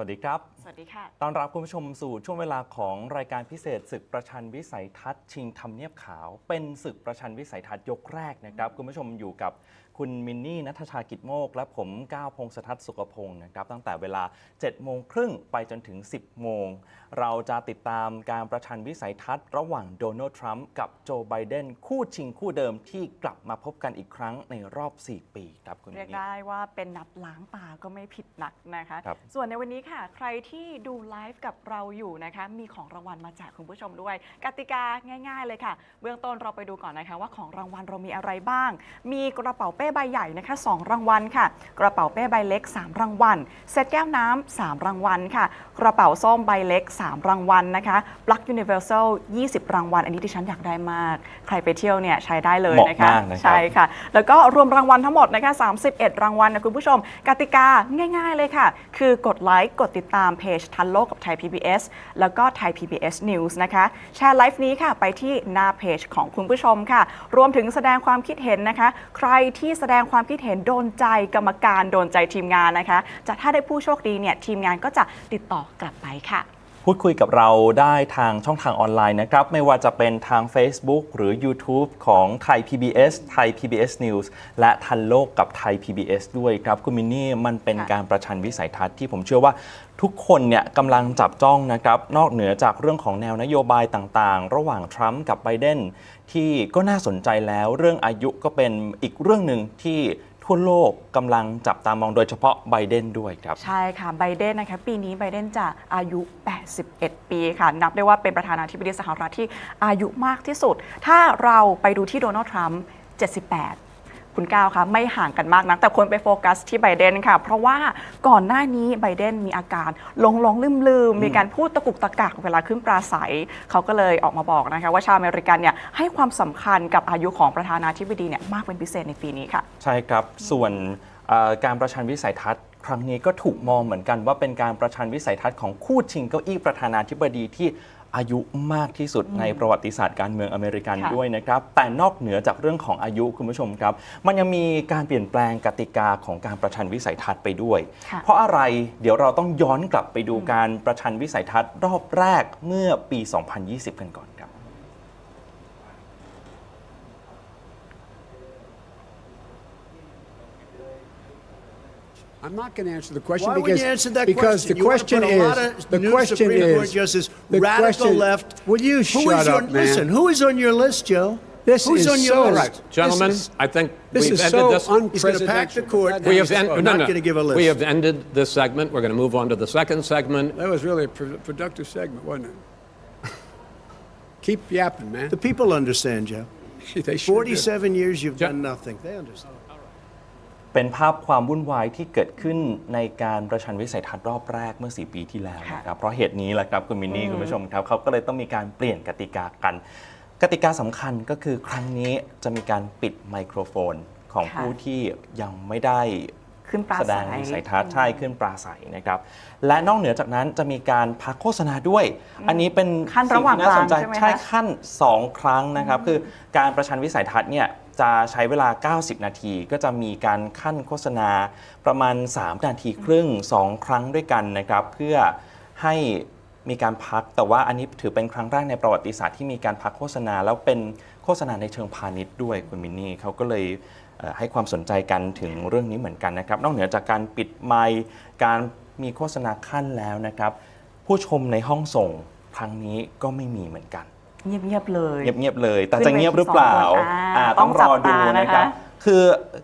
วัสดีครับสวัสดีค่ะต้อนรับคุณผู้ชมสู่ช่วงเวลาของรายการพิเศษศึกประชันวิสัยทัศน์ชิงทำเนียบขาวเป็นศึกประชันวิสัยทัศน์ยกแรกนะครับคุณผู้ชมอยู่กับคุณมินนี่ณัฐชากิจโมกและผมก้าวพงศทัศน์สุขพงศ์นะครับตั้งแต่เวลา 7:30 ไปจนถึง 10 โมงเราจะติดตามการประชันวิสัยทัศน์ระหว่างโดนัลด์ทรัมป์กับโจไบเดนคู่ชิงคู่เดิมที่กลับมาพบกันอีกครั้งในรอบ 4 ปีครับคุณมินนี่เรียกได้ว่าเป็นนัดล้างตาก็ไม่ผิดนักนะคะส่วนในวันนี้ค่ะใครที่ดูไลฟ์กับเราอยู่นะคะมีของรางวัลมาแจกคุณผู้ชมด้วยกติกาง่ายๆเลยค่ะเบื้องต้นเราไปดูก่อนนะคะว่าของรางวัลเรามีอะไรบ้างมีกระเป๋าเป้ใบใหญ่นะคะ2รางวัลค่ะกระเป๋าเป้ใบเล็ก3รางวัลเซตแก้วน้ำ3รางวัลค่ะกระเป๋าส้มใบเล็ก3รางวัลนะคะปลั๊กยูนิเวอร์แซล20รางวัลอันนี้ที่ฉันอยากได้มากใครไปเที่ยวเนี่ยใช้ได้เลยนะคะใช่ค่ะแล้วก็รวมรางวัลทั้งหมดนะคะ31รางวัลนะคุณผู้ชมกติกาง่ายๆเลยค่ะคือกดไลค์กดติดตามเพจทันโลกกับไทย PBS แล้วก็ไทย PBS News นะคะแชร์ไลฟ์นี้ค่ะไปที่หน้าเพจของคุณผู้ชมค่ะรวมถึงแสดงความคิดเห็นนะคะใครที่แสดงความคิดเห็นโดนใจกรรมการโดนใจทีมงานนะคะจะถ้าได้ผู้โชคดีเนี่ยทีมงานก็จะติดต่อกลับไปค่ะพูดคุยกับเราได้ทางช่องทางออนไลน์นะครับไม่ว่าจะเป็นทาง Facebook หรือ YouTube ของไทย PBS ไทย PBS News และทันโลกกับไทย PBS ด้วยครับคุณมินนี่มันเป็นการประชันวิสัยทัศน์ที่ผมเชื่อว่าทุกคนเนี่ยกำลังจับจ้องนะครับนอกเหนือจากเรื่องของแนวนโยบายต่างๆระหว่างทรัมป์กับไบเดนที่ก็น่าสนใจแล้วเรื่องอายุก็เป็นอีกเรื่องหนึ่งที่ทั่วโลกกำลังจับตามองโดยเฉพาะไบเดนด้วยครับใช่ค่ะไบเดนนะคะปีนี้ไบเดนจะอายุ81ปีค่ะนับได้ว่าเป็นประธานาธิบดีสหรัฐที่อายุมากที่สุดถ้าเราไปดูที่โดนัลด์ทรัมป์78คุณก้าวคะไม่ห่างกันมากนักแต่คนไปโฟกัสที่ไบเดนค่ะเพราะว่าก่อนหน้านี้ไบเดนมีอาการหลงลืมมีการพูดตะกุกตะกักเวลาขึ้นปราศัยเขาก็เลยออกมาบอกนะคะว่าชาวอเมริกันเนี่ยให้ความสำคัญกับอายุของประธานาธิบดีเนี่ยมากเป็นพิเศษในปีนี้ค่ะใช่ครับส่วนการประชันวิสัยทัศน์ครั้งนี้ก็ถูกมองเหมือนกันว่าเป็นการประชันวิสัยทัศน์ของคู่ชิงเก้าอี้ประธานาธิบดีที่อายุมากที่สุดในประวัติศาสตร์การเมืองอเมริกันด้วยนะครับแต่นอกเหนือจากเรื่องของอายุคุณผู้ชมครับมันยังมีการเปลี่ยนแปลงกติกาของการประชันวิสัยทัศน์ไปด้วยเพราะอะไรเดี๋ยวเราต้องย้อนกลับไปดูการประชันวิสัยทัศน์รอบแรกเมื่อปี 2020 กันก่อนครับI'm not going to answer the question. Why because, would you answer that because question? The question is the question is Justice, the radical question, left. Will you shut up, man? Listen, who is on your list, Joe? This Who's is on your so list? right. Gentlemen, I think we've ended this. He's going to pack the court. We have We have ended this segment. We're going to move on to the second segment. That was really a productive segment, wasn't it? Keep yapping, man. The people understand, Joe. They sure 47 years, you've done nothing. They understand. เป็นภาพความวุ่นวายที่เกิดขึ้นในการประชันวิสัยทัศน์รอบแรกเมื่อ4 ปีที่แล้วนะครับเพราะเหตุนี้แหละครับคุณมินนี่คุณผู้ชมครับเขาก็เลยต้องมีการเปลี่ยนกติกากันกติกาสำคัญก็คือครั้งนี้จะมีการปิดไมโครโฟนของผู้ที่ยังไม่ได้แสดงวิสัยทัศน์ใช่ขึ้นปราศัยนะครับและนอกเหนือจากนั้นจะมีการพักโฆษณาด้วยอันนี้เป็นขั้นระหว่างน่าสนใจใช่ขั้น2ครั้งนะครับคือการประชันวิสัยทัศน์เนี่ยจะใช้เวลา90นาทีก็จะมีการขั้นโฆษณาประมาณ3นาทีครึ่ง2ครั้งด้วยกันนะครับเพื่อให้มีการพักแต่ว่าอันนี้ถือเป็นครั้งแรกในประวัติศาสตร์ที่มีการพักโฆษณาแล้วเป็นโฆษณาในเชิงพาณิชย์ด้วยคุณมินนี่เขาก็เลยให้ความสนใจกันถึงเรื่องนี้เหมือนกันนะครับนอกเหนือจากการปิดไมค์การมีโฆษณาขั้นแล้วนะครับผู้ชมในห้องส่งครั้งนี้ก็ไม่มีเหมือนกันเงียบๆเลยเงียบๆเลยแต่จะเงียบหรือเปล่าต้องรอดูนะครับคือ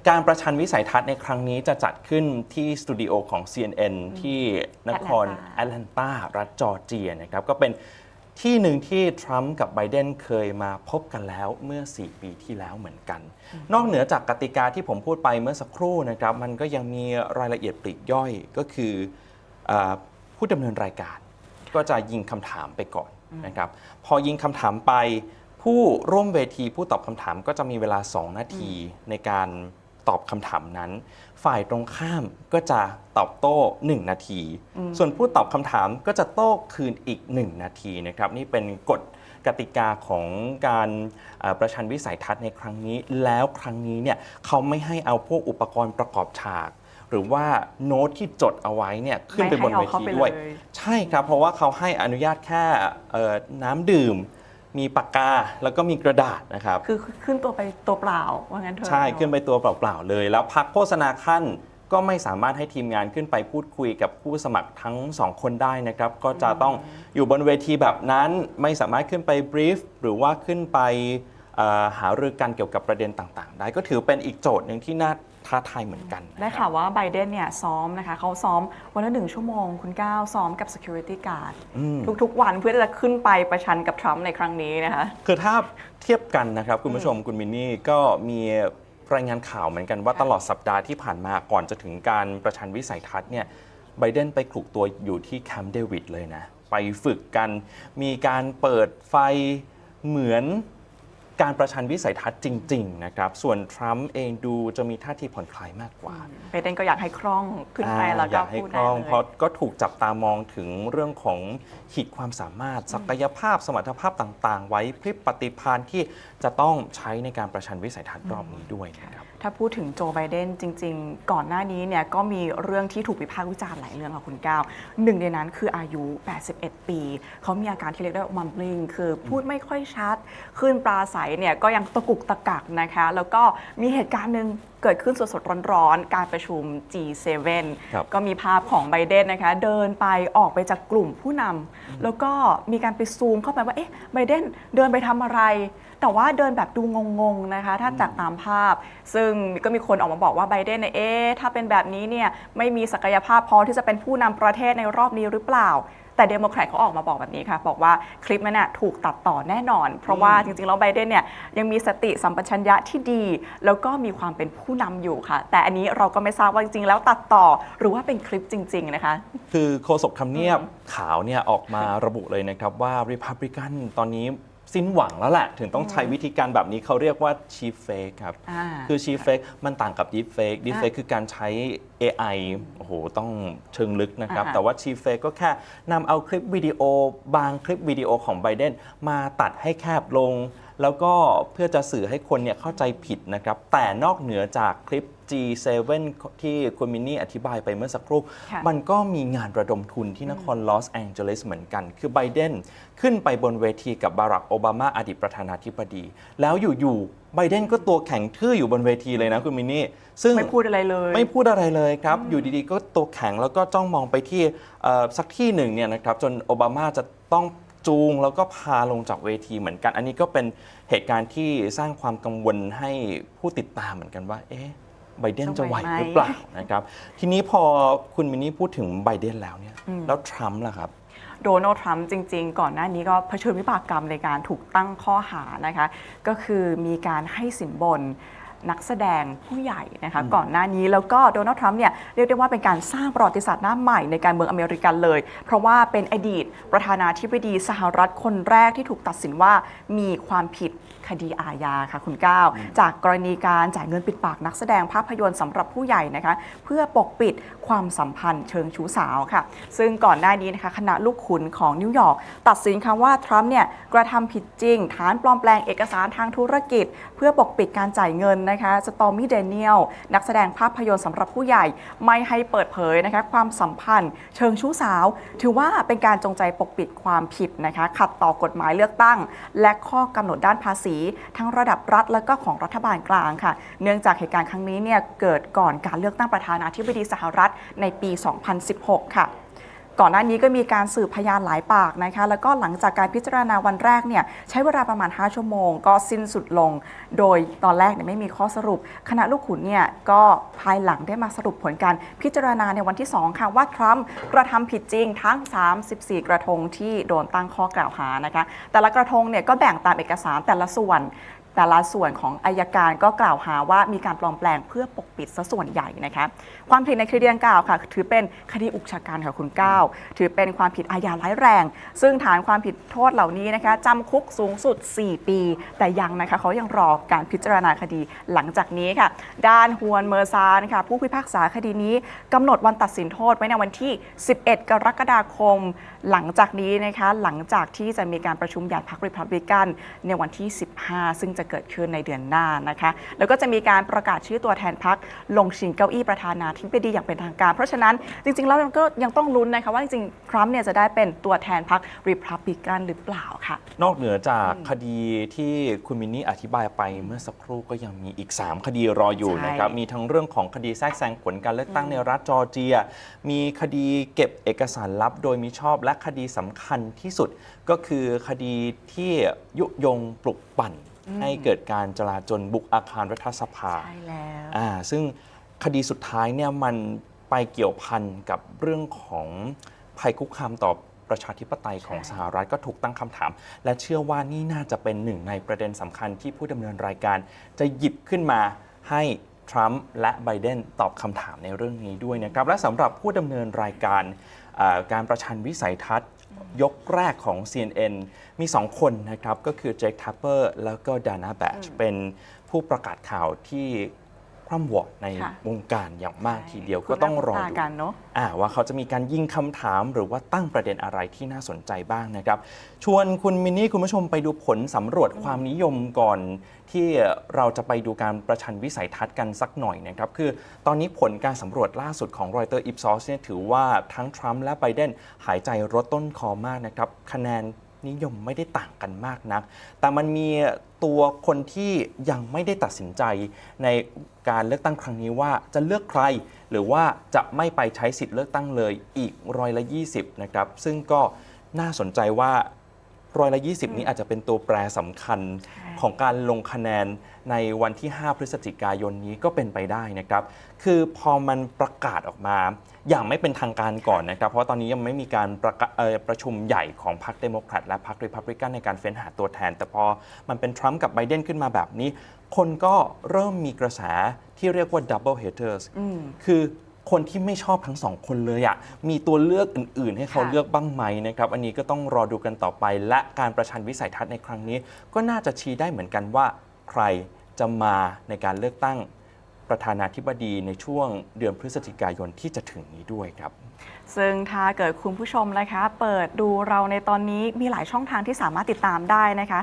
การประชันวิสัยทัศน์ในครั้งนี้จะจัดขึ้นที่สตูดิโอของ CNN ที่นครแอตแลนตารัฐจอร์เจียนะครับก็เป็นที่หนึ่งที่ทรัมป์กับไบเดนเคยมาพบกันแล้วเมื่อ4 ปีที่แล้วเหมือนกันนอกเหนือจากกติกาที่ผมพูดไปเมื่อสักครู่นะครับมันก็ยังมีรายละเอียดปลีกย่อยก็คือผู้ดำเนินรายการก็จะยิงคำถามไปก่อนนะครับพอยิงคำถามไปผู้ร่วมเวทีผู้ตอบคำถามก็จะมีเวลา2 นาทีในการตอบคำถามนั้นฝ่ายตรงข้ามก็จะตอบโต้1 นาทีส่วนผู้ตอบคำถามก็จะโต้คืนอีก1 นาทีนะครับนี่เป็นกฎกติกาของการประชันวิสัยทัศน์ในครั้งนี้แล้วครั้งนี้เนี่ยเขาไม่ให้เอาพวกอุปกรณ์ประกอบฉาก หรือว่าโน้ตที่จดเอาไว้เนี่ยขึ้นไปบนเวทีด้วยใช่ครับเพราะว่าเขาให้อนุญาตแค่น้ำดื่มมีปากกาแล้วก็มีกระดาษนะครับคือขึ้นตัวไปตัวเปล่าว่างั้นเถอะใช่ขึ้นไปตัวเปล่าๆเลยแล้วพักโฆษณาขั้นก็ไม่สามารถให้ทีมงานขึ้นไปพูดคุยกับผู้สมัครทั้ง2คนได้นะครับก็จะต้องอยู่บนเวทีแบบนั้นไม่สามารถขึ้นไปบรีฟหรือว่าขึ้นไปหารือกันเกี่ยวกับประเด็นต่างๆได้ก็ถือเป็นอีกโจทย์หนึ่งที่น่าท้าทายเหมือนกันได้ข่าวว่าไบเดนเนี่ยซ้อมนะคะเขาซ้อมวันละ1 ชั่วโมงคุณก้าวซ้อมกับ security guard ทุกๆวันเพื่อจะขึ้นไปประชันกับทรัมป์ในครั้งนี้นะคะคือถ้าเทียบกันนะครับคุณผู้ชมคุณมินนี่ก็มีรายงานข่าวเหมือนกันว่าตลอดสัปดาห์ที่ผ่านมาก่อนจะถึงการประชันวิสัยทัศน์เนี่ยไบเดนไปคลุกตัวอยู่ที่แคมป์เดวิดเลยนะไปฝึกกันมีการเปิดไฟเหมือนการประชันวิสัยทัศน์จริงๆนะครับส่วนทรัมป์เองดูจะมีท่าทีผ่อนคลายมากกว่าไบเดนก็อยากให้คล่องขึ้นไปแล้วก็พูดได้เลยเพราะก็ถูกจับตามองถึงเรื่องของขีดความสามารถศักยภาพสมรรถภาพต่างๆไว้พริบปฏิภาณที่จะต้องใช้ในการประชันวิสัยทัศน์รอบนี้ด้วยนะครับถ้าพูดถึงโจไบเดนจริงๆก่อนหน้านี้เนี่ยก็มีเรื่องที่ถูกวิพากษ์วิจารณ์หลายเรื่องค่ะคุณก้าวหนึ่งในนั้นคืออายุ81 ปีเขามีอาการที่เรียกได้ว่ามัมบลิงคือพูดไม่ค่อยชัดขึ้นปราศัยเนี่ยก็ยังตะกุกตะกักนะคะแล้วก็มีเหตุการณ์หนึ่งเกิดขึ้นสดๆร้อนๆการประชุม G7 ก็มีภาพของไบเดนนะคะเดินไปออกไปจากกลุ่มผู้นำแล้วก็มีการไปซูมเข้าไปว่าเอ๊ะไบเดนเดินไปทำอะไรแต่ว่าเดินแบบดูงงๆนะคะถ้าจากตามภาพซึ่งก็มีคนออกมาบอกว่าไบเดนเนี่ยถ้าเป็นแบบนี้เนี่ยไม่มีศักยภาพพอที่จะเป็นผู้นำประเทศในรอบนี้หรือเปล่าแต่เดโมแครตเขาออกมาบอกแบบนี้ค่ะบอกว่าคลิปนั้นถูกตัดต่อแน่นอนเพราะว่าจริงๆแล้วไบเดนเนี่ยยังมีสติสัมปชัญญะที่ดีแล้วก็มีความเป็นผู้นำอยู่ค่ะแต่อันนี้เราก็ไม่ทราบว่าจริงๆแล้วตัดต่อหรือว่าเป็นคลิปจริงๆนะคะคือโฆษกทำเนียบขาวเนี่ยออกมาระบุเลยนะครับว่า Republican ตอนนี้สิ้นหวังแล้วแหละถึงต้องใช้วิธีการแบบนี้เขาเรียกว่า cheap fake ครับคือ cheap fake มันต่างกับ deep fake deep fake คือการใช้ AI โอ้โหต้องเชิงลึกนะครับแต่ว่า cheap fake ก็แค่นำเอาคลิปวิดีโอบางคลิปวิดีโอของไบเดนมาตัดให้แคบลงแล้วก็เพื่อจะสื่อให้คนเนี่ยเข้าใจผิดนะครับแต่นอกเหนือจากคลิป G7 ที่คุณมินนี่อธิบายไปเมื่อสักครู่มันก็มีงานระดมทุนที่นครลอสแองเจลิสเหมือนกันคือไบเดนขึ้นไปบนเวทีกับบารักโอบามาอดีตประธานาธิบดีแล้วอยู่ๆไบเดนก็ตัวแข็งทื่ออยู่บนเวทีเลยนะคุณมินนี่ซึ่งไม่พูดอะไรเลยครับอยู่ดีๆก็ตัวแข็งแล้วก็จ้องมองไปที่สักที่หนึ่งเนี่ยนะครับจนโอบามาจะต้องจูงแล้วก็พาลงจากเวทีเหมือนกันอันนี้ก็เป็นเหตุการณ์ที่สร้างความกังวลให้ผู้ติดตามเหมือนกันว่าไบเดนจะไหวหรือเปล่านะครับทีนี้พอคุณมินนี่พูดถึงไบเดนแล้วเนี่ยแล้วทรัมป์ล่ะครับโดนัลด์ทรัมป์จริงๆก่อนหน้านี้ก็เผชิญวิบากกรรมในการถูกตั้งข้อหานะคะก็คือมีการให้สินบนนักแสดงผู้ใหญ่นะคะก่อนหน้านี้แล้วก็โดนัลด์ทรัมป์เนี่ยเรียกได้ว่าเป็นการสร้างประวัติศาสตร์หน้าใหม่ในการเมืองอเมริกันเลยเพราะว่าเป็นอดีตประธานาธิบดีสหรัฐคนแรกที่ถูกตัดสินว่ามีความผิดคดีอาญาค่ะคุณก้าวจากกรณีการจ่ายเงินปิดปากนักแสดงภาพยนตร์สำหรับผู้ใหญ่นะคะเพื่อปกปิดความสัมพันธ์เชิงชู้สาวค่ะซึ่งก่อนหน้านี้นะคะคณะลูกขุนของนิวยอร์กตัดสินค่ะว่าทรัมป์เนี่ยกระทำผิดจริงฐานปลอมแปลงเอกสารทางธุรกิจเพื่อปกปิดการจ่ายเงินนะคะสตอร์มี่เดเนียลนักแสดงภาพยนตร์สำหรับผู้ใหญ่ไม่ให้เปิดเผยนะคะความสัมพันธ์เชิงชู้สาวถือว่าเป็นการจงใจปกปิดความผิดนะคะขัดต่อกฎหมายเลือกตั้งและข้อกำหนดด้านภาษีทั้งระดับรัฐและก็ของรัฐบาลกลางค่ะเนื่องจากเหตุการณ์ครั้งนี้เนี่ยเกิดก่อนการเลือกตั้งประธานาธิบดีสหรัฐในปี 2016 ค่ะก่อนหน้านี้ก็มีการสืบพยานหลายปากนะคะแล้วก็หลังจากการพิจารณาวันแรกเนี่ยใช้เวลาประมาณ5ชั่วโมงก็สิ้นสุดลงโดยตอนแรกเนี่ยไม่มีข้อสรุปคณะลูกขุนเนี่ยก็ภายหลังได้มาสรุปผลการพิจารณาในวันที่2ค่ะว่าทรัมป์กระทำผิดจริงทั้ง34กระทงที่โดนตั้งข้อกล่าวหานะคะแต่ละกระทงเนี่ยก็แบ่งตามเอกสารแต่ละส่วนของอัยการก็กล่าวหาว่ามีการปลอมแปลงเพื่อปกปิดซะส่วนใหญ่นะคะความผิดในคดีดังกล่าวค่ะถือเป็นคดีอุกชะกันค่ะคุณก้าวถือเป็นความผิดอาญาร้ายแรงซึ่งฐานความผิดโทษเหล่านี้นะคะจำคุกสูงสุด4 ปีแต่ยังนะคะเขายังรอการพิจารณาคดีหลังจากนี้ค่ะด้านฮวนเมอร์ซานค่ะผู้พิพากษาคดีนี้กำหนดวันตัดสินโทษไว้ในวันที่11 กรกฎาคมหลังจากนี้นะคะหลังจากที่จะมีการประชุมใหญ่พรรครีพับลิกันในวันที่15ซึ่งจะ เกิดขึ้นในเดือนหน้านะคะแล้วก็จะมีการประกาศชื่อตัวแทนพรรคลงชิงเก้าอี้ประธานาธิบดีอย่างเป็นทางการเพราะฉะนั้นจริงๆแล้วก็ยังต้องลุ้นนะคะว่าจริงๆทรัมป์เนี่ยจะได้เป็นตัวแทนพรรครีพับลิกันหรือเปล่าค่ะนอกเหนือจากคดีที่คุณมินนี่อธิบายไปเมื่อสักครู่ก็ยังมีอีก3คดีรออยู่นะครับมีทั้งเรื่องของคดีแทรกแซงผลการเลือกตั้งในรัฐจอร์เจียมีคดีเก็บเอกสารลับโดยมิชอบและคดีสำคัญที่สุดก็คือคดีที่ยุยงปลุกปั่นให้เกิดการจลาจลบุกอาคารรัฐสภาใช่แล้วซึ่งคดีสุดท้ายเนี่ยมันไปเกี่ยวพันกับเรื่องของภัยคุกคามต่อประชาธิปไตยของสหรัฐก็ถูกตั้งคำถามและเชื่อว่านี่น่าจะเป็นหนึ่งในประเด็นสำคัญที่ผู้ดำเนินรายการจะหยิบขึ้นมาให้ทรัมป์และไบเดนตอบคำถามในเรื่องนี้ด้วยนะครับและสำหรับผู้ดำเนินรายการการประชันวิสัยทัศน์ยกแรกของ CNN มี2คนนะครับก็คือเจค ทัปเปอร์แล้วก็ดานาแบชเป็นผู้ประกาศข่าวที่คร่ำวอดในวงการอย่างมากทีเดียวก็ต้องรอดูว่าเขาจะมีการยิงคำถามหรือว่าตั้งประเด็นอะไรที่น่าสนใจบ้างนะครับชวนคุณมินนี่คุณผู้ชมไปดูผลสำรวจความนิยมก่อนที่เราจะไปดูการประชันวิสัยทัศน์กันสักหน่อยนะครับคือตอนนี้ผลการสำรวจล่าสุดของรอยเตอร์ อิปซอสเนี่ยถือว่าทั้งทรัมป์และไบเดนหายใจรถต้นคอมากนะครับคะแนนนิยมไม่ได้ต่างกันมากนักแต่มันมีตัวคนที่ยังไม่ได้ตัดสินใจในการเลือกตั้งครั้งนี้ว่าจะเลือกใครหรือว่าจะไม่ไปใช้สิทธิ์เลือกตั้งเลยอีก20%นะครับซึ่งก็น่าสนใจว่า20%นี้อาจจะเป็นตัวแปรสำคัญของการลงคะแนนในวันที่5 พฤศจิกายนนี้ก็เป็นไปได้นะครับคือพอมันประกาศออกมาอย่างไม่เป็นทางการก่อนนะครับเพราะตอนนี้ยังไม่มีการประชุมใหญ่ของพรรคเดโมแครตและพรรครีพับลิกันในการเฟ้นหาตัวแทนแต่พอมันเป็นทรัมป์กับไบเดนขึ้นมาแบบนี้คนก็เริ่มมีกระแสที่เรียกว่า double haters คือคนที่ไม่ชอบทั้ง2คนเลยมีตัวเลือกอื่นๆให้เขาเลือกบ้างไหมนะครับอันนี้ก็ต้องรอดูกันต่อไปและการประชันวิสัยทัศน์ในครั้งนี้ก็น่าจะชี้ได้เหมือนกันว่าใครจะมาในการเลือกตั้งประธานาธิบดีในช่วงเดือนพฤศจิกายนที่จะถึงนี้ด้วยครับซึ่งถ้าเกิดคุณผู้ชมนะคะเปิดดูเราในตอนนี้มีหลายช่องทางที่สามารถติดตามได้นะคะ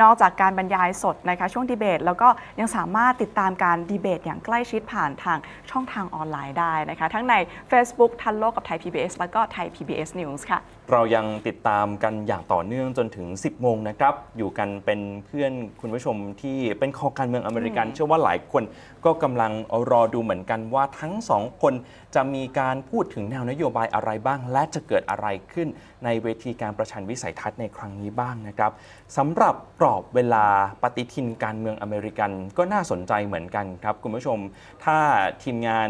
นอกจากการบรรยายสดนะคะช่วงดีเบตแล้วก็ยังสามารถติดตามการดีเบตอย่างใกล้ชิดผ่านทางช่องทางออนไลน์ได้นะคะทั้งใน Facebook ทันโลกกับไทย PBS แล้วก็ไทย PBS News ค่ะเรายังติดตามกันอย่างต่อเนื่องจนถึง 10 โมงนะครับอยู่กันเป็นเพื่อนคุณผู้ชมที่เป็นคอการเมืองอเมริกันเชื่อว่าหลายคนก็กำลังรอดูเหมือนกันว่าทั้ง2คนจะมีการพูดถึงแนวนโยบายอะไรบ้างและจะเกิดอะไรขึ้นในเวทีการประชันวิสัยทัศน์ในครั้งนี้บ้างนะครับสำหรับกรอบเวลาปฏิทินการเมืองอเมริกันก็น่าสนใจเหมือนกันครับคุณผู้ชมถ้าทีมงาน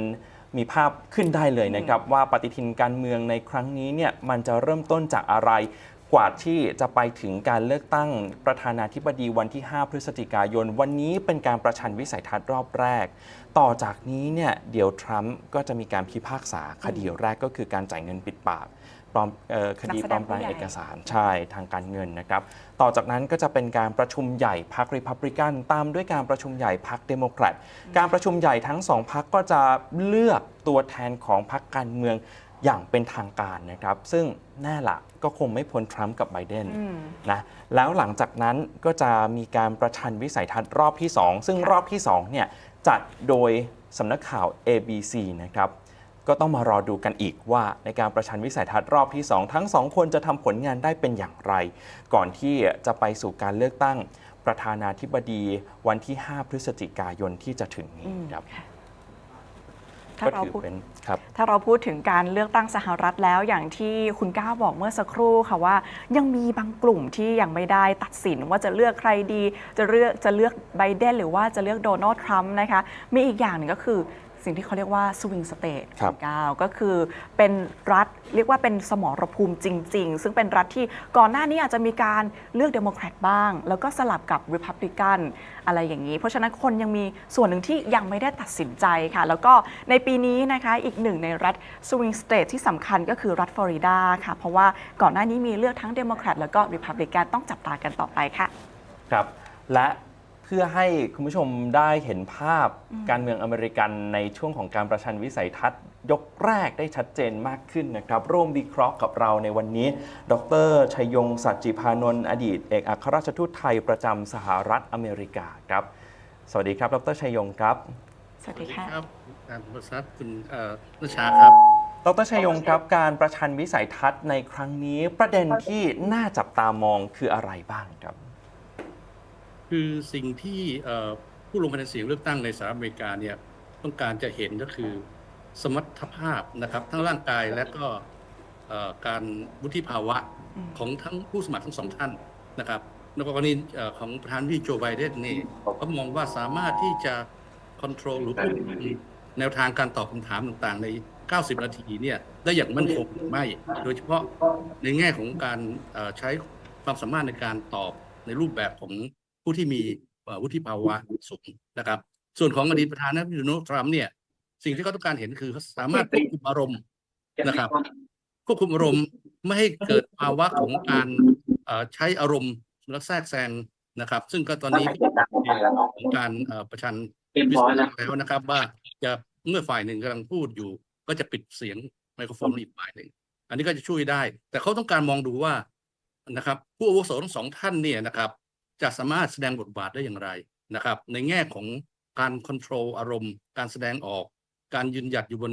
มีภาพขึ้นได้เลยนะครับว่าปฏิทินการเมืองในครั้งนี้เนี่ยมันจะเริ่มต้นจากอะไรกว่าที่จะไปถึงการเลือกตั้งประธานาธิบดีวันที่5 พฤศจิกายนวันนี้เป็นการประชันวิสัยทัศน์รอบแรกต่อจากนี้เนี่ยเดี๋ยวทรัมป์ก็จะมีการพิพากษาคดีแรกก็คือการจ่ายเงินปิดปากคดีปลอมแปลงเอกสารใช่ทางการเงินนะครับต่อจากนั้นก็จะเป็นการประชุมใหญ่พรรครีพับลิกันตามด้วยการประชุมใหญ่พรรคเดโมแครตการประชุมใหญ่ทั้ง2พรรคก็จะเลือกตัวแทนของพรรคการเมืองอย่างเป็นทางการนะครับซึ่งแน่ละก็คงไม่พ้นทรัมป์กับไบเดนนะแล้วหลังจากนั้นก็จะมีการประชันวิสัยทัศน์รอบที่2ซึ่งรอบที่2เนี่ยจัดโดยสำนักข่าว ABC นะครับก็ต้องมารอดูกันอีกว่าในการประชันวิสัยทัศน์รอบที่2ทั้ง2คนจะทำผลงานได้เป็นอย่างไรก่อนที่จะไปสู่การเลือกตั้งประธานาธิบดีวันที่5 พฤศจิกายนที่จะถึงนี้ครับถ้าเราพูดถึงการเลือกตั้งสหรัฐแล้วอย่างที่คุณก้าวบอกเมื่อสักครู่ค่ะว่ายังมีบางกลุ่มที่ยังไม่ได้ตัดสินว่าจะเลือกใครดีจะเลือกไบเดนหรือว่าจะเลือกโดนัลด์ทรัมป์นะคะมีอีกอย่างหนึ่งก็คือสิ่งที่เขาเรียกว่าสวิงสเตทก็คือเป็นรัฐเรียกว่าเป็นสมรภูมิจริงๆซึ่งเป็นรัฐที่ก่อนหน้านี้อาจจะมีการเลือกเดโมแครตบ้างแล้วก็สลับกับรีพับลิกันอะไรอย่างนี้เพราะฉะนั้นคนยังมีส่วนหนึ่งที่ยังไม่ได้ตัดสินใจค่ะแล้วก็ในปีนี้นะคะอีกหนึ่งในรัฐสวิงสเตทที่สำคัญก็คือรัฐฟลอริดาค่ะเพราะว่าก่อนหน้านี้มีเลือกทั้งเดโมแครตแล้วก็รีพับลิกันต้องจับตากันต่อไปค่ะครับและเพื่อให้คุณผู้ชมได้เห็นภาพการเมืองอเมริกันในช่วงของการประชันวิสัยทัศน์ ยกแรกได้ชัดเจนมากขึ้นนะครับร่วมวิเคราะห์กับเราในวันนี้ ดร.ชัยยงสัจจิพานนท์อดีตเอกอัครราชทูตไทยประจำสหรัฐอเมริกาครับสวัสดีครับดร.ชัยยงครับสวัสดีค่ะครับการประชัดคุณนชาครับดร.ชัยยงครับการประชันวิสัยทัศน์ในครั้งนี้ประเด็นที่น่าจับตามองคืออะไรบ้างครับคือสิ่งที่ผู้ลงคะแนนเสียงเลือกตั้งในสหรัฐอเมริกาเนี่ยต้องการจะเห็นก็คือสมรรถภาพนะครับทั้งร่างกายและก็การวุฒิภาวะของทั้งผู้สมัครทั้งสองท่านนะครับในกรณีของประธานาธิบดีโจไบเดนนี่เขามองว่าสามารถที่จะคอนโทรลหรือควบคุมแนวทางการตอบคำถามต่างๆใน90 นาทีเนี่ยได้อย่างมั่นคงหรือไม่โดยเฉพาะในแง่ของการใช้ความสามารถในการตอบในรูปแบบของผู้ที่มีวุฒิภาวะสูงนะครับส่วนของอดีตประธานาธิบดีโดนัลด์ทรัมป์เนี่ยสิ่งที่เขาต้องการเห็นคือเขาสามารถควบคุมอารมณ์นะครับควบคุมอารมณ์ไม่ให้เกิดภาวะของการใช้อารมณ์และแทรกแซงนะครับซึ่งก็ตอนนี้ของการประชันวิสัยทัศน์แล้วนะครับว่าจะเมื่อฝ่ายหนึ่งกำลังพูดอยู่ก็จะปิดเสียงไมโครโฟนอีกฝ่ายหนึ่งอันนี้ก็จะช่วยได้แต่เขาต้องการมองดูว่านะครับผู้อาวุโสทั้งสองท่านเนี่ยนะครับจะสามารถแสดงบทบาทได้อย่างไรนะครับในแง่ของการควบคุมอารมณ์การแสดงออกการยืนหยัดอยู่บน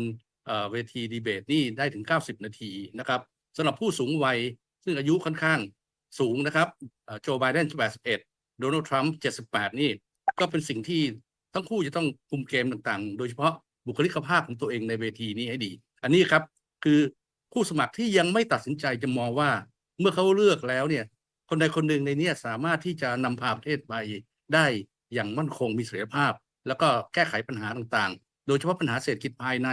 เวทีดีเบตนี่ได้ถึง90 นาทีนะครับสำหรับผู้สูงวัยซึ่งอายุค่อนข้างสูงนะครับโจไบเดน81โดนัลด์ทรัมป์78นี่ก็เป็นสิ่งที่ทั้งคู่จะต้องคุมเกมต่างๆโดยเฉพาะบุคลิกภาพของตัวเองในเวทีนี้ให้ดีอันนี้ครับคือผู้สมัครที่ยังไม่ตัดสินใจจะมองว่าเมื่อเขาเลือกแล้วเนี่ยคนใดคนหนึ่งในนี้สามารถที่จะนำพาประเทศไปได้อย่างมั่นคงมีเสถียรภาพแล้วก็แก้ไขปัญหาต่างๆโดยเฉพาะปัญหาเศรษฐกิจภายใน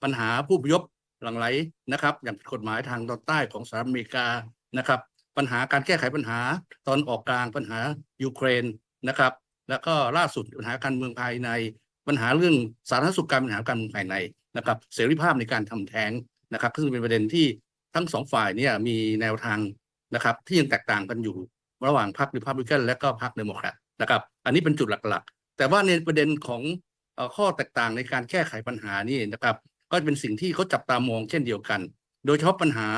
ปัญหาผู้อพยพหลั่งไหลนะครับอย่างผิดกฎหมายทางตอนใต้ของสหรัฐอเมริกานะครับปัญหาการแก้ไขปัญหาตอนออกกลางปัญหายูเครนนะครับแล้วก็ล่าสุดปัญหาการเมืองภายในปัญหาเรื่องสาธารณสุขการปัญหาการเมืองภายในนะครับเสรีภาพในการทำแท้งนะครับซึ่งเป็นประเด็นที่ทั้งสองฝ่ายเนี่ยมีแนวทางนะครับที่ยังแตกต่างกันอยู่ระหว่างพรรครีพับลิกันและก็พรรคเดโมแครตนะครับอันนี้เป็นจุดหลักๆแต่ว่าในประเด็นของข้อแตกต่างในการแก้ไขปัญหานี่นะครับก็เป็นสิ่งที่เขาจับตามองเช่นเดียวกันโดยเฉพาะปัญหา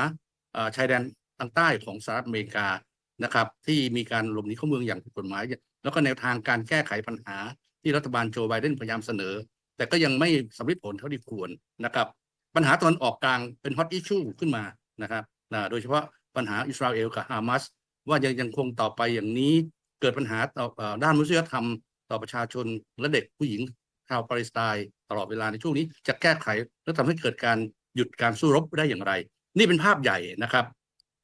ชายแดนทางใต้ของสหรัฐอเมริกานะครับที่มีการหลบหนีเข้าเมืองอย่างผิดกฎหมายแล้วก็แนวทางการแก้ไขปัญหาที่รัฐบาลโจไบเดนพยายามเสนอแต่ก็ยังไม่สำเร็จผลเท่าที่ควรนะครับปัญหาตอนออกกลางเป็นฮอตอิชชูขึ้นมานะครับโดยเฉพาะปัญหาอิสราเอลกับฮามาสว่ายังคงต่อไปอย่างนี้เกิดปัญหาด้านมนุษยธรรมต่อประชาชนและเด็กผู้หญิงชาวปาเลสไตน์ตลอดเวลาในช่วงนี้จะแก้ไขและทำให้เกิดการหยุดการสู้รบได้อย่างไรนี่เป็นภาพใหญ่นะครับ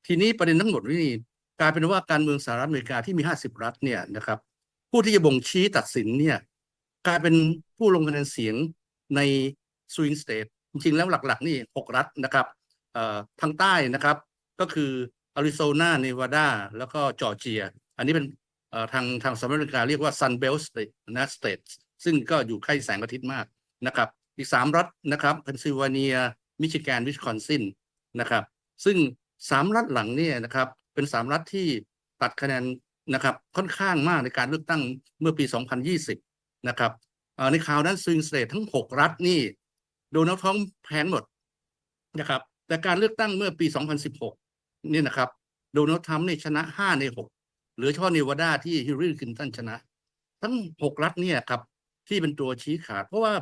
ทีนี้ประเด็นทั้งหมดนี่กลายเป็นว่าการเมืองสหรัฐอเมริกาที่มี50 รัฐเนี่ยนะครับผู้ที่จะบ่งชี้ตัดสินเนี่ยกลายเป็นผู้ลงคะแนนเสียงในสวิงสเตทจริงๆแล้วหลักๆนี่6 รัฐนะครับทางใต้นะครับก็คืออาริโซนาเนวาดาแล้วก็จอร์เจียอันนี้เป็นทางสหรัฐอเมริกาเรียกว่า Sun Belt States ซึ่งก็อยู่ใกล้แสงอาทิตย์มากนะครับอีก3 รัฐนะครับเพนซิลเวเนียมิชิแกนวิสคอนซินนะครับซึ่ง3 รัฐหลังเนี่ยนะครับเป็น3 รัฐที่ตัดคะแนนนะครับค่อนข้างมากในการเลือกตั้งเมื่อปี 2020 นะครับในข่าวนั้นสวิงสเตททั้ง6 รัฐนี่โดนัลด์ทรัมป์แพ้หมดนะครับแต่การเลือกตั้งเมื่อปี 2016 นี่นะครับโดนัลด์ทรัมป์นี่ชนะ5 ใน 6เหลือเฉพาะเนวาดาที่ฮิลลารีคลินตันชนะทั้ง6 รัฐเนี่ยครับที่เป็นตัวชี้ขาดเพราะว่า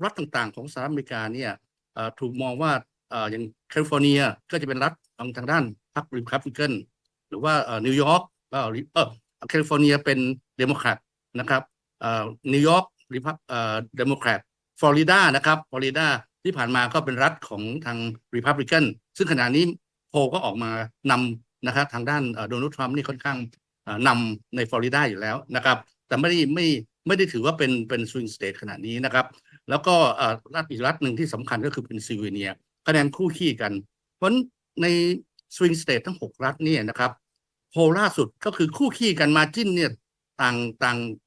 รัฐต่างๆของสหรัฐอเมริกาเนี่ยถูกมองว่าอย่างแคลิฟอร์เนียก็จะเป็นรัฐทางด้านพรรครีพับลิกันหรือว่านิวยอร์กแคลิฟอร์เนียเป็นเดโมแครตนะครับนิวยอร์กเดโมแครตฟลอริดานะครับฟลอริดาที่ผ่านมาก็เป็นรัฐของทางรีพับลิกันซึ่งขณะนี้โพลก็ออกมานำนะครับทางด้านโดนัลด์ทรัมป์นี่ค่อนข้างนำในฟลอริดาอยู่แล้วนะครับแต่ไม่ได้ถือว่าเป็นสวิงสเตทขนาดนี้นะครับแล้วก็รัฐอีกรัฐหนึ่งที่สำคัญก็คือเพนซิลเวเนียคะแนนคู่ขี้กันเพราะในสวิงสเตททั้ง6 รัฐเนี่ยนะครับโพลล่าสุดก็คือคู่ขี้กันมาจิ้นเนี่ยต่าง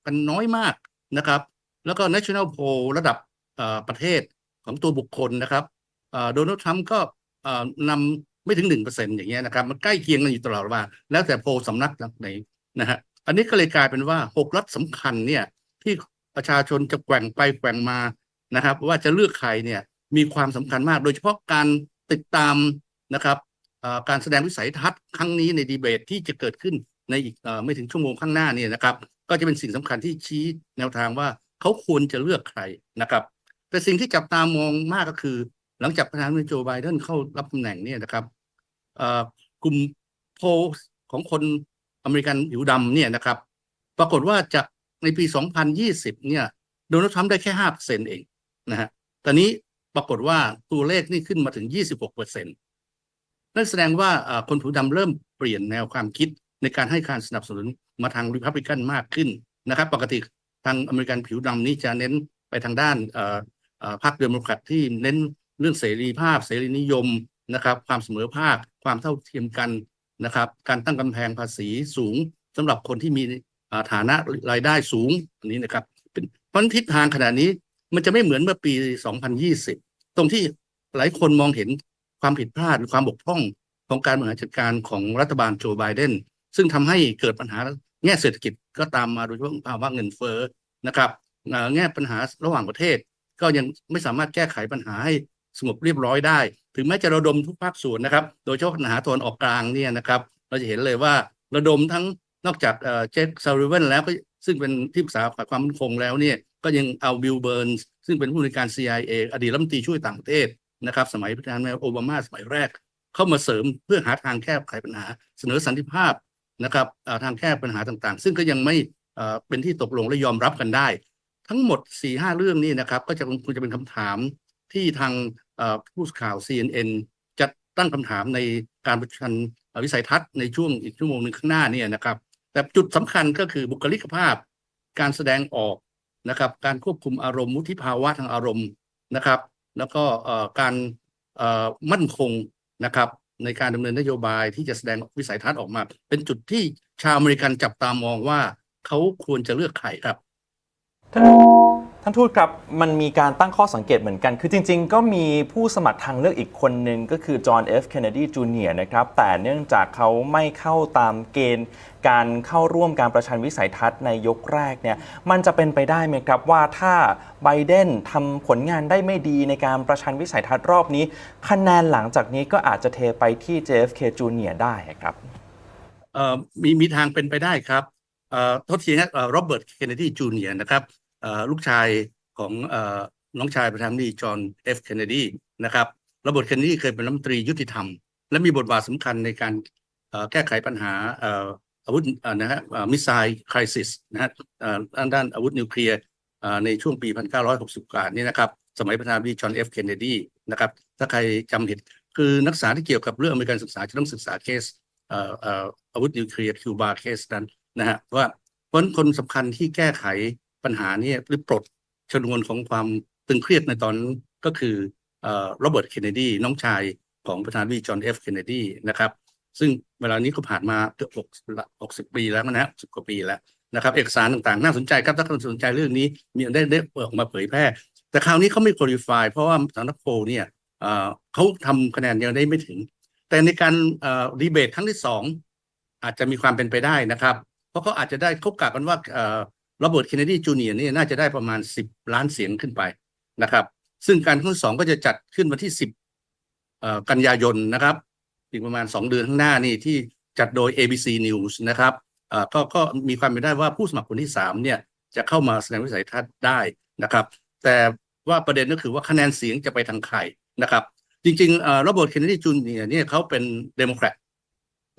กันน้อยมากนะครับแล้วก็ National Poll ระดับประเทศของตัวบุคคลนะครับโดนัลด์ทรัมป์ก็นำไม่ถึง 1% อย่างเงี้ยนะครับมันใกล้เคียงกันอยู่ตลอดว่าแล้วแต่โพลสำนักไหนนะฮะอันนี้ก็เลยกลายเป็นว่า6 รัฐสำคัญเนี่ยที่ประชาชนจะแกว่งไปแกว่งมานะครับว่าจะเลือกใครเนี่ย มีความสำคัญมากโดยเฉพาะการติดตามนะครับการแสดงวิสัยทัศน์ครั้งนี้ในดีเบตที่จะเกิดขึ้นในอีกไม่ถึงชั่วโมงข้างหน้าเนี่ยนะครับก็จะเป็นสิ่งสำคัญที่ชี้แนวทางว่าเขาควรจะเลือกใครนะครับแต่สิ่งที่จับตามองมากก็คือหลังจากประธานาธิบดีโจไบเดนเข้ารับตำแหน่งเนี่ยนะครับกลุ่มโพลของคนอเมริกันผิวดำเนี่ยนะครับปรากฏว่าจากในปี 2020 เนี่ยโดนัลด์ทรัมป์ได้แค่ 5% เองนะฮะตอนนี้ปรากฏว่าตัวเลขนี่ขึ้นมาถึง 26%นั่นแสดงว่าคนผิวดำเริ่มเปลี่ยนแนวความคิดในการให้การสนับสนุนมาทางริพับลิกันมากขึ้นนะครับปกติทางอเมริกันผิวดำนี่จะเน้นไปทางด้านพรรคเดโมแครตที่เน้นเรื่องเสรีภาพเสรีนิยมนะครับความเสมอภาคความเท่าเทียมกันนะครับการตั้งกำแพงภาษีสูงสำหรับคนที่มีฐานะรายได้สูงอันนี้นะครับเป็นเพราะทิศทางขณะนี้มันจะไม่เหมือนเมื่อปี 2020 ตรงที่หลายคนมองเห็นความผิดพลาดหรือความบกพร่องของการบริหารจัดการของรัฐบาลโจไบเดนซึ่งทำให้เกิดปัญหาแง่เศรษฐกิจก็ตามมาโดยเฉพาะภาวะเงินเฟ้อนะครับแง่ปัญหาระหว่างประเทศก็ยังไม่สามารถแก้ไขปัญหาให้สงบเรียบร้อยได้ถึงแม้จะระดมทุกภาคส่วนนะครับโดยเฉพาะปัญหาตะวันออกกลางเนี่ยนะครับเราจะเห็นเลยว่าระดมทั้งนอกจากเจคซาริเวนแล้วก็ซึ่งเป็นที่ปรึกษาฝ่ายความมั่นคงแล้วเนี่ยก็ยังเอาบิลเบิร์นส์ซึ่งเป็นผู้อำนวยการ CIA อดีตรัฐมนตรีช่วยต่างประเทศนะครับสมัยประธานาธิบดีโอบามาสมัยแรกเข้ามาเสริมเพื่อหาทางแก้ไขปัญหาเสนอสันติภาพนะครับทางแก้ปัญหาต่างๆซึ่งก็ยังไม่เป็นที่ตกลงและยอมรับกันได้ทั้งหมด 4-5 เรื่องนี้นะครับก็จะคงจะเป็นคำถามที่ทางผู้สื่อข่าว CNN จะตั้งคำถามในการประชันวิสัยทัศน์ในช่วงอีกชั่วโมงหนึ่งข้างหน้านี่นะครับแต่จุดสำคัญก็คือบุคลิกภาพการแสดงออกนะครับการควบคุมอารมณ์วุฒิภาวะทางอารมณ์นะครับแล้วก็การมั่นคงนะครับในการดำเนินนโยบายที่จะแสดงวิสัยทัศน์ออกมาเป็นจุดที่ชาวอเมริกันจับตามองว่าเขาควรจะเลือกใครครับท่านทูตครับมันมีการตั้งข้อสังเกตเหมือนกันคือจริงๆก็มีผู้สมัครทางเลือกอีกคนหนึ่งก็คือจอห์น F. เคนเนดีจูเนียร์นะครับแต่เนื่องจากเขาไม่เข้าตามเกณฑ์การเข้าร่วมการประชันวิสัยทัศน์ในยกแรกเนี่ยมันจะเป็นไปได้ไหมครับว่าถ้าไบเดนทำผลงานได้ไม่ดีในการประชันวิสัยทัศน์รอบนี้คะแนนหลังจากนี้ก็อาจจะเทไปที่ JFK จูเนียร์ได้ครับมีทางเป็นไปได้ครับโทษทีนะโรเบิร์ต เคนเนดีจูเนียร์นะครับลูกชายของน้องชายประธานาธิบดีจอห์น F. เคนเนดีนะครับโรเบิร์ต เคนเนดีเคยเป็นรัฐมนตรียุติธรรมและมีบทบาทสำคัญในการแก้ไขปัญหาอาวุธนะฮะมิสไซล์คริสิสนะฮะด้านอาวุธนิวเคลียร์ในช่วงปี 1960 กว่านี่นะครับสมัยประธานาธิบดีจอห์น F. เคนเนดีนะครับถ้าใครจำเห็นคือนักศึกษาที่เกี่ยวกับเรื่องอเมริกันศึกษาจะต้องศึกษาเคสอาวุธนิวเคลียร์คิวบาเคสนั้นนะฮะว่าคนสำคัญที่แก้ไขปัญหานี้หรือปลดชนวนของความตึงเครียดในตอนก็คือโรเบิร์ต เคนเนดีน้องชายของประธานาธิบดีจอห์น F. เคนเนดีนะครับซึ่งเวลานี้ก็ผ่านมาเกือบ60 ปีแล้วนะฮะ10 กว่าปีแล้วนะครับเอกสารต่างๆน่าสนใจครับถ้าคุณสนใจเรื่องนี้มีได้ออกมาเผยแพร่แต่คราวนี้เขาไม่คุริฟายเพราะว่าสำนักโพลเนี่ยเขาทำคะแนนยังได้ไม่ถึงแต่ในการดีเบตครั้งที่2อาจจะมีความเป็นไปได้นะครับเพราะเขาอาจจะได้เขากะกันว่าโรเบิร์ต เคนเนดีจูเนียร์นี่น่าจะได้ประมาณ10 ล้านเสียงขึ้นไปนะครับซึ่งการครั้งที่2ก็จะจัดขึ้นวันที่10กันยายนนะครับอีกประมาณ2 เดือนข้างหน้านี่ที่จัดโดย ABC News นะครับก็มีความเป็นได้ว่าผู้สมัครคนที่3เนี่ยจะเข้ามาแสดงวิสัยทัศน์ได้นะครับแต่ว่าประเด็นก็คือว่าคะแนนเสียงจะไปทางใครนะครับจริงๆโรเบิร์ต เคนเนดีจูเนียร์เนี่ยเขาเป็นเดโมแครต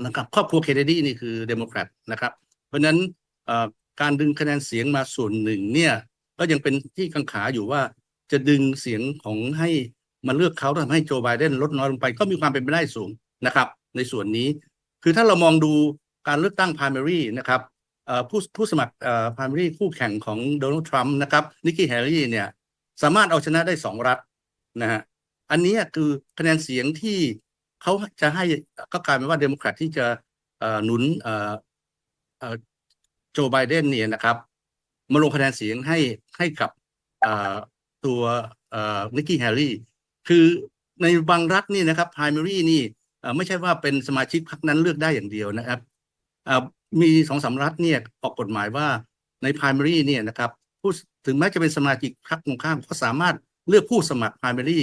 นะครับครอบครัวเคนเนดีนี่คือเดโมแครตนะครับเพราะฉะนั้นการดึงคะแนนเสียงมาส่วนหนึ่งเนี่ยก็ยังเป็นที่กังขาอยู่ว่าจะดึงเสียงของให้มาเลือกเขาทำให้โจไบเดนลดน้อยลงไปก็มีความเป็นไปได้สูงนะครับในส่วนนี้คือถ้าเรามองดูการเลือกตั้ง primary นะครับผู้สมัครprimary คู่แข่งของโดนัลด์ทรัมป์นะครับนิกกี้แฮลลี่เนี่ยสามารถเอาชนะได้2 รัฐนะฮะอันนี้คือคะแนนเสียงที่เขาจะให้ก็กลายเป็นว่าเดโมแครตที่จะหนุนโจไบเดนเนี่ยนะครับมาลงคะแนนเสียงให้กับตัวนิกกี้แฮลลี่คือในบางรัฐนี่นะครับ primary นี่ไม่ใช่ว่าเป็นสมาชิกพรรคนั้นเลือกได้อย่างเดียวนะครับมี2-3 รัฐเนี่ยออกกฎหมายว่าใน primary เนี่ยนะครับถึงแม้จะเป็นสมาชิกพรรคตรงข้ามก็สามารถเลือกผู้สมัคร primary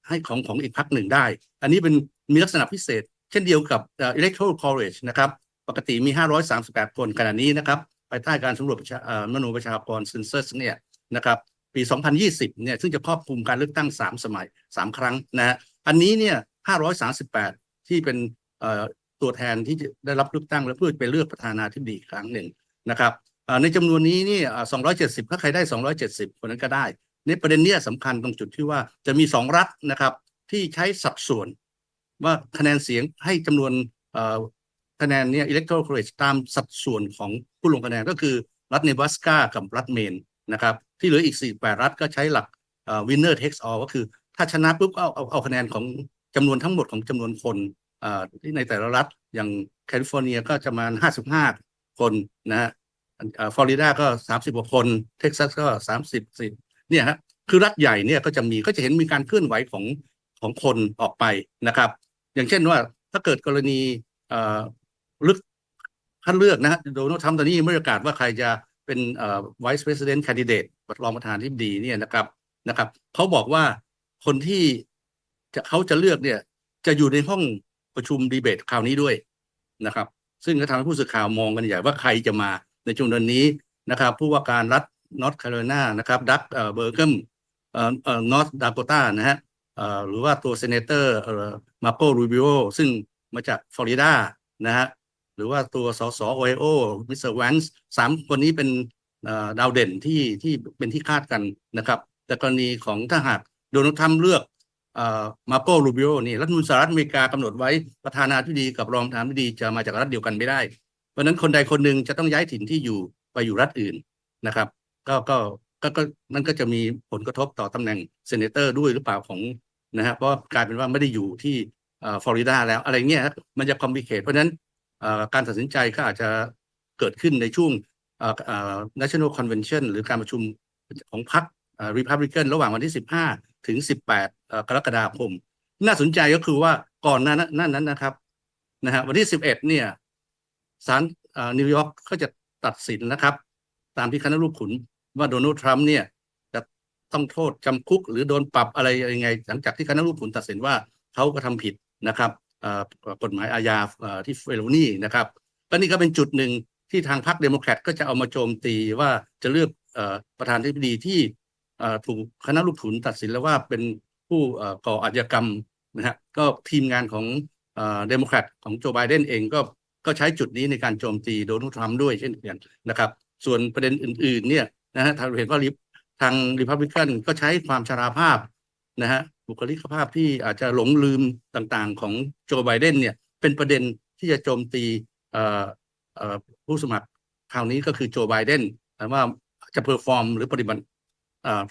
ให้ของอีกพรรคหนึ่งได้อันนี้เป็นมีลักษณะพิเศษเช่นเดียวกับelectoral college นะครับปกติมี538คนขณะนี้นะครับภายใต้การสำรวจมโนประชากร Census เนี่ยนะครับปี2020เนี่ยซึ่งจะครอบคลุมการเลือกตั้ง3 ครั้งนะฮะอันนี้เนี่ย538ที่เป็นตัวแทนที่จะได้รับเลือกตั้งและเพื่อไปเลือกประธานาธิบดีอีกครั้งหนึ่งนะครับในจำนวนนี้นี่270ถ้าใครได้270คนนั้นก็ได้ในประเด็นนี้สำคัญตรงจุดที่ว่าจะมี2รัฐนะครับที่ใช้สัดส่วนว่าคะแนนเสียงให้จำนวนคะแนนเนี่ย electoral college ตามสัดส่วนของผู้ลงคะแนนก็คือรัฐเนบราสกากับรัฐเมนนะครับที่เหลืออีก48รัฐก็ใช้หลักwinner takes all ก็คือถ้าชนะปุ๊บเอาคะแนนของจำนวนทั้งหมดของจำนวนคนที่ในแต่ละรัฐอย่างแคลิฟอร์เนียก็จะมา55คนนะฮะฟลอริดาก็30กว่าคนเท็กซัสก็30เนี่ยฮะคือรัฐใหญ่เนี่ยก็จะเห็นมีการเคลื่อนไหวของคนออกไปนะครับอย่างเช่นว่าถ้าเกิดกรณีคัดเลือกนะฮะโดนัลด์ทรัมป์ตอนนี้ไม่ประกาศว่าใครจะเป็นvice president candidate รองประธานที่ดีเนี่ยนะครับเขาบอกว่าคนที่เขาจะเลือกเนี่ยจะอยู่ในห้องประชุมดีเบตคราวนี้ด้วยนะครับซึ่งก็ทำให้ผู้สื่อข่าวมองกันใหญ่ว่าใครจะมาในช่วงเดือนนี้นะครับผู้ว่าการรัฐนอร์ทแคโรไลนานะครับดักเบอร์เกมนอร์ทดาโกตานะฮะหรือว่าตัวเซเนเตอร์มาโกรูบิโอซึ่งมาจากฟลอริดานะฮะหรือว่าตัวสสโอไฮโอมิสเตอร์แวนส์3คนนี้เป็นดาวเด่นที่เป็นที่คาดกันนะครับแต่กรณีของถ้าหากโดนัลด์ทรัมป์เลือกมาโกรูบิโอนี่รัฐมนตรีสหรัฐอเมริกากำหนดไว้ประธานาธิบดีกับรองประธานาธิบดีจะมาจากรัฐเดียวกันไม่ได้เพราะฉะนั้นคนใดคนหนึ่งจะต้องย้ายถิ่นที่อยู่ไปอยู่รัฐอื่นนะครับก็มันก็จะมีผลกระทบต่อตำแหน่งเซเนเตอร์ด้วยหรือเปล่าของนะฮะเพราะกลายเป็นว่าไม่ได้อยู่ที่ฟลอริดาแล้วอะไรเงี้ยมันจะคอมพลิเคทเพราะฉะนั้นการตัดสินใจก็อาจจะเกิดขึ้นในช่วงNational Convention หรือการประชุมของพรรคRepublican ระหว่างวันที่15ถึง18กรกฎาคมน่าสนใจก็คือว่าก่อนนั้นนะครับนะฮะวันที่11เนี่ยศาลนิวยอร์กก็จะตัดสินนะครับตามที่คณะรูปขุนว่าโดนัลด์ทรัมป์เนี่ยจะต้องโทษจำคุกหรือโดนปรับอะไรยังไงหลังจากที่คณะรูปขุนตัดสินว่าเขากระทำผิดนะครับกฎหมายอาญาที่เฟโลนี่นะครับก็นี่ก็เป็นจุดหนึ่งที่ทางพรรคเดโมแครตก็จะเอามาโจมตีว่าจะเลือกประธานาธิบดีที่ถูกคณะลูกขุนตัดสินแล้วว่าเป็นผู้ก่ออาชญากรรมนะฮะก็ทีมงานของเดโมแครตของโจไบเดนเองก็ใช้จุดนี้ในการโจมตีโดนัลด์ทรัมป์ด้วยเช่นกันนะครับส่วนประเด็นอื่นๆเนี่ยนะฮะทางเห็นว่าทางริพับลิกันก็ใช้ความชราภาพนะฮะบุคลิกภาพที่อาจจะหลงลืมต่างๆของโจไบเดนเนี่ยเป็นประเด็นที่จะโจมตีผู้สมัครคราวนี้ก็คือโจไบเดนว่าจะเพอร์ฟอร์มหรือปฏิบัติ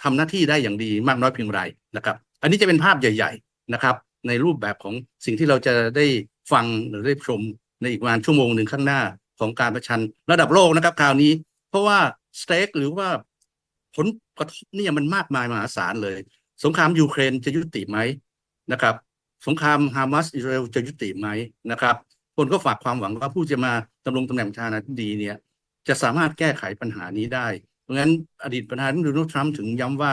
ทำหน้าที่ได้อย่างดีมากน้อยเพียงไรนะครับอันนี้จะเป็นภาพใหญ่ๆนะครับในรูปแบบของสิ่งที่เราจะได้ฟังหรือได้ชมในอีกประมาณชั่วโมงหนึ่งข้างหน้าของการประชันระดับโลกนะครับคราวนี้เพราะว่าสเต็กหรือว่าผลกระทบเนี่ยมันมากมายมหาศาลเลยสงครามยูเครนจะยุติไหมนะครับสงครามฮามาสอิสราเอลจะยุติไหมนะครับคนก็ฝากความหวังว่าผู้จะมาดำรงตำแหน่งประธานาธิบดีเนี่ยจะสามารถแก้ไขปัญหานี้ได้เพราะงั้นอดีตประธานาธิบดีโดนัลด์ทรัมป์ถึงย้ำว่า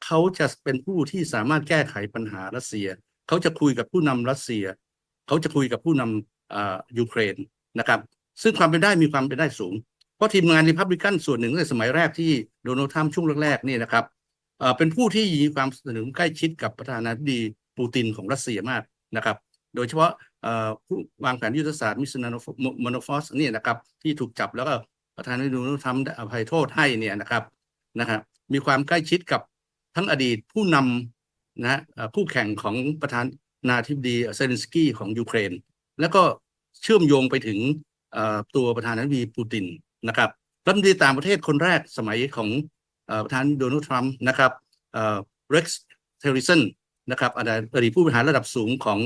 เขาจะเป็นผู้ที่สามารถแก้ไขปัญหารัสเซียเขาจะคุยกับผู้นำรัสเซียเขาจะคุยกับผู้นำยูเครนนะครับซึ่งความเป็นได้มีความเป็นได้สูงเพราะทีมงานริพับลิกันส่วนหนึ่งในสมัยแรกที่โดนัลด์ทรัมป์ช่วงแรกๆนี่นะครับเป็นผู้ที่มีความสนิทใกล้ชิดกับประธานาธิบดีปูตินของรัสเซียมากนะครับโดยเฉพาะผู้วางแผนยุทธศาสตร์มิสมานอฟอสนี่นะครับที่ถูกจับแล้วก็ประธานาธิบดีโดนัลด์ทรัมป์อภัยโทษให้เนี่ยนะครับมีความใกล้ชิดกับทั้งอดีตผู้นำนะคู่แข่งของประธานาธิบดีเซเลนสกี้ของยูเครนแล้วก็เชื่อมโยงไปถึงตัวประธานาธิบดีปูตินนะครับรัฐมนตรีต่างประเทศคนแรกสมัยของประธานาธิบดีโดนัลด์ทรัมป์นะครับเร็กซ์เทลลิสันนะครับอดีตผู้บริหารระดับสูงของ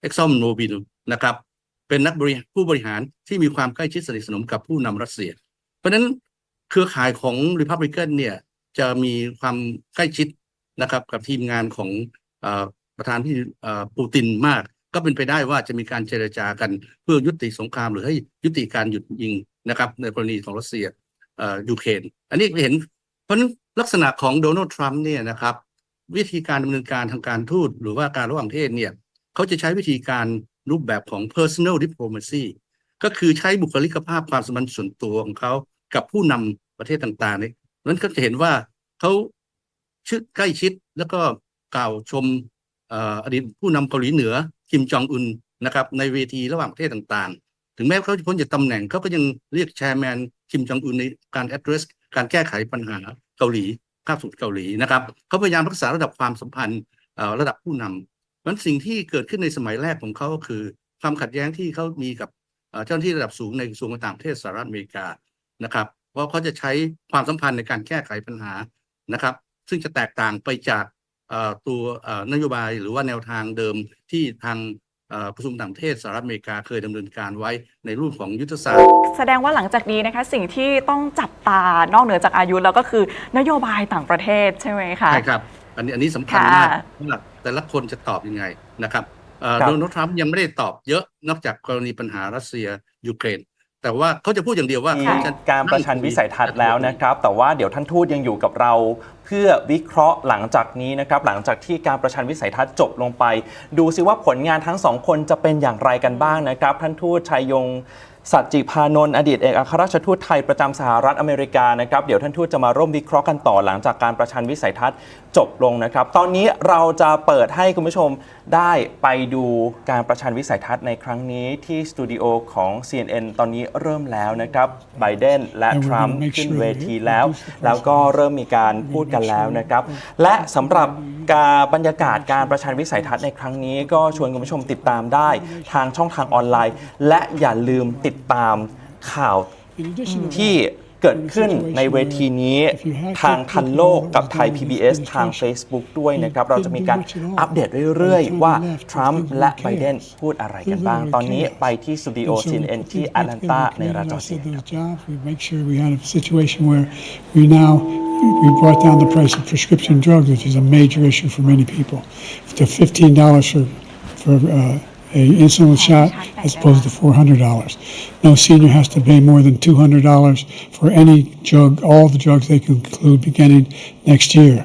ExxonMobilนะครับเป็นผู้บริหารที่มีความใกล้ชิดสนิทสนมกับผู้นำรัสเซียเพราะฉะนั้นเครือข่ายของ Republican เนี่ยจะมีความใกล้ชิดนะครับกับทีมงานของประธานที่ปูตินมากก็เป็นไปได้ว่าจะมีการเจรจากันเพื่อยุติสงครามหรือให้ยุติการหยุดยิงนะครับในกรณีของรัสเซียยูเครนอันนี้เห็นเพราะฉะนั้นลักษณะของโดนัลด์ทรัมป์เนี่ยนะครับ วิธีการดำเนินการทางการทูตหรือว่าการระหว่างประเทศเนี่ยเขาจะใช้วิธีการรูปแบบของ personal diplomacy ก็คือใช้บุคลิกภาพความสัมพันธ์ส่วนตัวของเขากับผู้นำประเทศต่างๆเนี่ยนั้นก็จะเห็นว่าเขาใกล้ชิดแล้วก็กล่าวชมอดีตผู้นำเกาหลีเหนือคิมจองอึนนะครับในเวทีระหว่างประเทศต่างๆถึงแม้เขาจะพ้นจากตำแหน่งเขาก็ยังเรียกแชร์แมนคิมจองอึนในการ address การแก้ไขปัญหาเกาหลีคาบสมุทรเกาหลีนะครับเขาพยายามรักษาระดับความสัมพันธ์ระดับผู้นำมันสิ่งที่เกิดขึ้นในสมัยแรกของเขาก็คือความขัดแย้งที่เขามีกับเจ้าหน้าที่ระดับสูงในกระทรวงต่างประเทศสหรัฐอเมริกานะครับเพราะเขาจะใช้ความสัมพันธ์ในการแก้ไขปัญหานะครับซึ่งจะแตกต่างไปจากตัวนโยบายหรือว่าแนวทางเดิมที่ทางกระทรวงต่างประเทศสหรัฐอเมริกาเคยดำเนินการไว้ในรูปของยุทธศาสตร์แสดงว่าหลังจากนี้นะคะสิ่งที่ต้องจับตานอกเหนือจากอายุแล้วก็คือนโยบายต่างประเทศใช่ไหมคะใช่ครับอันนี้สำคัญมากว่าแต่ละคนจะตอบยังไงนะครับโดนัลด์ทรัมป์ยังไม่ได้ตอบเยอะนอกจากกรณีปัญหารัสเซียยูเครนแต่ว่าเขาจะพูดอย่างเดียวว่าการประชันวิสัยทัศน์แล้วนะครับแต่ว่าเดี๋ยวท่านทูตยังอยู่กับเราเพื่อวิเคราะห์หลังจากนี้นะครับหลังจากที่การประชันวิสัยทัศน์จบลงไปดูซิว่าผลงานทั้งสองคนจะเป็นอย่างไรกันบ้างนะครับท่านทูตชัยยงสัจจิพานนท์อดีตเอกอัครราชทูตไทยประจำสหรัฐอเมริกานะครับเดี๋ยวท่านทูตจะมาร่วมวิเคราะห์กันต่อหลังจากการประชันวิสัยทัศน์จบลงนะครับตอนนี้เราจะเปิดให้คุณผู้ชมได้ไปดูการประชันวิสัยทัศน์ในครั้งนี้ที่สตูดิโอของ CNN ตอนนี้เริ่มแล้วนะครับไบเดนและทรัมป์ขึ้นเวทีแล้วก็เริ่มมีการพูดกันแล้วนะครับและสำหรับบรรยากาศการประชันวิสัยทัศน์ในครั้งนี้ก็ชวนคุณผู้ชมติดตามได้ทางช่องทางออนไลน์และอย่าลืมติดตามข่าวที่เกิดขึ้นในเวทีนี้ทางทันโลกกับไทย PBS ทาง Facebook ด้วยนะครับเราจะมีการอัปเดตเรื่อยๆว่าทรัมป์และไบเดนพูดอะไรกันบ้างตอนนี้ไปที่สตูดิโอ CNN ที่แอตแลนตาในรัฐจอร์เจียWe brought down the price of prescription drugs, which is a major issue for many people, to $15 for an insulin shot as opposed to $400. No senior has to pay more than $200 for any drug, all the drugs they can include beginning next year.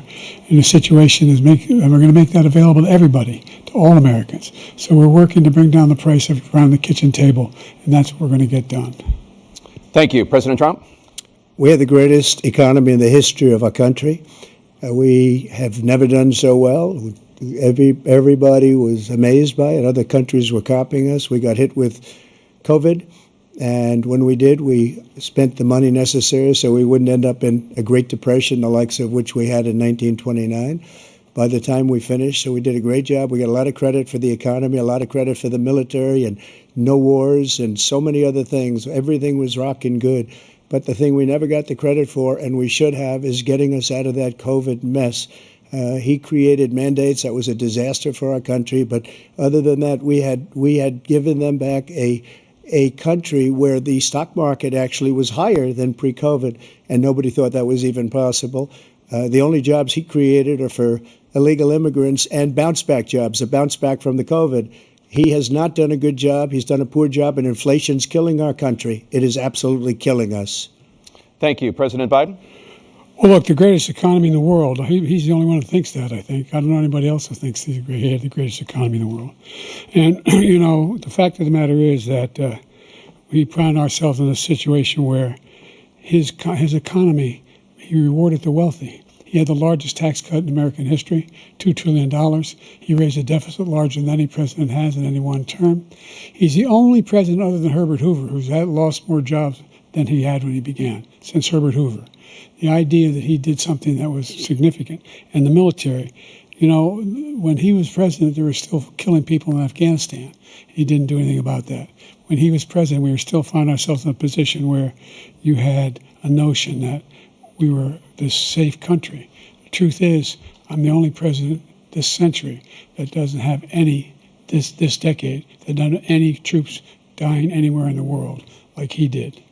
And the situation is and we're going to make that available to everybody, to all Americans. So we're working to bring down the price around the kitchen table, and that's what we're going to get done. Thank you. President Trump? We have the greatest economy in the history of our country. We have never done so well. Everybody was amazed by it. Other countries were copying us. We got hit with COVID, and when we did, we spent the money necessary so we wouldn't end up in a Great Depression, the likes of which we had in 1929. By the time we finished, so we did a great job. We got a lot of credit for the economy, a lot of credit for the military, and no wars, and so many other things. Everything was rocking good. But the thing we never got the credit for, and we should have, is getting us out of that COVID mess. He created mandates that was a disaster for our country. But other than that, we had given them back a country where the stock market actually was higher than pre-COVID, and nobody thought that was even possible. The only jobs he created are for illegal immigrants and bounce back jobs, a bounce back from the COVID. He has not done a good job. He's done a poor job, and inflation's killing our country. It is absolutely killing us. Thank you. President Biden? Well, look, the greatest economy in the world, he's the only one who thinks that, I think. I don't know anybody else who thinks he had the greatest economy in the world. And, you know, the fact of the matter is that we found ourselves in a situation where his economy, he rewarded the wealthy. He had the largest tax cut in American history, $2 trillion. He raised a deficit larger than any president has in any one term. He's the only president other than Herbert Hoover who's lost more jobs than he had when he began, since Herbert Hoover. The idea that he did something that was significant. And the military, you know, when he was president, they were still killing people in Afghanistan. He didn't do anything about that. When he was president, we were still finding ourselves in a position where you had a notion that we were this safe country. The truth is, I'm the only president this century that doesn't have this decade, that doesn't have any troops dying anywhere in the world like he did.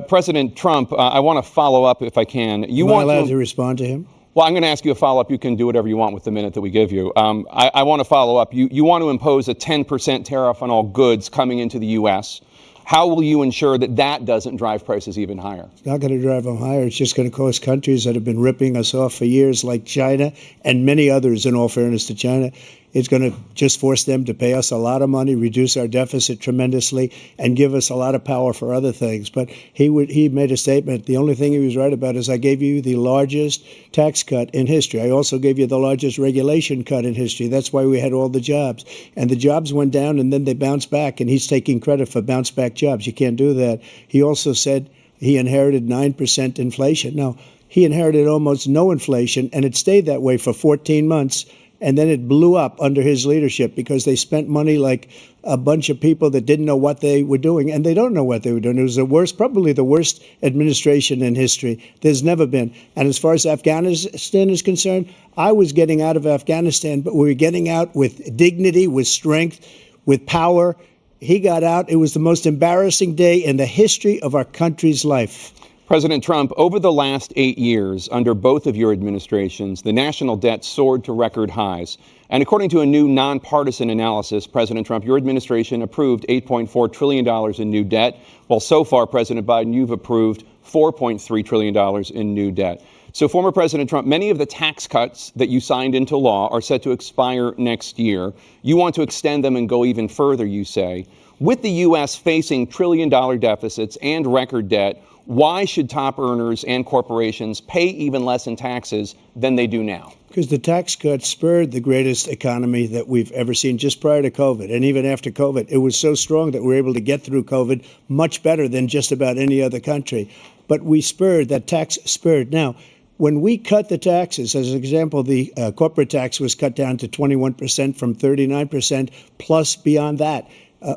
President Trump, I want to follow up if I can. Am I allowed to respond to him? Well, I'm going to ask you a follow-up. You can do whatever you want with the minute that we give you. I want to follow up. You want to impose a 10% tariff on all goods coming into the U.S. How will you ensure that that doesn't drive prices even higher? It's not going to drive them higher. It's just going to cause countries that have been ripping us off for years, like China and many others, in all fairness to China, it's going to just force them to pay us a lot of money, reduce our deficit tremendously, and give us a lot of power for other things. But he made a statement. The only thing he was right about is I gave you the largest tax cut in history. I also gave you the largest regulation cut in history. That's why we had all the jobs. And the jobs went down and then they bounced back, and he's taking credit for bounce back jobs. You can't do that. He also said he inherited 9% inflation. Now, he inherited almost no inflation, and it stayed that way for 14 months. And then it blew up under his leadership because they spent money like a bunch of people that didn't know what they were doing, and they don't know what they were doing. It was the worst, probably the worst administration in history. There's never been. And as far as Afghanistan is concerned, I was getting out of Afghanistan, but we were getting out with dignity, with strength, with power. He got out. It was the most embarrassing day in the history of our country's life. President Trump, over the last 8 years, under both of your administrations, the national debt soared to record highs. And according to a new nonpartisan analysis, President Trump, your administration approved $8.4 trillion in new debt, while so far, President Biden, you've approved $4.3 trillion in new debt. So, former President Trump, many of the tax cuts that you signed into law are set to expire next year. You want to extend them and go even further, you say. With the U.S. facing trillion-dollar deficits and record debt, why should top earners and corporations pay even less in taxes than they do now? Because the tax cuts spurred the greatest economy that we've ever seen just prior to COVID. And even after COVID, it was so strong that we were able to get through COVID much better than just about any other country. But we spurred, that tax spurred. Now, when we cut the taxes, as an example, the corporate tax was cut down to 21% from 39%, plus beyond that.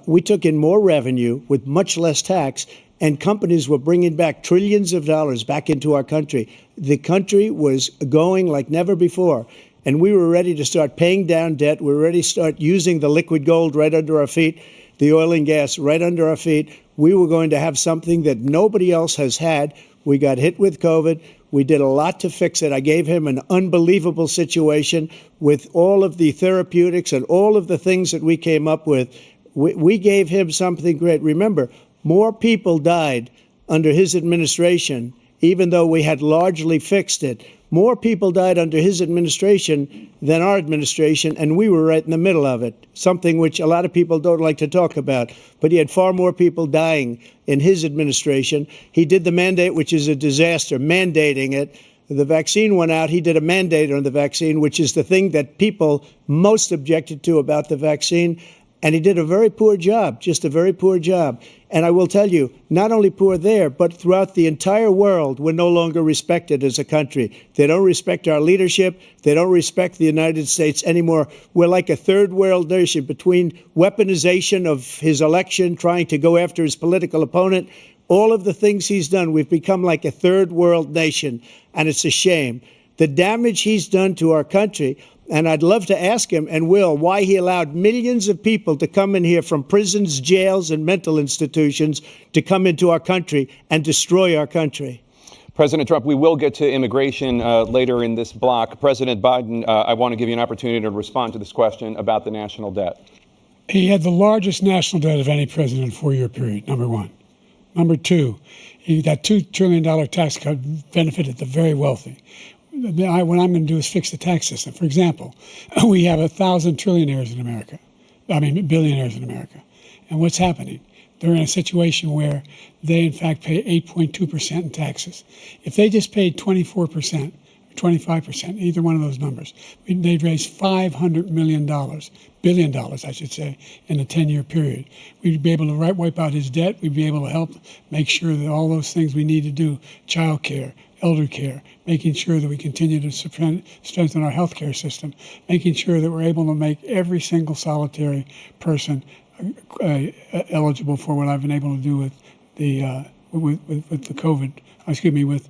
We took in more revenue with much less tax, and companies were bringing back trillions of dollars back into our country. The country was going like never before, and we were ready to start paying down debt. We were ready to start using the liquid gold right under our feet, the oil and gas right under our feet. We were going to have something that nobody else has had. We got hit with COVID. We did a lot to fix it. I gave him an unbelievable situation with all of the therapeutics and all of the things that we came up with. We gave him something great. Remember, more people died under his administration, even though we had largely fixed it. More people died under his administration than our administration, and we were right in the middle of it, something which a lot of people don't like to talk about. But he had far more people dying in his administration. He did the mandate, which is a disaster, mandating it. The vaccine went out. He did a mandate on the vaccine, which is the thing that people most objected to about the vaccine. And he did a very poor job, just a very poor job. And I will tell you, not only poor there, but throughout the entire world, we're no longer respected as a country. They don't respect our leadership. They don't respect the United States anymore. We're like a third world nation between weaponization of his election, trying to go after his political opponent, all of the things he's done. We've become like a third world nation, and it's a shame. The damage he's done to our country. And I'd love to ask him, and will, why he allowed millions of people to come in here from prisons, jails, and mental institutions to come into our country and destroy our country. President Trump, we will get to immigration later in this block. President Biden, I want to give you an opportunity to respond to this question about the national debt. He had the largest national debt of any president in a 4-year period, number one. Number two, that $2 trillion tax cut benefited the very wealthy. What I'm going to do is fix the tax system. For example, we have 1,000 trillionaires in America. Billionaires in America. And what's happening? They're in a situation where they, in fact, pay 8.2% in taxes. If they just paid 24%, 25%, either one of those numbers, they'd raise $500 million, billion dollars, I should say, in a 10-year period. We'd be able to wipe out his debt. We'd be able to help make sure that all those things we need to do, child care, elder care, making sure that we continue to strengthen our healthcare system, making sure that we're able to make every single solitary person eligible for what I've been able to do with the with the COVID. With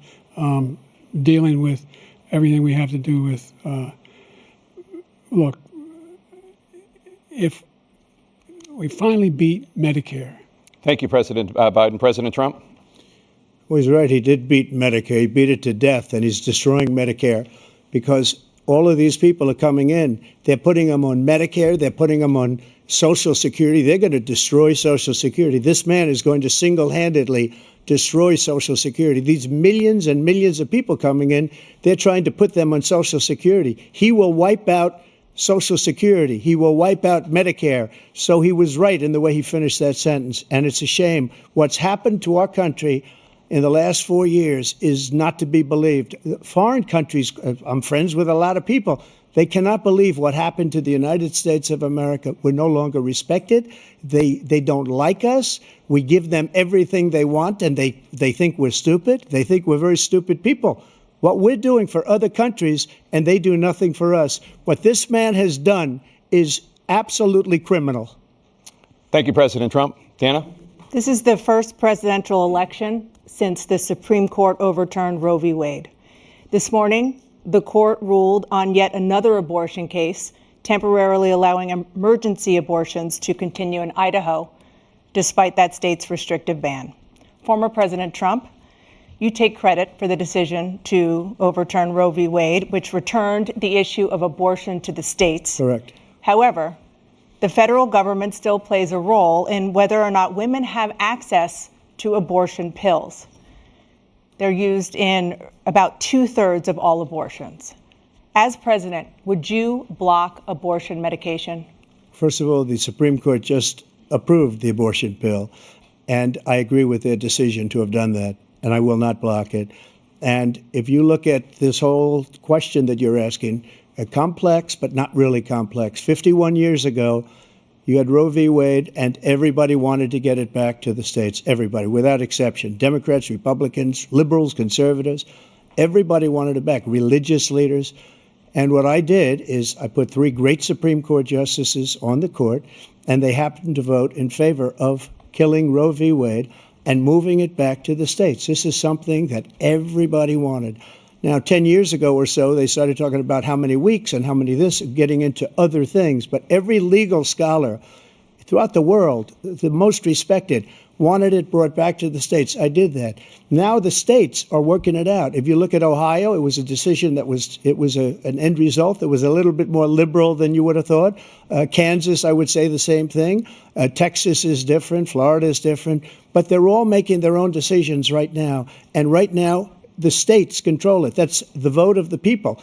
dealing with everything we have to do with. Look, if we finally beat Medicare. Thank you, President Biden. President Trump. Well, he's right. He did beat Medicare. He beat it to death, and he's destroying Medicare because all of these people are coming in. They're putting them on Medicare. They're putting them on Social Security. They're going to destroy Social Security. This man is going to single-handedly destroy Social Security. These millions and millions of people coming in, they're trying to put them on Social Security. He will wipe out Social Security. He will wipe out Medicare. So he was right in the way he finished that sentence. And it's a shame. What's happened to our country in the last 4 years is not to be believed. Foreign countries, I'm friends with a lot of people. They cannot believe what happened to the United States of America. We're no longer respected. They don't like us. We give them everything they want, and they think we're stupid. They think we're very stupid people. What we're doing for other countries, and they do nothing for us. What this man has done is absolutely criminal. Thank you, President Trump. Tana? This is the first presidential election since the Supreme Court overturned Roe v. Wade. This morning, the court ruled on yet another abortion case, temporarily allowing emergency abortions to continue in Idaho, despite that state's restrictive ban. Former President Trump, you take credit for the decision to overturn Roe v. Wade, which returned the issue of abortion to the states. Correct. However, the federal government still plays a role in whether or not women have access to abortion pills. They're used in about 2/3 of all abortions. As president, would you block abortion medication? First of all, the Supreme Court just approved the abortion pill, and I agree with their decision to have done that, and I will not block it. And if you look at this whole question that you're asking, complex but not really complex. 51 years ago, you had Roe v. Wade, and everybody wanted to get it back to the states. Everybody, without exception. Democrats, Republicans, liberals, conservatives. Everybody wanted it back. Religious leaders. And what I did is I put 3 great Supreme Court justices on the court, and they happened to vote in favor of killing Roe v. Wade and moving it back to the states. This is something that everybody wanted. Now, 10 years ago or so, they started talking about how many weeks and how many this, getting into other things. But every legal scholar throughout the world, the most respected, wanted it brought back to the states. I did that. Now the states are working it out. If you look at Ohio, it was a decision that was an end result that was a little bit more liberal than you would have thought. Kansas, I would say the same thing. Texas is different. Florida is different. But they're all making their own decisions right now. And right now, the states control it. That's the vote of the people.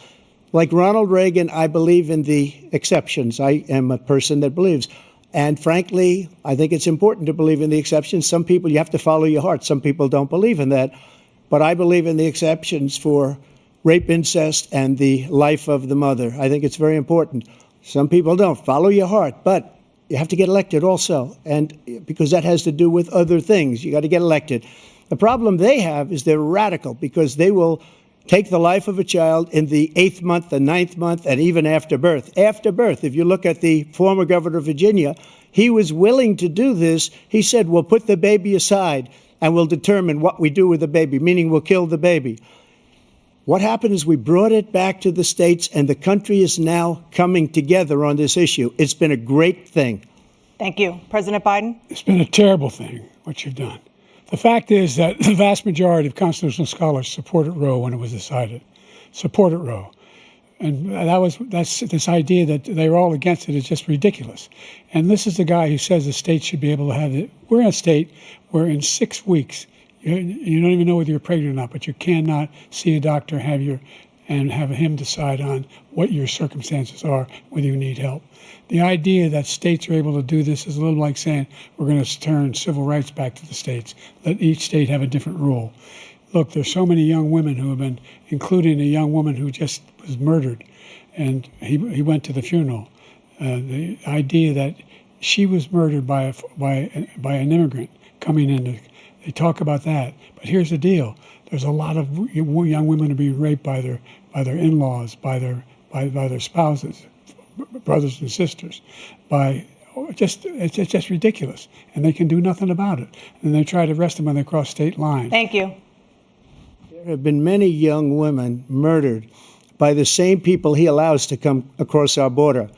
Like Ronald Reagan, I believe in the exceptions. I am a person that believes. And frankly, I think it's important to believe in the exceptions. Some people, you have to follow your heart. Some people don't believe in that. But I believe in the exceptions for rape, incest, and the life of the mother. I think it's very important. Some people don't. Follow your heart. But you have to get elected also. And because that has to do with other things. You got to get elected. The problem they have is they're radical because they will take the life of a child in the 8th month, the 9th month, and even after birth. After birth, if you look at the former governor of Virginia, he was willing to do this. He said, we'll put the baby aside and we'll determine what we do with the baby, meaning we'll kill the baby. What happened is we brought it back to the states, and the country is now coming together on this issue. It's been a great thing. Thank you. President Biden? It's been a terrible thing, what you've done. The fact is that the vast majority of constitutional scholars supported Roe when it was decided, supported Roe. And that's this idea that they were all against it is just ridiculous. And this is the guy who says the state should be able to have it. We're in a state where in 6 weeks, you don't even know whether you're pregnant or not, but you cannot see a doctor, and have him decide on what your circumstances are, whether you need help. The idea that states are able to do this is a little like saying we're going to turn civil rights back to the states, let each state have a different rule. Look, there's so many young women who have been, including a young woman who just was murdered, and he went to the funeral. The idea that she was murdered by an immigrant coming in, they talk about that. But here's the deal. There's a lot of young women who are being raped by their in-laws, by their spouses, brothers and sisters, it's just ridiculous, and they can do nothing about it. And they try to arrest them when they cross state lines. Thank you. There have been many young women murdered by the same people he allows to come across our border.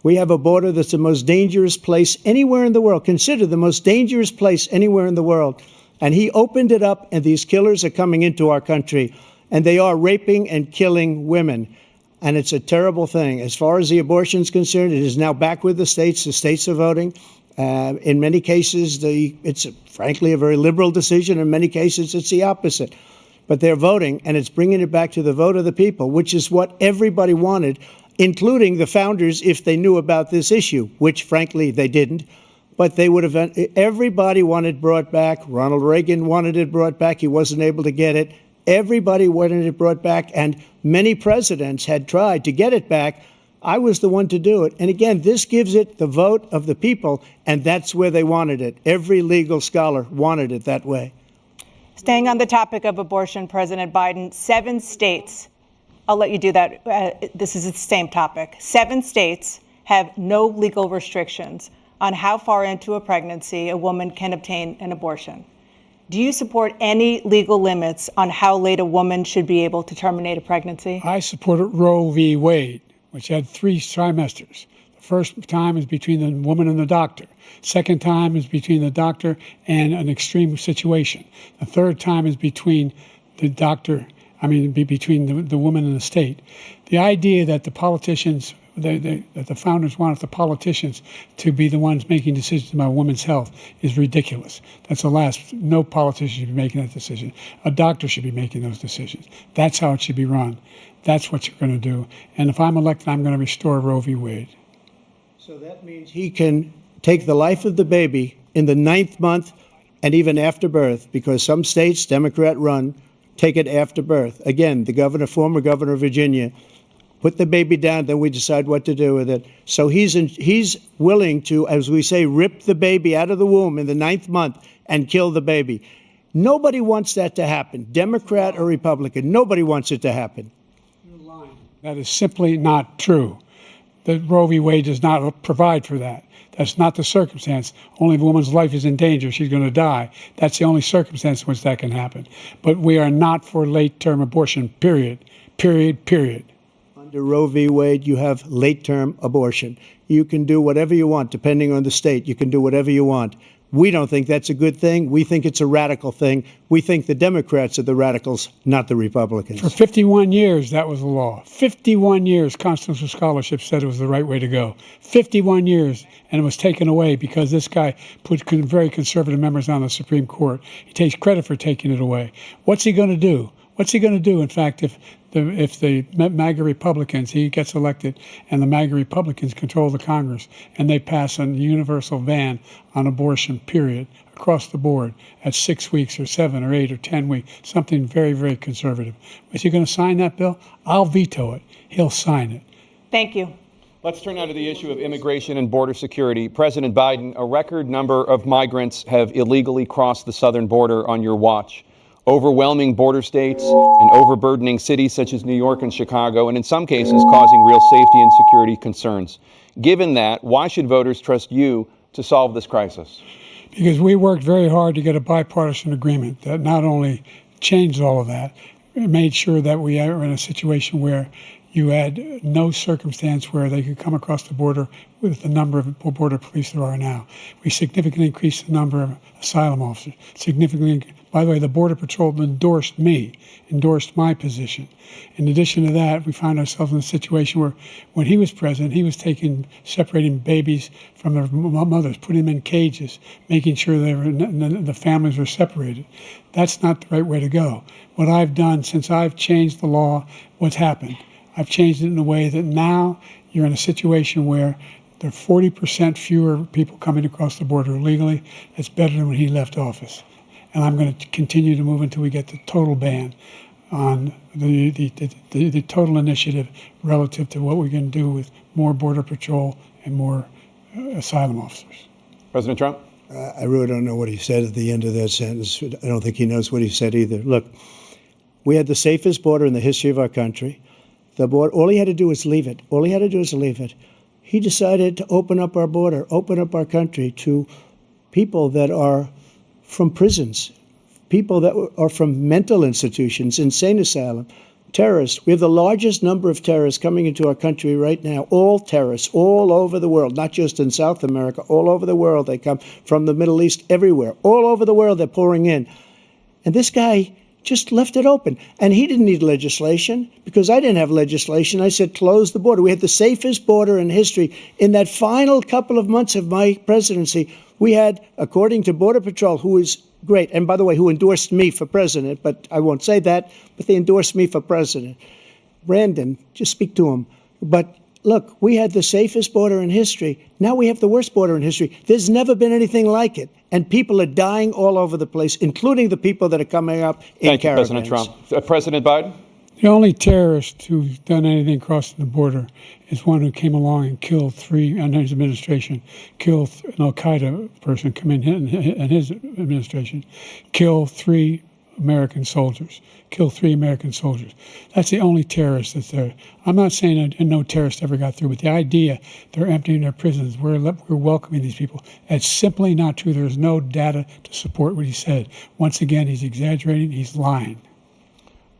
We have a border that's the most dangerous place anywhere in the world. Consider the most dangerous place anywhere in the world. And he opened it up, and these killers are coming into our country, and they are raping and killing women. and it's a terrible thing. As far as the abortion is concerned, it is now back with the states. The states are voting. In many cases, it's frankly a very liberal decision. In many cases, it's the opposite. But they're voting, and it's bringing it back to the vote of the people, which is what everybody wanted, including the founders, if they knew about this issue, which frankly they didn't. But they would have, everybody wanted brought back. Ronald Reagan wanted it brought back. He wasn't able to get it. Everybody wanted it brought back, and many presidents had tried to get it back. I was the one to do it. And again, this gives it the vote of the people, and that's where they wanted it. Every legal scholar wanted it that way. Staying on the topic of abortion, President Biden, 7 states, I'll let you do that. This is the same topic. 7 states have no legal restrictions on how far into a pregnancy a woman can obtain an abortion. Do you support any legal limits on how late a woman should be able to terminate a pregnancy? I supported Roe v. Wade, which had 3 trimesters. The first time is between the woman and the doctor. Second time is between the doctor and an extreme situation. The third time is between the doctor, between the woman and the state. The idea that the politicians, that the founders wanted the politicians to be the ones making decisions about women's health is ridiculous. That's the last. No politician should be making that decision. A doctor should be making those decisions. That's how it should be run. That's what you're going to do. And if I'm elected, I'm going to restore Roe v. Wade. So that means he can take the life of the baby in the 9th month and even after birth, because some states, Democrat run, take it after birth. Again, the former governor of Virginia, put the baby down, then we decide what to do with it. So he's willing to, as we say, rip the baby out of the womb in the 9th month and kill the baby. Nobody wants that to happen, Democrat or Republican. Nobody wants it to happen. That is simply not true. The Roe v. Wade does not provide for that. That's not the circumstance. Only if a woman's life is in danger, she's going to die. That's the only circumstance in which that can happen. But we are not for late-term abortion, period. Period, period. Under Roe v. Wade, you have late-term abortion. You can do whatever you want, depending on the state. You can do whatever you want. We don't think that's a good thing. We think it's a radical thing. We think the Democrats are the radicals, not the Republicans. For 51 years, that was the law. 51 years, constitutional scholarship said it was the right way to go. 51 years, and it was taken away because this guy put very conservative members on the Supreme Court. He takes credit for taking it away. What's he going to do? What's he going to do, in fact, if the MAGA Republicans, he gets elected, and the MAGA Republicans control the Congress, and they pass a universal ban on abortion, period, across the board at 6 weeks or 7 or 8 or 10 weeks, something very, very conservative. Is he going to sign that bill? I'll veto it. He'll sign it. Thank you. Let's turn now to the issue of immigration and border security. President Biden, a record number of migrants have illegally crossed the southern border on your watch. Overwhelming border states and overburdening cities such as New York and Chicago, and in some cases causing real safety and security concerns. Given that, why should voters trust you to solve this crisis? Because we worked very hard to get a bipartisan agreement that not only changed all of that, it made sure that we are in a situation where you had no circumstance where they could come across the border with the number of border police there are now. We significantly increased the number of asylum officers, significantly. By the way, the Border Patrol endorsed my position. In addition to that, we found ourselves in a situation where when he was president, he was separating babies from their mothers, putting them in cages, making sure the families were separated. That's not the right way to go. What I've done since I've changed the law, what's happened? I've changed it in a way that now you're in a situation where there are 40% fewer people coming across the border illegally. It's better than when he left office. And I'm going to continue to move until we get the total ban on the total initiative relative to what we're going to do with more Border Patrol and more asylum officers. President Trump? I really don't know what he said at the end of that sentence. I don't think he knows what he said either. Look, we had the safest border in the history of our country. The border, all he had to do was leave it. All he had to do was leave it. He decided to open up our border, open up our country to people that are from prisons, people that are from mental institutions, insane asylum, terrorists. We have the largest number of terrorists coming into our country right now, all terrorists, all over the world, not just in South America, all over the world. They come from the Middle East, everywhere, all over the world they're pouring in. And this guy just left it open. And he didn't need legislation because I didn't have legislation. I said, close the border. We had the safest border in history. In that final couple of months of my presidency, we had, according to Border Patrol, who is great, and by the way, who endorsed me for president, but I won't say that, but they endorsed me for president. Brandon, just speak to him. But look, we had the safest border in history. Now we have the worst border in history. There's never been anything like it. And people are dying all over the place, including the people that are coming up in caravans. Thank you, President Trump. President Biden? The only terrorist who's done anything crossing the border is one who came along and killed three, under his administration, killed an al-Qaeda person come in his administration, killed three American soldiers. That's the only terrorist that's there. I'm not saying that no terrorist ever got through, but the idea they're emptying their prisons, we're welcoming these people, that's simply not true. There's no data to support what he said. Once again, he's exaggerating, he's lying.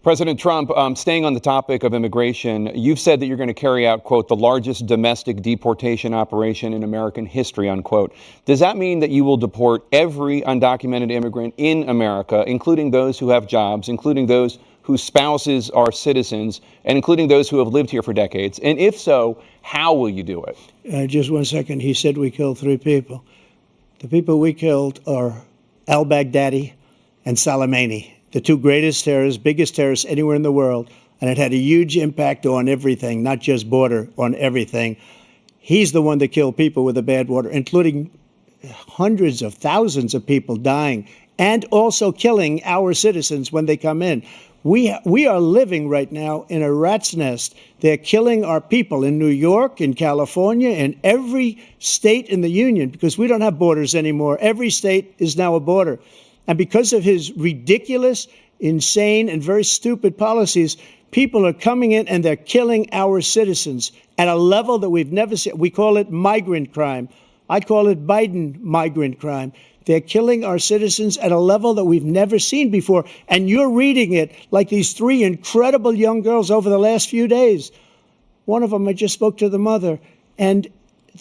President Trump, staying on the topic of immigration, you've said that you're going to carry out, quote, the largest domestic deportation operation in American history, unquote. Does that mean that you will deport every undocumented immigrant in America, including those who have jobs, including those whose spouses are citizens, and including those who have lived here for decades? And if so, how will you do it? Just 1 second. He said we killed three people. The people we killed are al-Baghdadi and Soleimani, the two greatest terrorists, biggest terrorists anywhere in the world, and it had a huge impact on everything, not just border, on everything. He's the one that killed people with the bad water, including hundreds of thousands of people dying, and also killing our citizens when they come in. We are living right now in a rat's nest. They're killing our people in New York, in California, in every state in the union, because we don't have borders anymore. Every state is now a border. And because of his ridiculous, insane, and very stupid policies, people are coming in and they're killing our citizens at a level that we've never seen. We call it migrant crime. I call it Biden migrant crime. They're killing our citizens at a level that we've never seen before. And you're reading it like these three incredible young girls over the last few days. One of them, I just spoke to the mother, and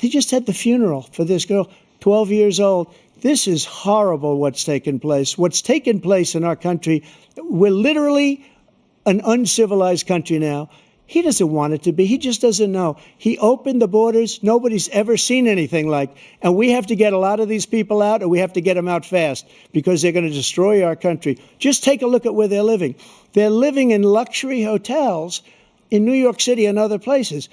they just had the funeral for this girl, 12 years old. This is horrible what's taken place. What's taken place in our country, we're literally an uncivilized country now. He doesn't want it to be. He just doesn't know. He opened the borders. Nobody's ever seen anything like. And we have to get a lot of these people out, and we have to get them out fast because they're going to destroy our country. Just take a look at where they're living. They're living in luxury hotels in New York City and other places.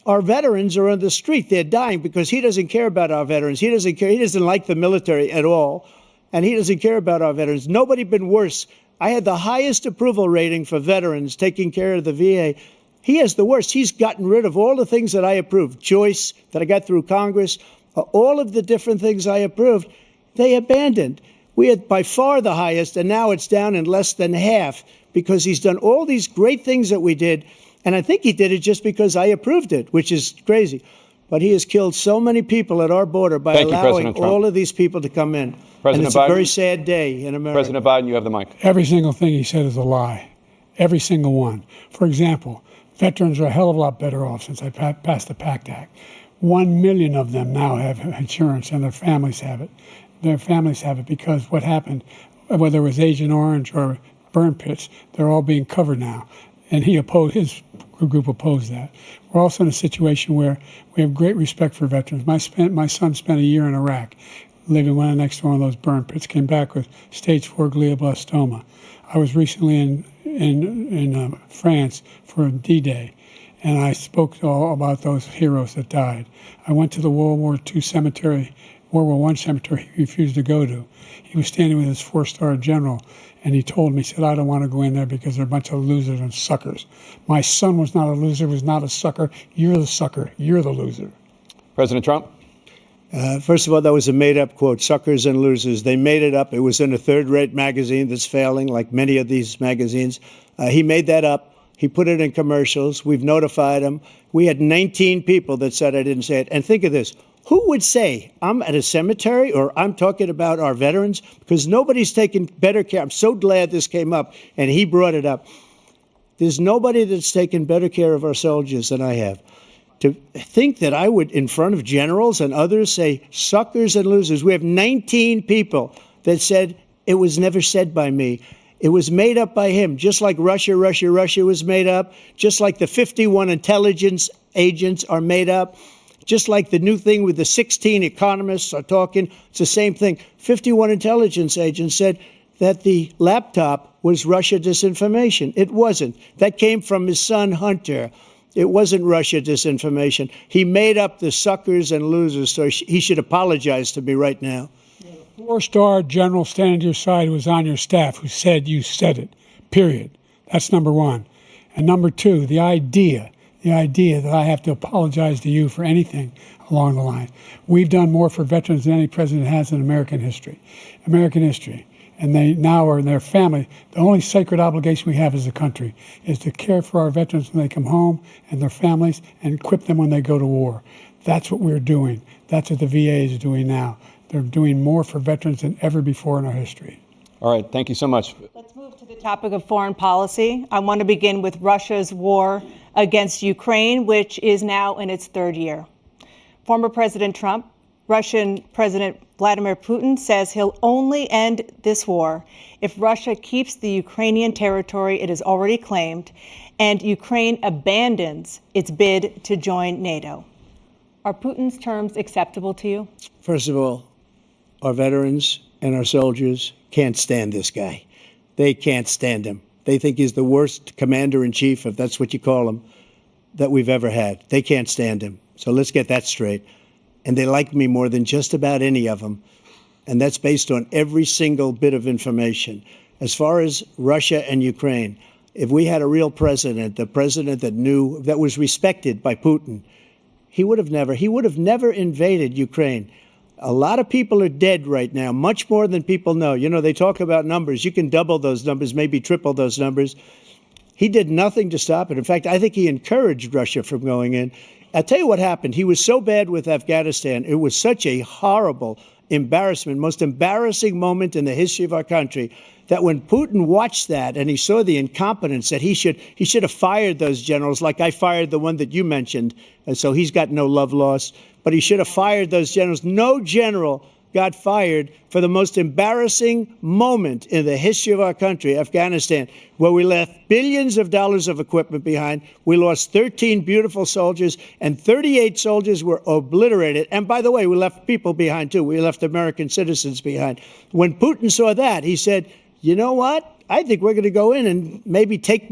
Our veterans are on the street. They're dying because he doesn't care about our veterans. He doesn't care. He doesn't like the military at all. And he doesn't care about our veterans. Nobody been worse. I had the highest approval rating for veterans taking care of the VA. He has the worst. He's gotten rid of all the things that I approved. Choice that I got through Congress, all of the different things I approved, they abandoned. We had by far the highest, and now it's down in less than half because he's done all these great things that we did. And I think he did it just because I approved it, which is crazy. But he has killed so many people at our border by allowing all of these people to come in. And it's a very sad day in America. President Biden, you have the mic. Every single thing he said is a lie. Every single one. For example, veterans are a hell of a lot better off since I passed the PACT Act. 1 million of them now have insurance, and their families have it. Their families have it because what happened, whether it was Agent Orange or burn pits, they're all being covered now. And his group opposed that. We're also in a situation where we have great respect for veterans. My son spent a year in Iraq, living right next to one of those burn pits, came back with stage 4 glioblastoma. I was recently in France for D-Day, and I spoke all about those heroes that died. I went to the World War I cemetery he refused to go to. He was standing with his 4-star general, and he told me, he said, I don't want to go in there because they're a bunch of losers and suckers. My son was not a loser, was not a sucker. You're the sucker. You're the loser. President Trump? First of all, that was a made-up quote, suckers and losers. They made it up. It was in a third-rate magazine that's failing, like many of these magazines. He made that up. He put it in commercials. We've notified him. We had 19 people that said I didn't say it. And think of this. Who would say I'm at a cemetery or I'm talking about our veterans? Because nobody's taken better care. I'm so glad this came up and he brought it up. There's nobody that's taken better care of our soldiers than I have. To think that I would, in front of generals and others, say suckers and losers. We have 19 people that said it was never said by me. It was made up by him, just like Russia was made up, just like the 51 intelligence agents are made up, just like the new thing with the 16 economists are talking. It's the same thing. 51 intelligence agents said that the laptop was Russia disinformation. It wasn't. That came from his son, Hunter. It wasn't Russia disinformation. He made up the suckers and losers, so he should apologize to me right now. Four-star general standing to your side who was on your staff who said you said it, period. That's number one. And number two, the idea that I have to apologize to you for anything along the line. We've done more for veterans than any president has in American history. And they now are in their family. The only sacred obligation we have as a country is to care for our veterans when they come home and their families and equip them when they go to war. That's what we're doing. That's what the VA is doing now. They're doing more for veterans than ever before in our history. All right. Thank you so much. Let's move to the topic of foreign policy. I want to begin with Russia's war against Ukraine, which is now in its third year. Former President Trump, Russian President Vladimir Putin says he'll only end this war if Russia keeps the Ukrainian territory it has already claimed and Ukraine abandons its bid to join NATO. Are Putin's terms acceptable to you? First of all, our veterans and our soldiers can't stand this guy. They can't stand him. They think he's the worst commander-in-chief, if that's what you call him, that we've ever had. They can't stand him. So let's get that straight. And they like me more than just about any of them. And that's based on every single bit of information. As far as Russia and Ukraine, if we had a real president, the president that knew, that was respected by Putin, he would have never invaded Ukraine. A lot of people are dead right now, much more than people know. You know, they talk about numbers. You can double those numbers, maybe triple those numbers. He did nothing to stop it. In fact, I think he encouraged Russia from going in. I'll tell you what happened. He was so bad with Afghanistan. It was such a horrible embarrassment, most embarrassing moment in the history of our country, that when Putin watched that and he saw the incompetence, that he should have fired those generals, like I fired the one that you mentioned. And so he's got no love lost, but he should have fired those generals. No general got fired for the most embarrassing moment in the history of our country, Afghanistan, where we left billions of dollars of equipment behind. We lost 13 beautiful soldiers, and 38 soldiers were obliterated. And by the way, we left people behind, too. We left American citizens behind. When Putin saw that, he said, you know what? I think we're going to go in and maybe take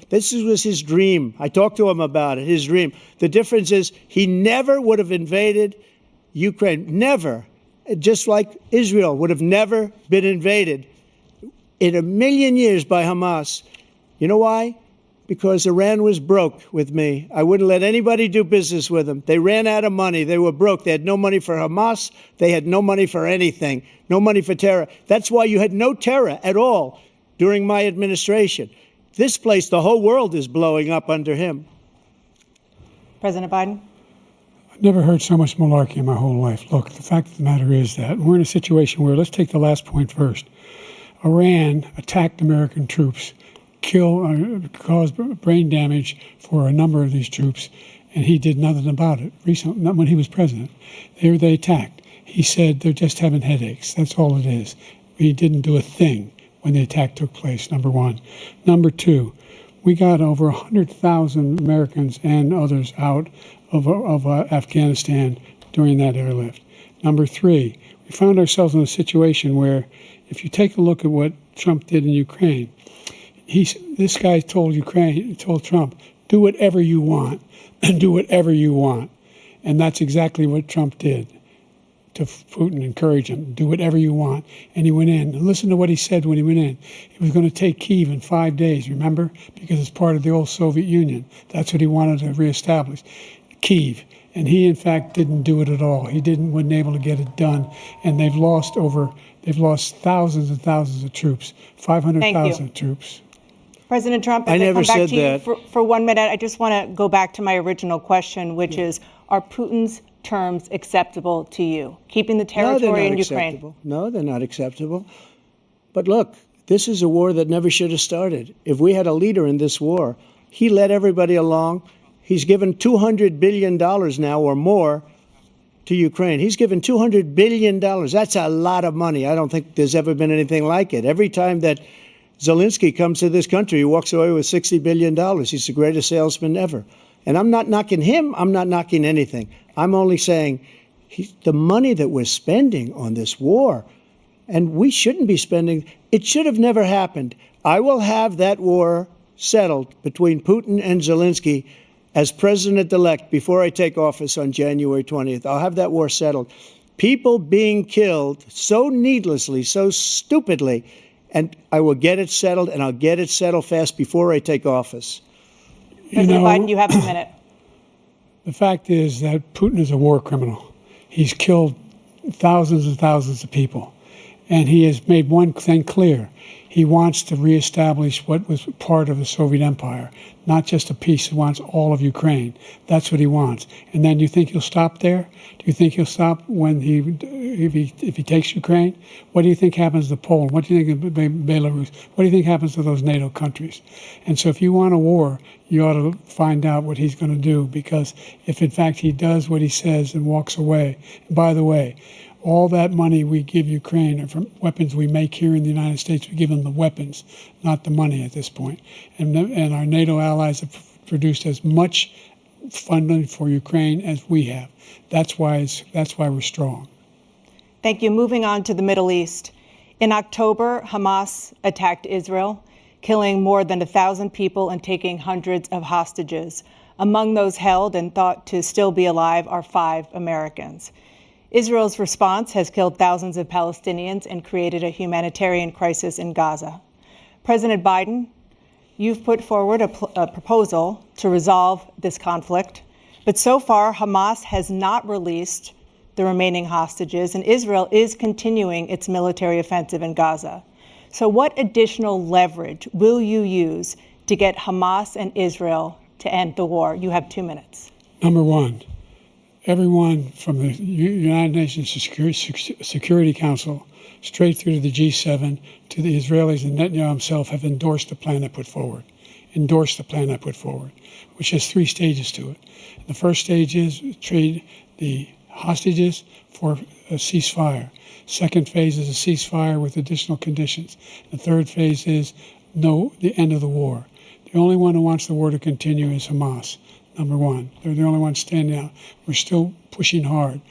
this was his dream. I talked to him about it, his dream. The difference is he never would have invaded Ukraine, never. Just like Israel would have never been invaded in a million years by Hamas. You know why? Because Iran was broke with me. I wouldn't let anybody do business with them. They ran out of money. They were broke. They had no money for Hamas. They had no money for anything. No money for terror. That's why you had no terror at all during my administration. This place, the whole world is blowing up under him. President Biden? Never heard so much malarkey in my whole life. Look, the fact of the matter is that we're in a situation where, let's take the last point first. Iran attacked American troops, caused brain damage for a number of these troops, and he did nothing about it. Recently, not when he was president. They attacked. He said they're just having headaches. That's all it is. He didn't do a thing when the attack took place, number one. Number two, we got over 100,000 Americans and others out of Afghanistan during that airlift. Number three, we found ourselves in a situation where, if you take a look at what Trump did in Ukraine, this guy told Trump, do whatever you want, and do whatever you want. And that's exactly what Trump did to Putin, encourage him, do whatever you want. And he went in. And listen to what he said when he went in. He was going to take Kyiv in 5 days, remember? Because it's part of the old Soviet Union. That's what he wanted to reestablish. Kyiv, and he in fact didn't do it at all. He wasn't able to get it done, and they've lost thousands and thousands of troops, 500,000 troops. President Trump, I never said that. For 1 minute, I just want to go back to my original question, which is, are Putin's terms acceptable to you? Keeping the territory in Ukraine? No, they're not acceptable. But look, this is a war that never should have started. If we had a leader in this war, he led everybody along. He's given $200 billion now or more to Ukraine. He's given $200 billion. That's a lot of money. I don't think there's ever been anything like it. Every time that Zelensky comes to this country, he walks away with $60 billion. He's the greatest salesman ever. And I'm not knocking him, I'm not knocking anything. I'm only saying the money that we're spending on this war, and we shouldn't be spending, it should have never happened. I will have that war settled between Putin and Zelensky as president-elect before I take office on January 20th. I'll have that war settled. People being killed so needlessly, so stupidly, and I will get it settled, and I'll get it settled fast before I take office. President Biden, you have a minute. The fact is that Putin is a war criminal. He's killed thousands and thousands of people. And he has made one thing clear. He wants to reestablish what was part of the Soviet Empire, not just a piece. He wants all of Ukraine. That's what he wants. And then you think he'll stop there? Do you think he'll stop when if he takes Ukraine? What do you think happens to Poland? What do you think of Belarus? What do you think happens to those NATO countries? And so if you want a war, you ought to find out what he's going to do, because if in fact he does what he says and walks away, and by the way, all that money we give Ukraine are from weapons we make here in the United States. We give them the weapons, not the money at this point. And our NATO allies have produced as much funding for Ukraine as we have. That's why we're strong. Thank you. Moving on to the Middle East. In October, Hamas attacked Israel, killing more than 1,000 people and taking hundreds of hostages. Among those held and thought to still be alive are 5 Americans. Israel's response has killed thousands of Palestinians and created a humanitarian crisis in Gaza. President Biden, you've put forward a proposal to resolve this conflict, but so far Hamas has not released the remaining hostages, and Israel is continuing its military offensive in Gaza. So what additional leverage will you use to get Hamas and Israel to end the war? You have 2 minutes. Number one, everyone from the United Nations Security Council straight through to the G7 to the Israelis and Netanyahu himself have endorsed the plan I put forward, which has 3 stages to it. The first stage is trade the hostages for a ceasefire. Second phase is a ceasefire with additional conditions. The third phase is the end of the war. The only one who wants the war to continue is Hamas. Number one, they're the only ones standing out. We're still pushing hard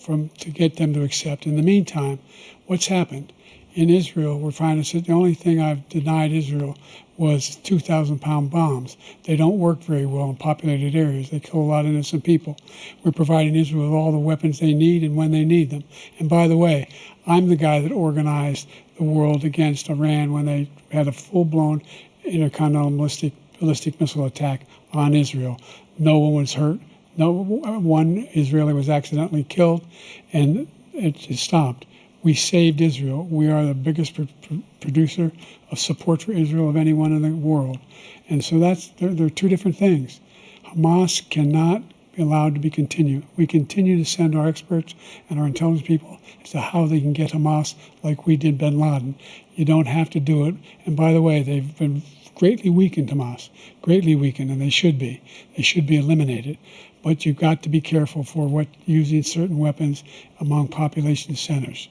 to get them to accept. In the meantime, what's happened? In Israel, we're finding that the only thing I've denied Israel was 2,000-pound bombs. They don't work very well in populated areas. They kill a lot of innocent people. We're providing Israel with all the weapons they need and when they need them. And by the way, I'm the guy that organized the world against Iran when they had a full-blown intercontinental ballistic missile attack on Israel. No one was hurt. No one Israeli was accidentally killed, and it just stopped. We saved Israel. We are the biggest producer of support for Israel of anyone in the world. And so there are 2 different things. Hamas cannot be allowed to be continued. We continue to send our experts and our intelligence people as to how they can get Hamas like we did bin Laden. You don't have to do it. And by the way, they've been greatly weakened, Hamas, greatly weakened, and they should be. They should be eliminated. But you've got to be careful for using certain weapons among population centers.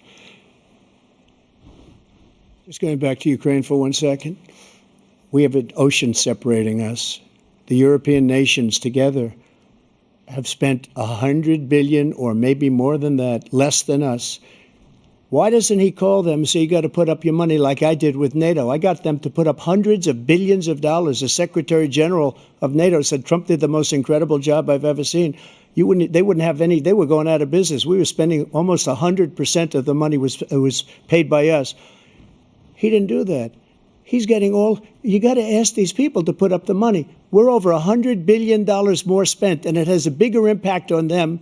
Just going back to Ukraine for 1 second. We have an ocean separating us. The European nations together have spent $100 billion, or maybe more than that, less than us. Why doesn't he call them and say, you got to put up your money like I did with NATO? I got them to put up hundreds of billions of dollars. The Secretary General of NATO said Trump did the most incredible job I've ever seen. They wouldn't have any, they were going out of business. We were spending almost 100% of the money was paid by us. He didn't do that. He's getting you got to ask these people to put up the money. We're over $100 billion more spent, and it has a bigger impact on them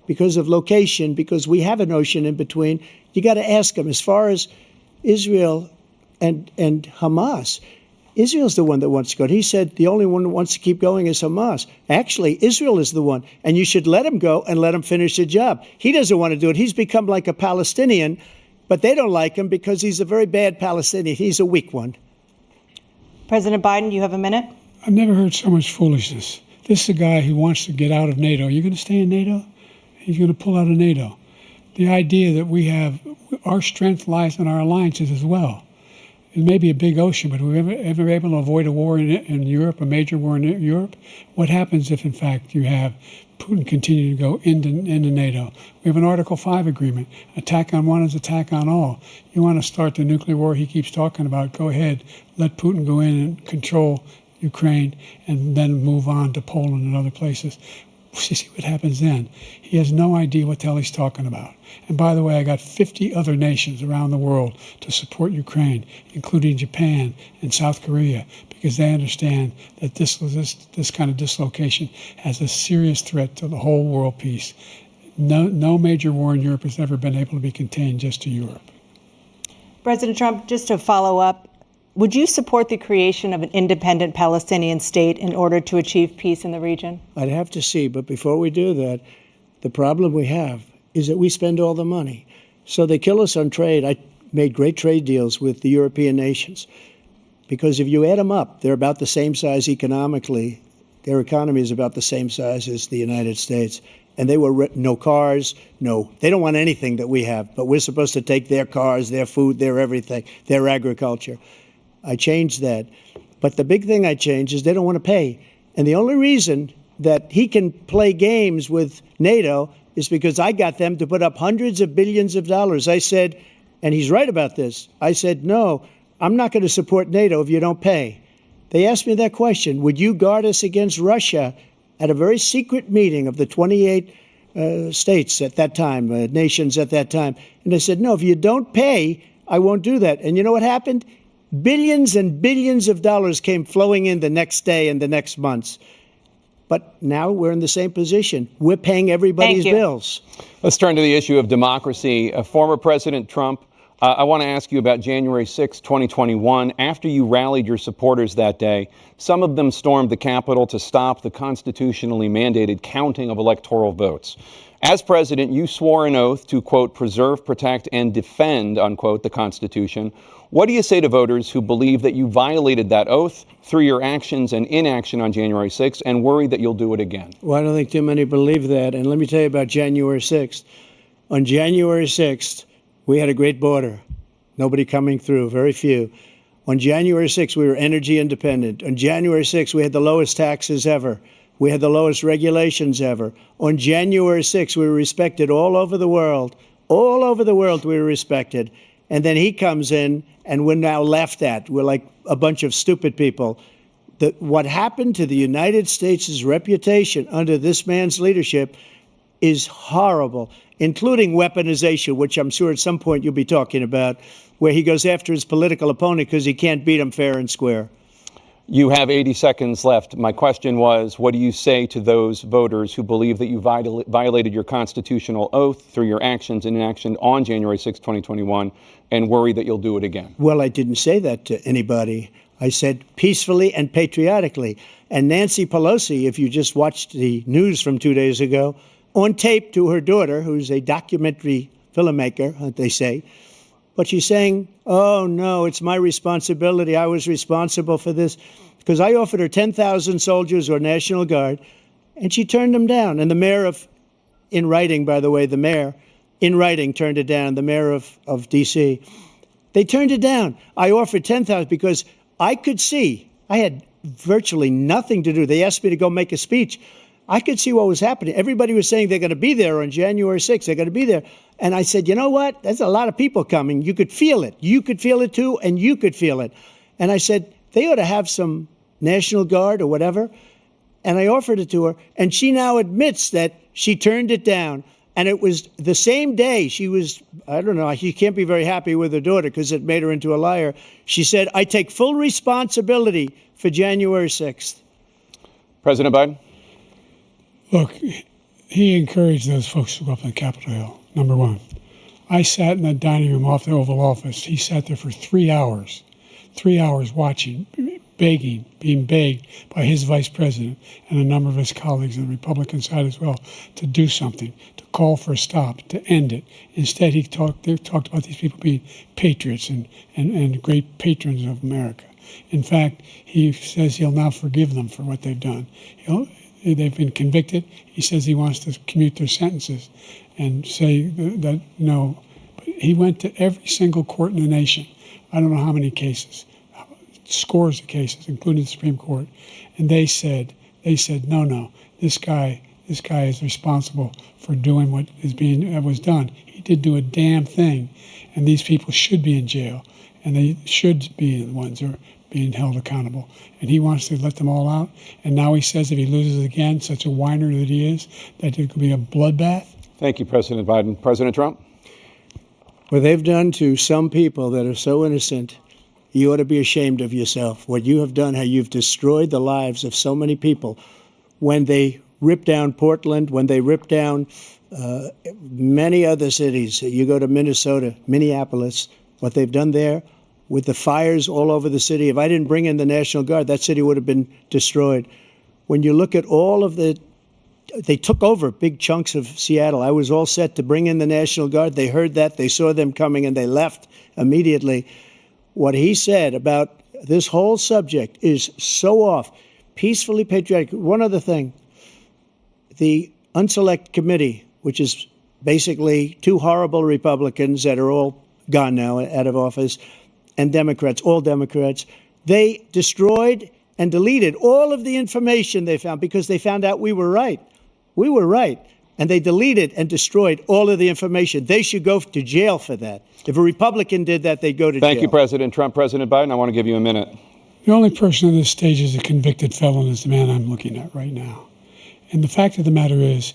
because of location, because we have an ocean in between. You got to ask them. As far as Israel and Hamas, Israel's the one that wants to go. He said the only one that wants to keep going is Hamas. Actually, Israel is the one, and you should let him go and let him finish the job. He doesn't want to do it. He's become like a Palestinian, but they don't like him because he's a very bad Palestinian. He's a weak one. President Biden, you have a minute. I've never heard so much foolishness. This is a guy who wants to get out of NATO. Are you going to stay in NATO? He's going to pull out of NATO. The idea that our strength lies in our alliances as well. it may be a big ocean, but were we ever able to avoid a war in Europe, a major war in Europe? What happens if, in fact, you have Putin continue to go into NATO? We have an Article 5 agreement. Attack on one is attack on all. You want to start the nuclear war he keeps talking about, go ahead. Let Putin go in and control Ukraine and then move on to Poland and other places. See what happens then. He has no idea what the hell he's talking about. And by the way, I got 50 other nations around the world to support Ukraine, including Japan and South Korea, because they understand that this kind of dislocation has a serious threat to the whole world peace. No major war in Europe has ever been able to be contained just to Europe. President Trump, just to follow up, would you support the creation of an independent Palestinian state in order to achieve peace in the region? I'd have to see, but before we do that, the problem we have is that we spend all the money. So they kill us on trade. I made great trade deals with the European nations because if you add them up, they're about the same size economically. Their economy is about the same size as the United States. And they were no cars, they don't want anything that we have, but we're supposed to take their cars, their food, their everything, their agriculture. I changed that. But the big thing I changed is they don't want to pay. And the only reason that he can play games with NATO is because I got them to put up hundreds of billions of dollars. I said, and he's right about this, I said, no, I'm not going to support NATO if you don't pay. They asked me that question, would you guard us against Russia at a very secret meeting of the 28 states at that time, nations at that time? And I said, no, if you don't pay, I won't do that. And you know what happened? Billions and billions of dollars came flowing in the next day and the next months. But now we're in the same position. We're paying everybody's bills. Let's turn to the issue of democracy. Former President Trump, I want to ask you about January 6, 2021. After you rallied your supporters that day, some of them stormed the Capitol to stop the constitutionally mandated counting of electoral votes. As president, you swore an oath to, quote, preserve, protect, and defend, unquote, the Constitution. What do you say to voters who believe that you violated that oath through your actions and inaction on January 6th and worry that you'll do it again? Well, I don't think too many believe that. And let me tell you about January 6th. On January 6th, we had a great border. Nobody coming through, very few. On January 6th, we were energy independent. On January 6th, we had the lowest taxes ever. We had the lowest regulations ever. On January 6th, we were respected all over the world. All over the world, we were respected. And then he comes in, and we're now laughed at. We're like a bunch of stupid people. What happened to the United States' reputation under this man's leadership is horrible, including weaponization, which I'm sure at some point you'll be talking about, where he goes after his political opponent because he can't beat him fair and square. You have 80 seconds left. My question was, what do you say to those voters who believe that you violated your constitutional oath through your actions and inaction on January 6, 2021, and worry that you'll do it again? Well, I didn't say that to anybody. I said peacefully and patriotically. And Nancy Pelosi, if you just watched the news from 2 days ago, on tape to her daughter, who's a documentary filmmaker, they say, but she's saying, oh, no, it's my responsibility. I was responsible for this because I offered her 10,000 soldiers or National Guard, and she turned them down. And the mayor in writing, by the way, the mayor in writing turned it down, the mayor of D.C. They turned it down. I offered 10,000 because I could see I had virtually nothing to do. They asked me to go make a speech. I could see what was happening. Everybody was saying they're going to be there on January 6th. They're going to be there. And I said, you know what? There's a lot of people coming. You could feel it. You could feel it too, and you could feel it. And I said, they ought to have some National Guard or whatever. And I offered it to her. And she now admits that she turned it down. And it was the same day she was, I don't know, she can't be very happy with her daughter because it made her into a liar. She said, I take full responsibility for January 6th. President Biden? Look, he encouraged those folks to go up on Capitol Hill, number one. I sat in the dining room off the Oval Office. He sat there for 3 hours watching, begging, being begged by his vice president and a number of his colleagues on the Republican side as well to do something, to call for a stop, to end it. Instead, they talked about these people being patriots and great patrons of America. In fact, he says he'll now forgive them for what they've done. They've been convicted. He says he wants to commute their sentences and say that no. But he went to every single court in the nation. I don't know how many cases, scores of cases, including the Supreme Court, and they said, no, this guy is responsible for doing what was done. He did do a damn thing, and these people should be in jail, and they should be the ones who are being held accountable. And he wants to let them all out, and now he says if he loses again, such a whiner that he is, that it could be a bloodbath. Thank you, President Biden. President Trump? What they've done to some people that are so innocent, you ought to be ashamed of yourself. What you have done, how you've destroyed the lives of so many people. When they ripped down Portland, when they ripped down many other cities, you go to Minnesota, Minneapolis, what they've done there with the fires all over the city. If I didn't bring in the National Guard, that city would have been destroyed. When you look at all of they took over big chunks of Seattle. I was all set to bring in the National Guard. They heard that, they saw them coming, and they left immediately. What he said about this whole subject is so off. Peacefully patriotic. One other thing. The Unselect Committee, which is basically two horrible Republicans that are all gone now, out of office, and Democrats, all Democrats, they destroyed and deleted all of the information they found because they found out we were right. We were right. And they deleted and destroyed all of the information. They should go to jail for that. If a Republican did that, they'd go to jail. Thank you, President Trump. President Biden, I want to give you a minute. The only person on this stage is a convicted felon is the man I'm looking at right now. And the fact of the matter is,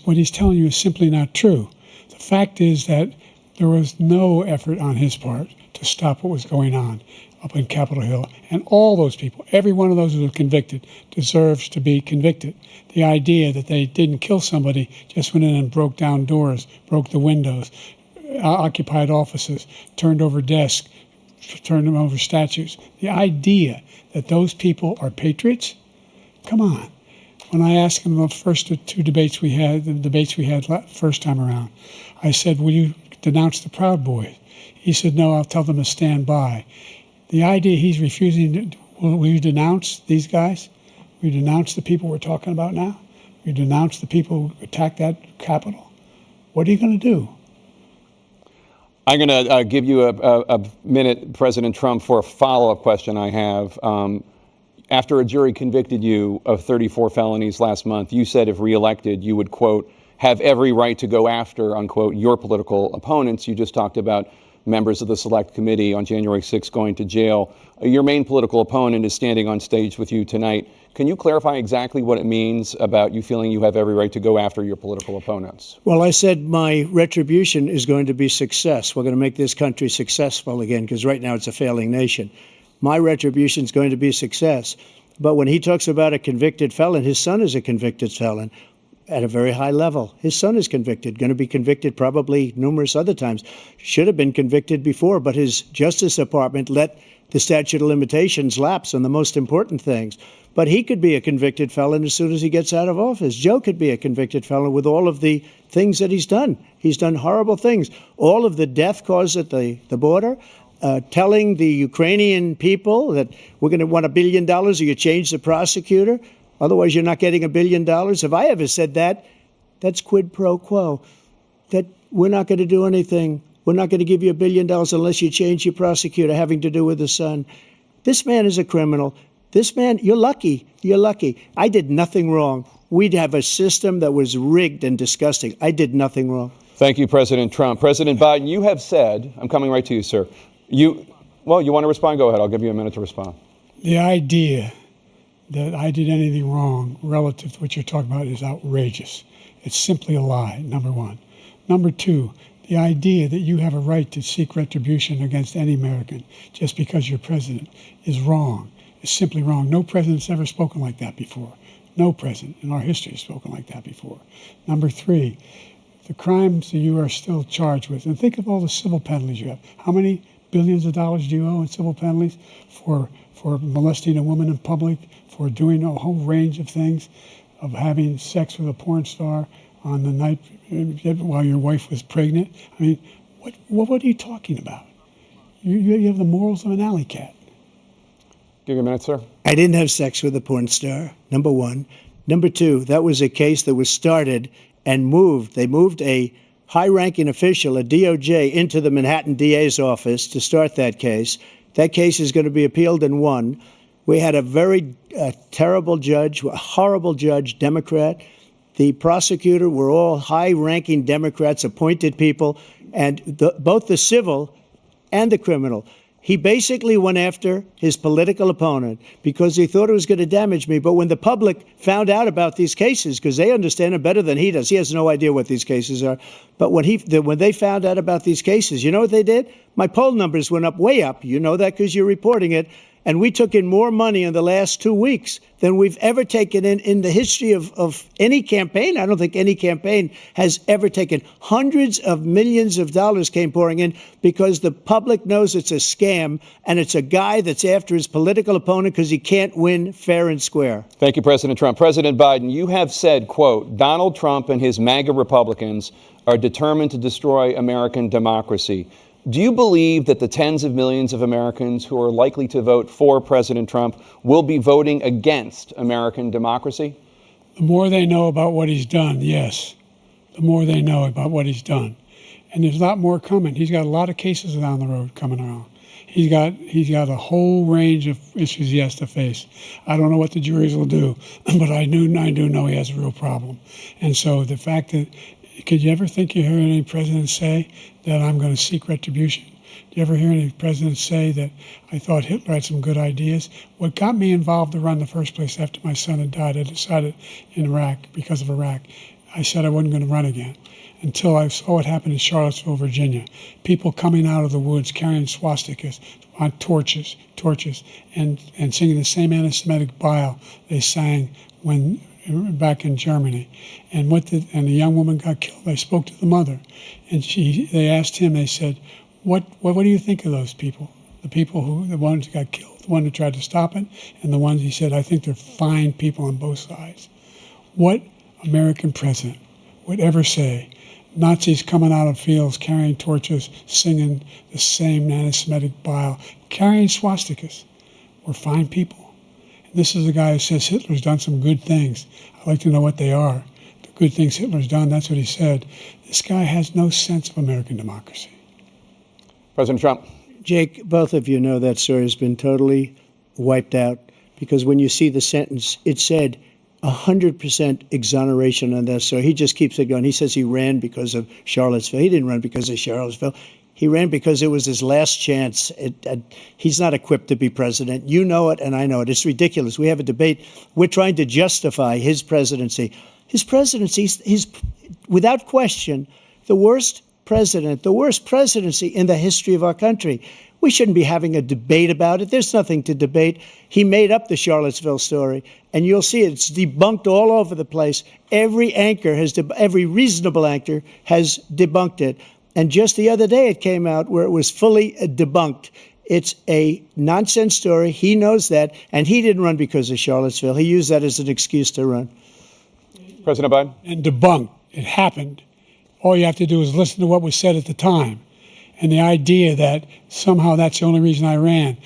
what he's telling you is simply not true. The fact is that there was no effort on his part to stop what was going on up in Capitol Hill. And all those people, every one of those who were convicted, deserves to be convicted. The idea that they didn't kill somebody, just went in and broke down doors, broke the windows, occupied offices, turned over desks, turned them over statues. The idea that those people are patriots? Come on. When I asked him the first two debates we had, first time around, I said, will you denounce the Proud Boys? He said, no, I'll tell them to stand by. The idea he's refusing, will you denounce these guys? Will you denounce the people we're talking about now? Will you denounce the people who attacked that Capitol? What are you going to do? I'm going to give you a minute, President Trump, for a follow-up question I have. After a jury convicted you of 34 felonies last month, you said if reelected, you would, quote, have every right to go after, unquote, your political opponents. You just talked about members of the Select Committee on January 6th going to jail. Your main political opponent is standing on stage with you tonight. Can you clarify exactly what it means about you feeling you have every right to go after your political opponents? Well, I said my retribution is going to be success. We're going to make this country successful again, because right now it's a failing nation. My retribution is going to be success. But when he talks about a convicted felon, his son is a convicted felon at a very high level. His son is convicted, going to be convicted probably numerous other times. Should have been convicted before, but his Justice Department let the statute of limitations lapse on the most important things. But he could be a convicted felon as soon as he gets out of office. Joe could be a convicted felon with all of the things that he's done. He's done horrible things. All of the death caused at the border, telling the Ukrainian people that we're going to want $1 billion or you change the prosecutor. Otherwise, you're not getting $1 billion. If I ever said that, that's quid pro quo. That we're not going to do anything. We're not going to give you $1 billion unless you change your prosecutor having to do with the son. This man is a criminal. This man, you're lucky. You're lucky. I did nothing wrong. We'd have a system that was rigged and disgusting. I did nothing wrong. Thank you, President Trump. President Biden, you have said, I'm coming right to you, sir. You want to respond? Go ahead. I'll give you a minute to respond. The idea that I did anything wrong relative to what you're talking about is outrageous. It's simply a lie, number one. Number two, the idea that you have a right to seek retribution against any American just because you're president is wrong. It's simply wrong. No president's ever spoken like that before. No president in our history has spoken like that before. Number three, the crimes that you are still charged with, and think of all the civil penalties you have. How many billions of dollars do you owe in civil penalties for molesting a woman in public, for doing a whole range of things, of having sex with a porn star on the night while your wife was pregnant? I mean, what are you talking about? You have the morals of an alley cat. Give you a minute, sir. I didn't have sex with a porn star, number one. Number two, that was a case that was started and moved. They moved a high-ranking official at DOJ into the Manhattan DA's office to start that case. That case is going to be appealed and won. We had a very terrible judge, a horrible judge, Democrat. The prosecutor were all high-ranking Democrats, appointed people, and both the civil and the criminal. He basically went after his political opponent because he thought it was going to damage me. But when the public found out about these cases, because they understand it better than he does, he has no idea what these cases are. But when they found out about these cases, you know what they did? My poll numbers went up, way up. You know that because you're reporting it. And we took in more money in the last 2 weeks than we've ever taken in the history of any campaign. I don't think any campaign has ever taken. Hundreds of millions of dollars came pouring in because the public knows it's a scam and it's a guy that's after his political opponent because he can't win fair and square. Thank you, President Trump. President Biden, you have said, quote, Donald Trump and his MAGA Republicans are determined to destroy American democracy. Do you believe that the tens of millions of Americans who are likely to vote for President Trump will be voting against American democracy? The more they know about what he's done, yes. The more they know about what he's done. And there's a lot more coming. He's got a lot of cases down the road coming around. He's got a whole range of issues he has to face. I don't know what the juries will do, but I do know he has a real problem. And so the fact that could you ever think you hear any president say that I'm going to seek retribution? Do you ever hear any president say that I thought Hitler had some good ideas? What got me involved to run the first place after my son had died, I decided in Iraq, because of Iraq, I said I wasn't going to run again until I saw what happened in Charlottesville, Virginia. People coming out of the woods carrying swastikas on torches, and singing the same anti-Semitic bile they sang when back in Germany, and the young woman got killed. They spoke to the mother, and they asked him. They said, "What do you think of those people? The ones who got killed, the one who tried to stop it, and the ones," he said, "I think they're fine people on both sides." What American president would ever say? Nazis coming out of fields carrying torches, singing the same anti-Semitic bile, carrying swastikas, were fine people. This is a guy who says Hitler's done some good things. I'd like to know what they are. The good things Hitler's done, that's what he said. This guy has no sense of American democracy. President Trump. Jake, both of you know that story has been totally wiped out because when you see the sentence, it said 100% exoneration on that. So he just keeps it going. He says he ran because of Charlottesville. He didn't run because of Charlottesville. He ran because it was his last chance. He's not equipped to be president. You know it, and I know it. It's ridiculous. We have a debate. We're trying to justify his presidency. His presidency is, without question, the worst presidency in the history of our country. We shouldn't be having a debate about it. There's nothing to debate. He made up the Charlottesville story, and you'll see it's debunked all over the place. Every reasonable anchor has debunked it. And just the other day it came out where it was fully debunked. It's a nonsense story. He knows that, and he didn't run because of Charlottesville. He used that as an excuse to run. President Biden? And debunked. It happened. All you have to do is listen to what was said at the time. And the idea that somehow that's the only reason I ran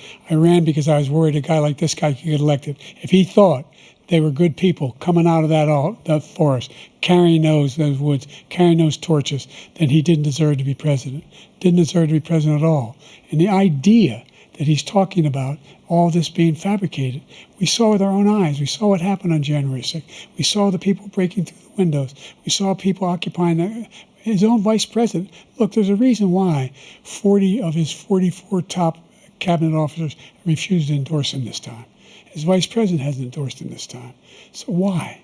because I was worried a guy like this guy could get elected. If he thought they were good people coming out of that forest, carrying those woods, carrying those torches, then he didn't deserve to be president. Didn't deserve to be president at all. And the idea that he's talking about all this being fabricated, we saw with our own eyes. We saw what happened on January 6th. We saw the people breaking through the windows. We saw people occupying his own vice president. Look, there's a reason why 40 of his 44 top cabinet officers refused to endorse him this time. His vice president hasn't endorsed him this time. So why?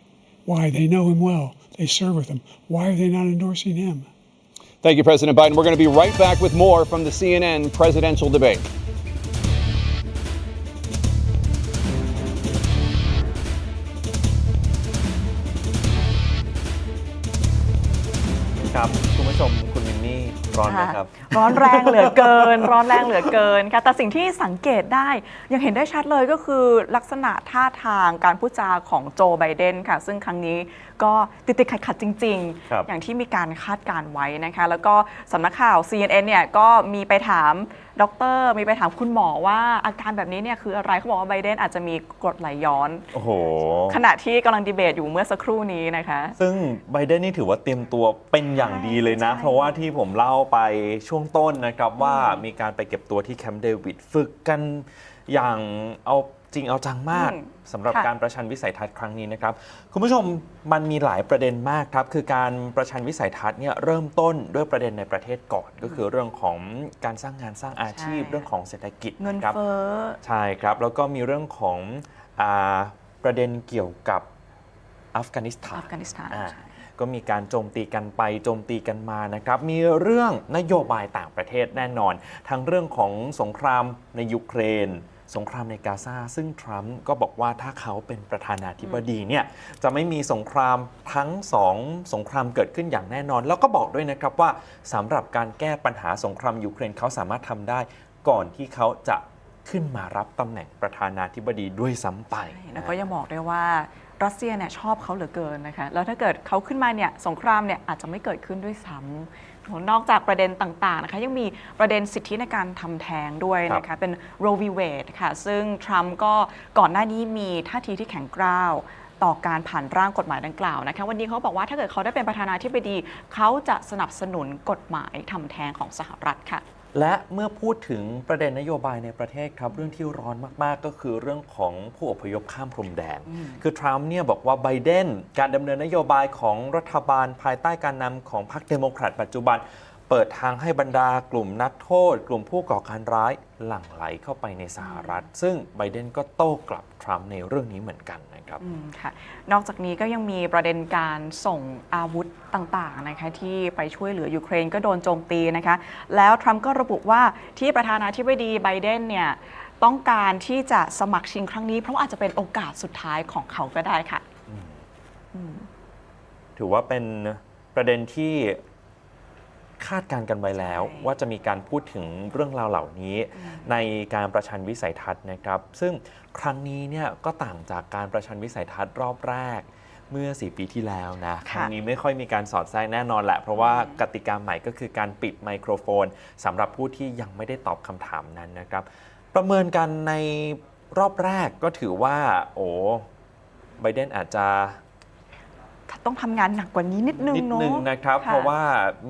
Why? They know him well. They serve with him. Why are they not endorsing him? Thank you, President Biden. We're going to be right back with more from the CNN presidential debate. ครับคุณผู้ชมคุณมินนี่ร้อนไหมครับ ร้อนแรงเหลือเกิน ร้อนแรงเหลือเกินค่ะแต่สิ่งที่สังเกตได้ยังเห็นได้ชัดเลยก็คือลักษณะท่าทางการพูดจาของโจไบเดนค่ะซึ่งครั้งนี้ก็ติดขัดจริงๆอย่างที่มีการคาดการไว้นะคะแล้วก็สำนักข่าว CNN เนี่ยก็มีไปถาม ดร.มีไปถามคุณหมอว่าอาการแบบนี้เนี่ยคืออะไรเขาบอกว่าไบเดนอาจจะมีกรดไหลย้อน โอ้โห ขณะที่กำลังดีเบตอยู่เมื่อสักครู่นี้นะคะ ซึ่งไบเดนนี่ถือว่าเตรียมตัวเป็นอย่างดีเลยนะ เพราะว่าที่ผมเล่าไปช่วงต้นนะครับว่ามีการไปเก็บตัวที่แคมป์เดวิดฝึกกันอย่างเอาจริงเอาจังมากสำหรับการประชันวิสัยทัศน์ครั้งนี้นะครับคุณผู้ชมมันมีหลายประเด็นมากครับคือการประชันวิสัยทัศน์เนี่ยเริ่มต้นด้วยประเด็นในประเทศก่อนก็คือเรื่องของการสร้างงานสร้างอาชีพเรื่องของเศรษฐกิจ เงิน ครับ เฟ้อ ใช่ครับแล้วก็มีเรื่องของประเด็นเกี่ยวกับอัฟกานิสถานก็มีการโจมตีกันไปโจมตีกันมานะครับมีเรื่องนโยบายต่างประเทศแน่นอนทั้งเรื่องของสงครามในยูเครนสงครามในกาซาซึ่งทรัมป์ก็บอกว่าถ้าเขาเป็นประธานาธิบดีเนี่ยจะไม่มีสงครามทั้งสงครามเกิดขึ้นอย่างแน่นอนแล้วก็บอกด้วยนะครับว่าสำหรับการแก้ปัญหาสงครามยูเครนเขาสามารถทำได้ก่อนที่เขาจะขึ้นมารับตำแหน่งประธานาธิบดีด้วยซ้ำไปแล้วก็ยังบอกด้วยว่ารัสเซียเนี่ยชอบเขาเหลือเกินนะคะแล้วถ้าเกิดเขาขึ้นมาเนี่ยสงครามเนี่ยอาจจะไม่เกิดขึ้นด้วยซ้ำนอกจากประเด็นต่างๆนะคะยังมีประเด็นสิทธิในการทำแท้งด้วยนะคะเป็นโรวีเวดค่ะซึ่งทรัมป์ก็ก่อนหน้านี้มีท่าทีที่แข็งกร้าวต่อการผ่านร่างกฎหมายดังกล่าวนะคะวันนี้เขาบอกว่าถ้าเกิดเขาได้เป็นประธานาธิบดีเขาจะสนับสนุนกฎหมายทำแท้งของสหรัฐค่ะและเมื่อพูดถึงประเด็นนโยบายในประเทศครับเรื่องที่ร้อนมากๆก็คือเรื่องของผู้อพยพข้ามพรมแดนคือทรัมป์เนี่ยบอกว่าไบเดนการดำเนินนโยบายของรัฐบาลภายใต้การนำของพรรคเดโมแครตปัจจุบันเปิดทางให้บรรดากลุ่มนักโทษกลุ่มผู้ก่อการร้ายหลั่งไหลเข้าไปในสหรัฐซึ่งไบเดนก็โต้กลับทรัมป์ในเรื่องนี้เหมือนกันนะครับค่ะนอกจากนี้ก็ยังมีประเด็นการส่งอาวุธต่างๆนะคะที่ไปช่วยเหลือยูเครนก็โดนโจมตีนะคะแล้วทรัมป์ก็ระบุว่าที่ประธานาธิบดีไบเดนเนี่ยต้องการที่จะสมัครชิงครั้งนี้เพราะว่าอาจจะเป็นโอกาสสุดท้ายของเขาก็ได้ค่ะถือว่าเป็นประเด็นที่คาดการณ์กันไว้แล้วว่าจะมีการพูดถึงเรื่องราวเหล่านี้ในการประชันวิสัยทัศน์นะครับซึ่งครั้งนี้เนี่ยก็ต่างจากการประชันวิสัยทัศน์รอบแรกเมื่อ4 ปีที่แล้วนะครั้งนี้ไม่ค่อยมีการสอดแทรกแน่นอนแหละเพราะว่ากติกาใหม่ก็คือการปิดไมโครโฟนสำหรับผู้ที่ยังไม่ได้ตอบคำถามนั้นนะครับประเมินกันในรอบแรกก็ถือว่าไบเดนอาจจะต้องทำงานหนักกว่านี้นิดนึงนะครับเพราะว่า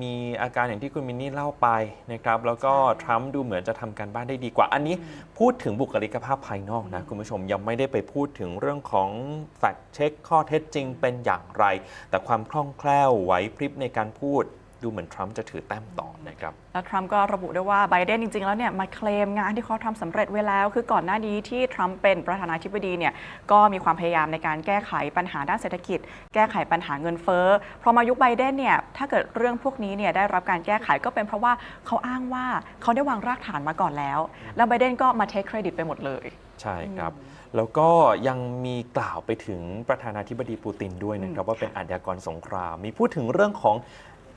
มีอาการอย่างที่คุณมินนี่เล่าไปนะครับแล้วก็ทรัมป์ดูเหมือนจะทำการบ้านได้ดีกว่าอันนี้พูดถึงบุคลิกภาพภายนอกนะคุณผู้ชมยังไม่ได้ไปพูดถึงเรื่องของแฟกต์เช็คข้อเท็จจริงเป็นอย่างไรแต่ความคล่องแคล่วไหวพริบในการพูดดูเหมือนทรัมป์จะถือแต้มต่อนะครับแล้วทรัมป์ก็ระบุด้วยว่าไบเดนจริงๆแล้วเนี่ยมาเคลมงานที่เขาทำสำเร็จไว้แล้วคือก่อนหน้านี้ที่ทรัมป์เป็นประธานาธิบดีเนี่ยก็มีความพยายามในการแก้ไขปัญหาด้านเศรษฐกิจแก้ไขปัญหาเงินเฟ้อพอมายุคไบเดนเนี่ยถ้าเกิดเรื่องพวกนี้เนี่ยได้รับการแก้ไขก็เป็นเพราะว่าเขาอ้างว่าเขาได้วางรากฐานมาก่อนแล้วไบเดนก็มาเทคเครดิตไปหมดเลยใช่ครับแล้วก็ยังมีกล่าวไปถึงประธานาธิบดีปูตินด้วยนะครับว่าเป็นอาชญากรสงครามมีพูดถึงเรื่องของ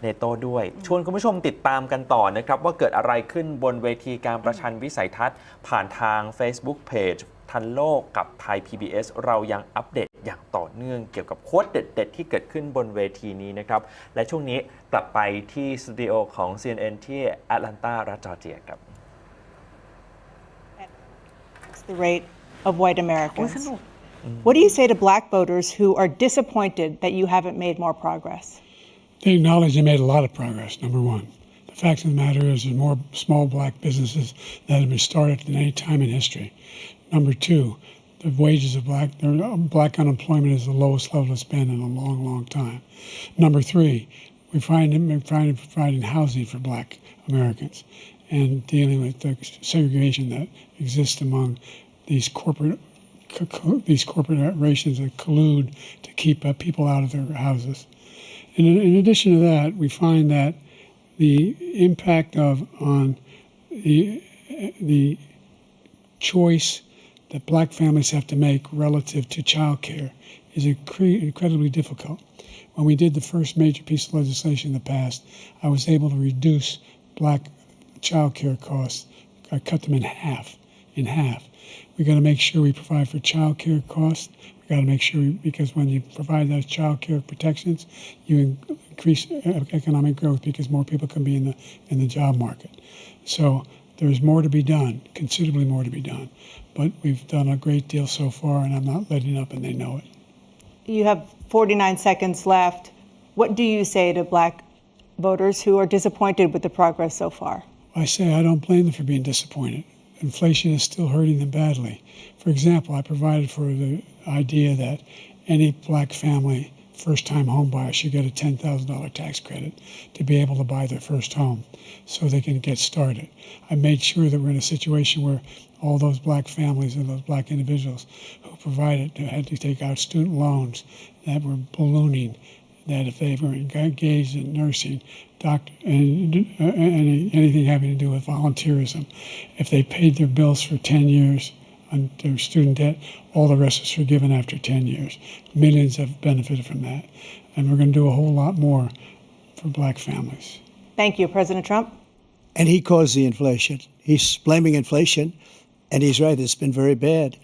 เนโตด้วยชวนคุณผู้ชมติดตามกันต่อนะครับว่าเกิดอะไรขึ้นบนเวทีการประชันวิสัยทัศน์ผ่านทาง Facebook Page ทันโลกกับไทย PBS เรายังอัปเดตอย่างต่อเนื่องเกี่ยวกับโค้ดเด็ดๆที่เกิดขึ้นบนเวทีนี้นะครับและช่วงนี้กลับไปที่สตูดิโอของ CNN ที่แอตแลนตารัฐจอร์เจียครับ The rate of white Americans. What do you say to black voters who are disappointed that you haven't made more progress?They acknowledge they made a lot of progress, number one. The fact of the matter is there's more small black businesses that have been started than any time in history. Number two, the wages of black unemployment is the lowest level it's been in a long, long time. Number three, we're providing housing for black Americans and dealing with the segregation that exists among these corporations that collude to keep people out of their houses.In addition to that, we find that the impact on the choice that black families have to make relative to child care is incredibly difficult. When we did the first major piece of legislation in the past, I was able to reduce black child care costs. I cut them in half. We got to make sure we provide for child care costs.We got to make sure because when you provide those child care protections, you increase economic growth because more people can be in the job market. So There's more to be done, considerably more to be done. But we've done a great deal so far, and I'm not letting up, and they know it. You have 49 seconds left. What do you say to black voters who are disappointed with the progress so far? I say I don't blame them for being disappointed. Inflation is still hurting them badly. For example, I provided for the idea that any black family first-time home buyer should get a $10,000 tax credit to be able to buy their first home so they can get started. I made sure that we're in a situation where all those black families and those black individuals who provided had to take out student loans that were ballooning, that if they were engaged in nursing, doctor, and anything having to do with volunteerism, if they paid their bills for 10 years on their student debt, all the rest is forgiven after 10 years. Millions have benefited from that. And we're going to do a whole lot more for black families. Thank you, President Trump. And he caused the inflation. He's blaming inflation, and he's right, it's been very bad.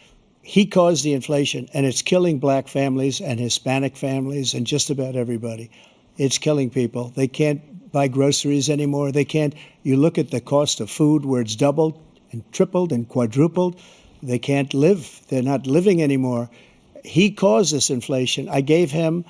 He caused the inflation, and it's killing black families and Hispanic families and just about everybody. It's killing people. They can't buy groceries anymore. They can't. You look at the cost of food where it's doubled and tripled and quadrupled. They can't live. They're not living anymore. He caused this inflation. I gave him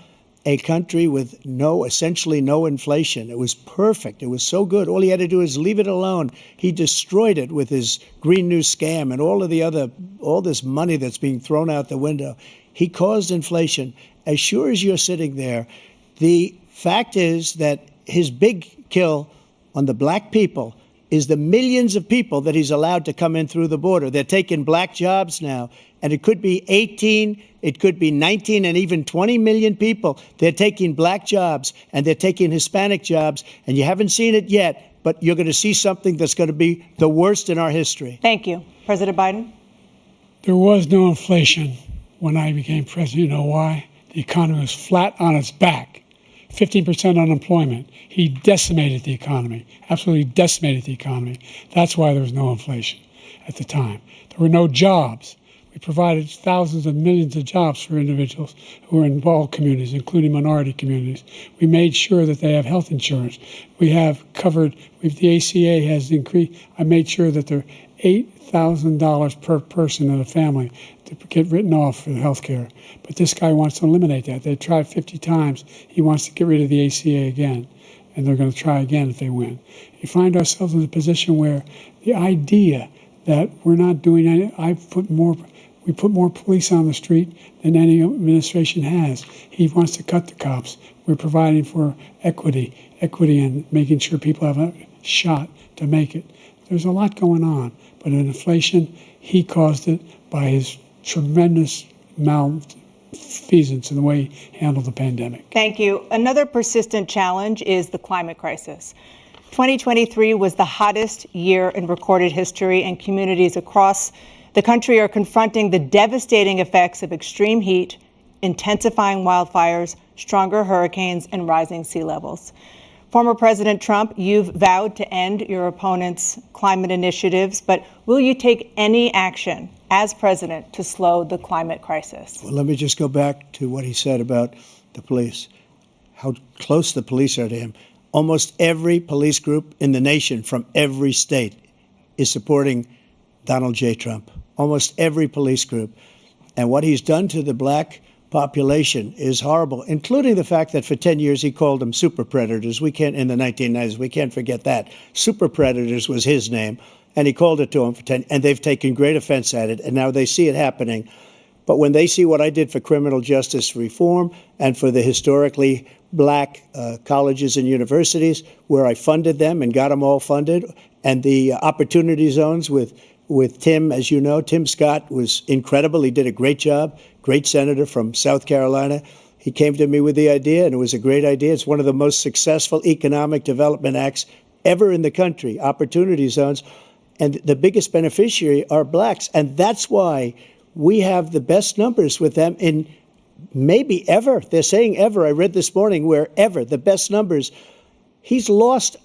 a country with essentially no inflation. It was perfect. It was so good. All he had to do is leave it alone. He destroyed it with his Green New scam and all this money that's being thrown out the window. He caused inflation. As sure as you're sitting there, the fact is that his big kill on the black people is the millions of people that he's allowed to come in through the border. They're taking black jobs now, and it could be 18, it could be 19, and even 20 million people. They're taking black jobs, and they're taking Hispanic jobs, and you haven't seen it yet, but you're going to see something that's going to be the worst in our history. Thank you. President Biden? There was no inflation when I became president. You know why? The economy was flat on its back. 15% unemployment. He decimated the economy, absolutely decimated the economy. That's why there was no inflation at the time. There were no jobs. We provided thousands of millions of jobs for individuals who are in all communities, including minority communities. We made sure that they have health insurance. We have covered, the ACA has increased. I made sure that there are $8,000 per person in a family to get written off for health care. But this guy wants to eliminate that. They tried 50 times. He wants to get rid of the ACA again, and they're going to try again if they win. You find ourselves in a position where the idea that we're not doing any, we put more police on the street than any administration has. He wants to cut the cops. We're providing for equity and making sure people have a shot to make it. There's a lot going on, but in inflation, he caused it by his tremendous malfeasance in the way he handled the pandemic. Thank you. Another persistent challenge is the climate crisis. 2023 was the hottest year in recorded history, and communities across the country are confronting the devastating effects of extreme heat, intensifying wildfires, stronger hurricanes, and rising sea levels. Former President Trump, you've vowed to end your opponent's climate initiatives, but will you take any action as president to slow the climate crisis? Well, let me just go back to what he said about the police, how close the police are to him. Almost every police group in the nation from every state is supporting Donald J. Trump. Almost every police group. And what he's done to the black population is horrible, including the fact that for 10 years he called them super predators. In the 1990s, we can't forget that. Super predators was his name, and he called it to them for 10, and they've taken great offense at it, and now they see it happening. But when they see what I did for criminal justice reform and for the historically black colleges and universities, where I funded them and got them all funded, and the opportunity zones with Tim, as you know, Tim Scott was incredible. He did a great job, great senator from South Carolina. He came to me with the idea, and it was a great idea. It's one of the most successful economic development acts ever in the country, opportunity zones. And the biggest beneficiary are blacks. And that's why we have the best numbers with them in maybe ever. They're saying ever. I read this morning where ever, the best numbers. He's lost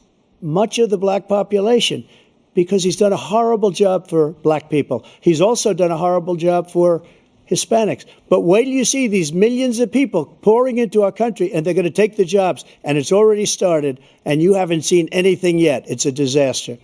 much of the black population because he's done a horrible job for black people. He's also done a horrible job for Hispanics. But wait till you see these millions of people pouring into our country, and they're going to take the jobs, and it's already started, and you haven't seen anything yet. It's a disaster.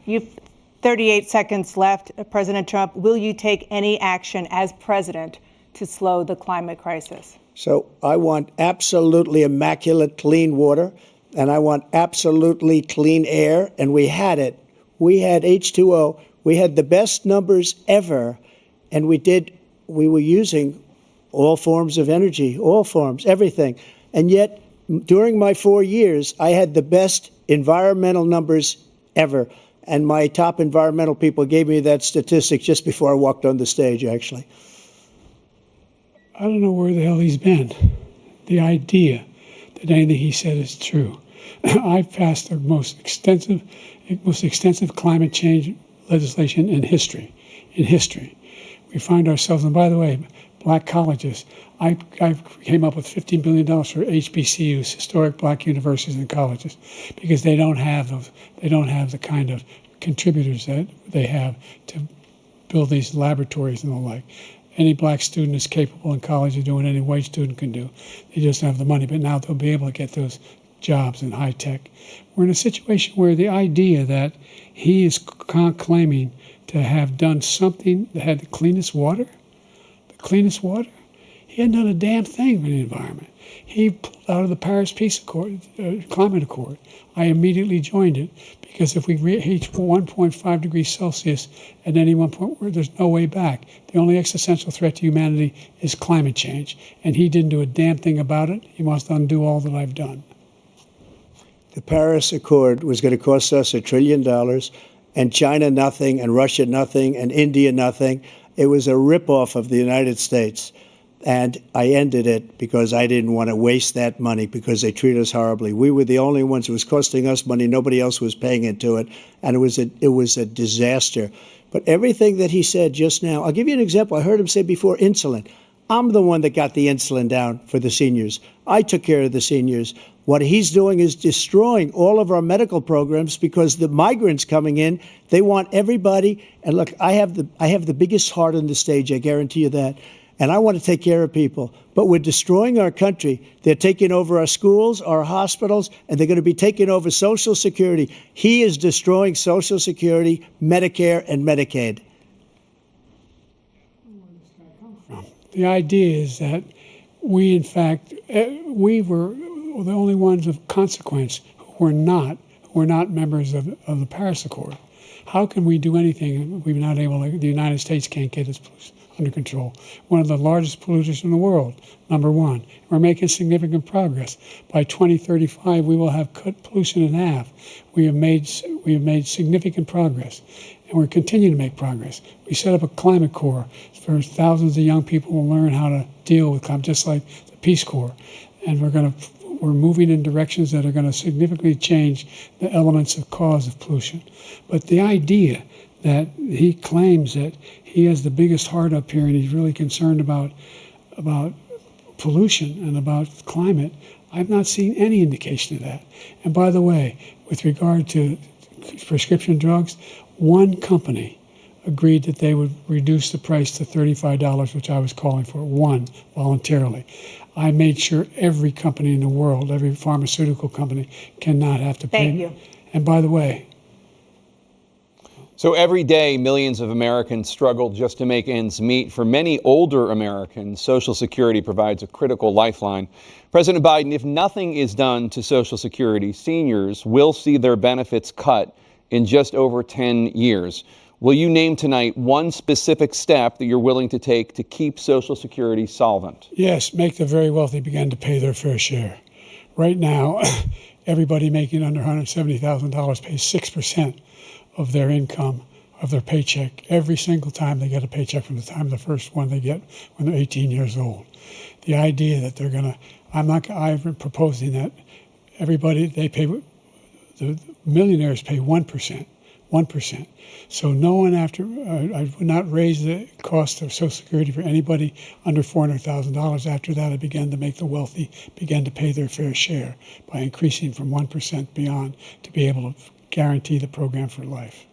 38 seconds left. President Trump, will you take any action as president to slow the climate crisis? So I want absolutely immaculate clean water, and I want absolutely clean air, and we had it. We had H2O. We had the best numbers ever, and we were using all forms of energy, all forms, everything. And yet, during my 4 years, I had the best environmental numbers ever. And my top environmental people gave me that statistic just before I walked on the stage, actually. I don't know where the hell he's been. The idea that anything he said is true. I've passed the most extensive climate change legislation in history. We find ourselves, and by the way, black colleges. I came up with $15 billion for HBCUs, historic black universities and colleges, because they don't have the kind of contributors that they have to build these laboratories and the like. Any black student is capable in college of doing what any white student can do. They just don't have the money, but now they'll be able to get those jobs in high tech. We're in a situation where the idea that he is claiming to have done something that had the cleanest water, he hadn't done a damn thing for the environment. He pulled out of the Paris Peace Accord, Climate Accord. I immediately joined it because if we reach 1.5 degrees Celsius at any one point, there's no way back. The only existential threat to humanity is climate change, and he didn't do a damn thing about it. He wants to undo all that I've done. The Paris Accord was going to cost us $1 trillion, and China nothing, and Russia nothing, and India nothing. It was a ripoff of the United States. And I ended it because I didn't want to waste that money because they treat us horribly. We were the only ones. It was costing us money. Nobody else was paying into it. And it was a disaster. But everything that he said just now, I'll give you an example. I heard him say before insulin. I'm the one that got the insulin down for the seniors. I took care of the seniors. What he's doing is destroying all of our medical programs because the migrants coming in, they want everybody. And look, I have the biggest heart on the stage. I guarantee you that. And I want to take care of people. But we're destroying our country. They're taking over our schools, our hospitals, and they're going to be taking over Social Security. He is destroying Social Security, Medicare, and Medicaid. The idea is that we, in fact, we were the only ones of consequence who were not members of the Paris Accord. How can we do anything if we're not able to, the United States can't get its pollution under control? One of the largest polluters in the world, number one. We're making significant progress. By 2035, we will have cut pollution in half. We have made significant progress, and we're continuing to make progress. We set up a climate corps for thousands of young people who learn how to deal with climate, just like the Peace Corps. And we're moving in directions that are going to significantly change the elements of cause of pollution. But the idea that he claims that he has the biggest heart up here and he's really concerned about pollution and about climate, I've not seen any indication of that. And by the way, with regard to prescription drugs, one company agreed that they would reduce the price to $35, which I was calling for, one, voluntarily. I made sure every company in the world, every pharmaceutical company, cannot have to pay. Thank you. And by the way, so every day, millions of Americans struggle just to make ends meet. For many older Americans, Social Security provides a critical lifeline. President Biden, if nothing is done to Social Security, seniors will see their benefits cut in just over 10 years. Will you name tonight one specific step that you're willing to take to keep Social Security solvent? Yes, make the very wealthy begin to pay their fair share. Right now, everybody making under $170,000 pays 6% of their income, of their paycheck, every single time they get a paycheck from the time of the first one they get when they're 18 years old. The idea that they're going to, I'm proposing that everybody, the millionaires pay 1%. So no one I would not raise the cost of Social Security for anybody under $400,000. After that, I began to make the wealthy begin to pay their fair share by increasing from 1% beyond to be able to guarantee the program for life.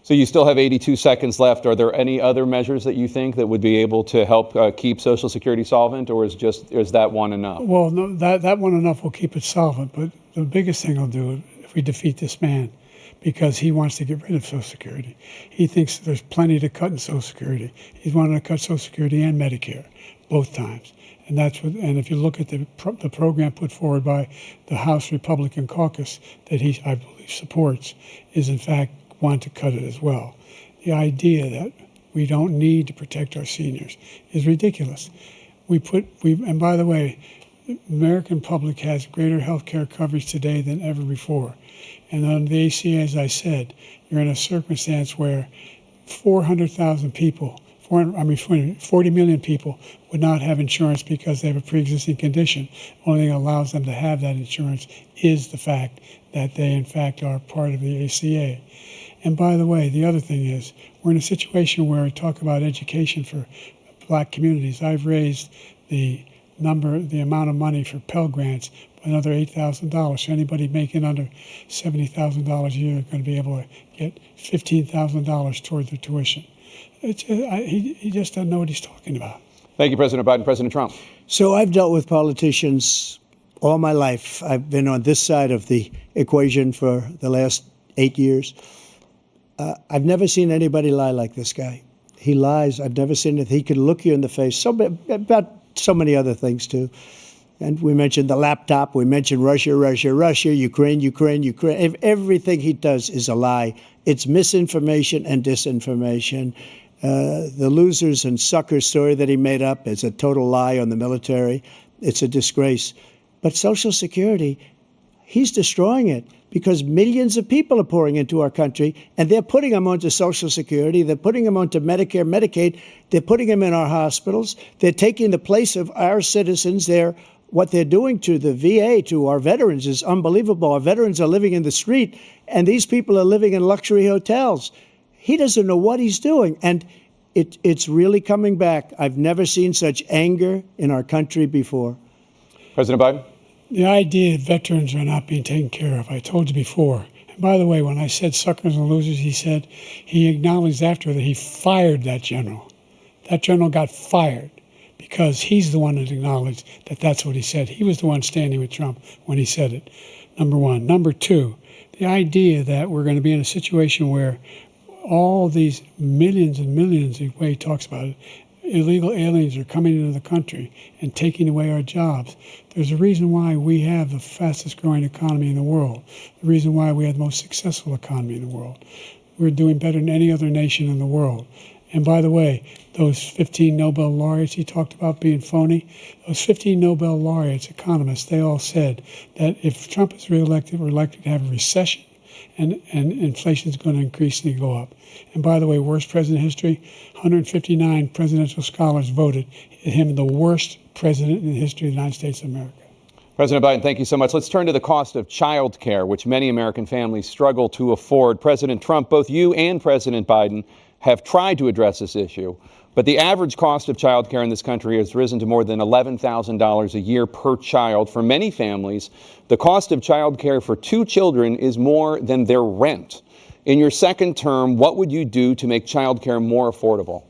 So you still have 82 seconds left. Are there any other measures that you think that would be able to help keep Social Security solvent, or is that one enough? Well, no, that one enough will keep it solvent, but the biggest thing I'll do if we defeat this man, because he wants to get rid of Social Security. He thinks there's plenty to cut in Social Security. He's wanted to cut Social Security and Medicare both times. And if you look at the program put forward by the House Republican caucus that he, I believe, supports, is in fact want to cut it as well. The idea that we don't need to protect our seniors is ridiculous. And by the way, the American public has greater health care coverage today than ever before. And on the ACA, as I said, you're in a circumstance where 400,000 people, 40 million people would not have insurance because they have a pre-existing condition. The only thing that allows them to have that insurance is the fact that they, in fact, are part of the ACA. And by the way, the other thing is, we're in a situation where we talk about education for black communities. I've raised the amount of money for Pell Grants by another $8,000. So anybody making under $70,000 a year is going to be able to get $15,000 toward their tuition. He just doesn't know what he's talking about. Thank you, President Biden. President Trump. So I've dealt with politicians all my life. I've been on this side of the equation for the last 8 years. I've never seen anybody lie like this guy. He lies. I've never seen it. He can look you in the face about so many other things, too. And we mentioned the laptop. We mentioned Russia, Ukraine. Everything he does is a lie. It's misinformation and disinformation. The losers and suckers story that he made up is a total lie on the military. It's a disgrace. But Social Security, he's destroying it because millions of people are pouring into our country, and they're putting them onto Social Security. They're putting them onto Medicare, Medicaid. They're putting them in our hospitals. They're taking the place of our citizens. What they're doing to the VA, to our veterans, is unbelievable. Our veterans are living in the street, and these people are living in luxury hotels. He doesn't know what he's doing, and it's really coming back. I've never seen such anger in our country before. President Biden? The idea that veterans are not being taken care of, I told you before. And by the way, when I said suckers and losers, he acknowledged after that he fired that general. That general got fired because he's the one that acknowledged that that's what he said. He was the one standing with Trump when he said it, number one. Number two, the idea that we're going to be in a situation where all these millions and millions, the way he talks about it, illegal aliens are coming into the country and taking away our jobs. There's a reason why we have the fastest growing economy in the world, the reason why we have the most successful economy in the world. We're doing better than any other nation in the world. And by the way, those 15 Nobel laureates he talked about being phony, those 15 Nobel laureates, economists, they all said that if Trump is reelected, we're likely to have a recession and inflation is going to increasingly go up. And by the way, worst president in history, 159 presidential scholars voted him the worst president in the history of the United States of America. President Biden, thank you so much. Let's turn to the cost of child care, which many American families struggle to afford. President Trump, both you and President Biden have tried to address this issue, but the average cost of child care in this country has risen to more than $11,000 a year per child. For many families, the cost of child care for 2 children is more than their rent. In your second term, what would you do to make child care more affordable?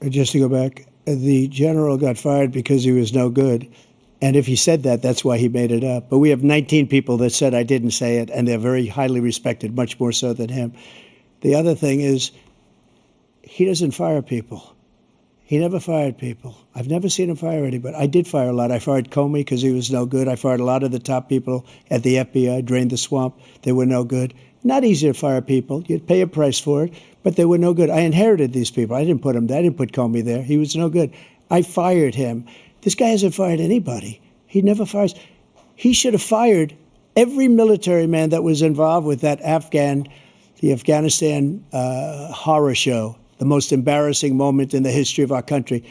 Just to go back, the general got fired because he was no good. And if he said that, that's why he made it up. But we have 19 people that said I didn't say it, and they're very highly respected, much more so than him. The other thing is, he doesn't fire people. He never fired people. I've never seen him fire anybody. I did fire a lot. I fired Comey because he was no good. I fired a lot of the top people at the FBI, drained the swamp. They were no good. Not easy to fire people. You'd pay a price for it, but they were no good. I inherited these people. I didn't put him there. I didn't put Comey there. He was no good. I fired him. This guy hasn't fired anybody. He never fires. He should have fired every military man that was involved with that the Afghanistan horror show, the most embarrassing moment in the history of our country.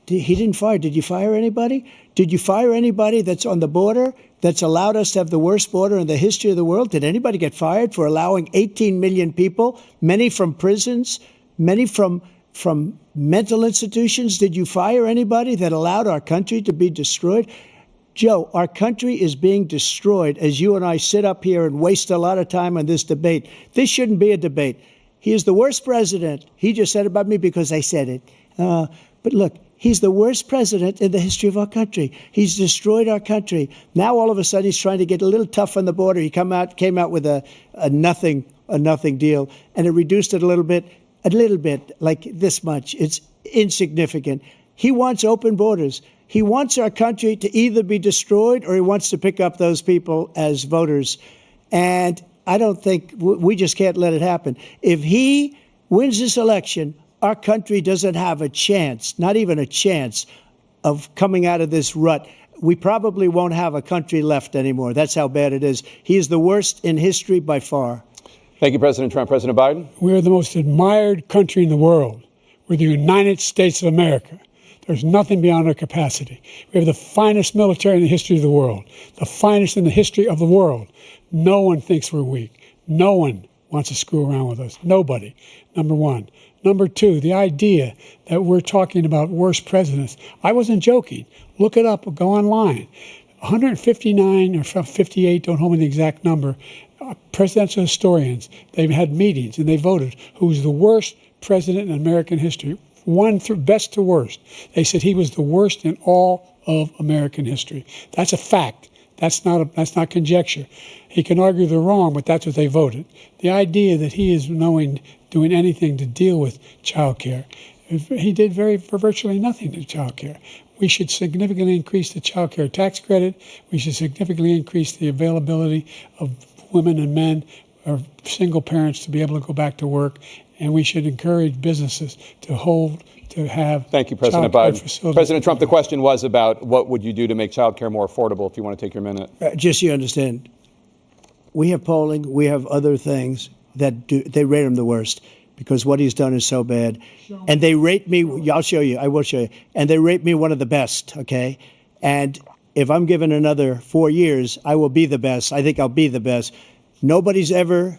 He didn't fire. Did you fire anybody? Did you fire anybody that's on the border that's allowed us to have the worst border in the history of the world? Did anybody get fired for allowing 18 million people, many from prisons, many from mental institutions? Did you fire anybody that allowed our country to be destroyed? Joe, our country is being destroyed as you and I sit up here and waste a lot of time on this debate. This shouldn't be a debate. He is the worst president. He just said about me because I said it. But look, He's the worst president in the history of our country. He's destroyed our country. Now all of a sudden he's trying to get a little tough on the border. He came out with a nothing deal, and it reduced it a little bit, like this much. It's insignificant. He wants open borders. He wants our country to either be destroyed or he wants to pick up those people as voters. And I don't think we just can't let it happen. If he wins this election, our country doesn't have a chance, not even a chance, of coming out of this rut. We probably won't have a country left anymore. That's how bad it is. He is the worst in history by far. Thank you, President Trump. President Biden? We're the most admired country in the world. We're the United States of America. There's nothing beyond our capacity. We have the finest military in the history of the world, the finest in the history of the world. No one thinks we're weak. No one wants to screw around with us. Nobody, number one. Number two, the idea that we're talking about worst presidents. I wasn't joking. Look it up or go online. 159 or 58, don't hold me the exact number, presidential historians, they've had meetings and they voted who's the worst president in American history. One through best to worst. They said he was the worst in all of American history. That's a fact. That's not conjecture. He can argue they're wrong, but that's what they voted. The idea that he is doing anything to deal with child care. He did virtually nothing to child care. We should significantly increase the child care tax credit. We should significantly increase the availability of women and men or single parents to be able to go back to work. And we should encourage businesses to have. Thank you, President Biden. President Trump, the question was about what would you do to make child care more affordable, if you want to take your minute. Just so you understand, we have polling, we have other things that they rate him the worst because what he's done is so bad. And they rate me, I'll show you, I will show you, and they rate me one of the best, okay? And if I'm given another 4 years, I will be the best. I think I'll be the best. Nobody's ever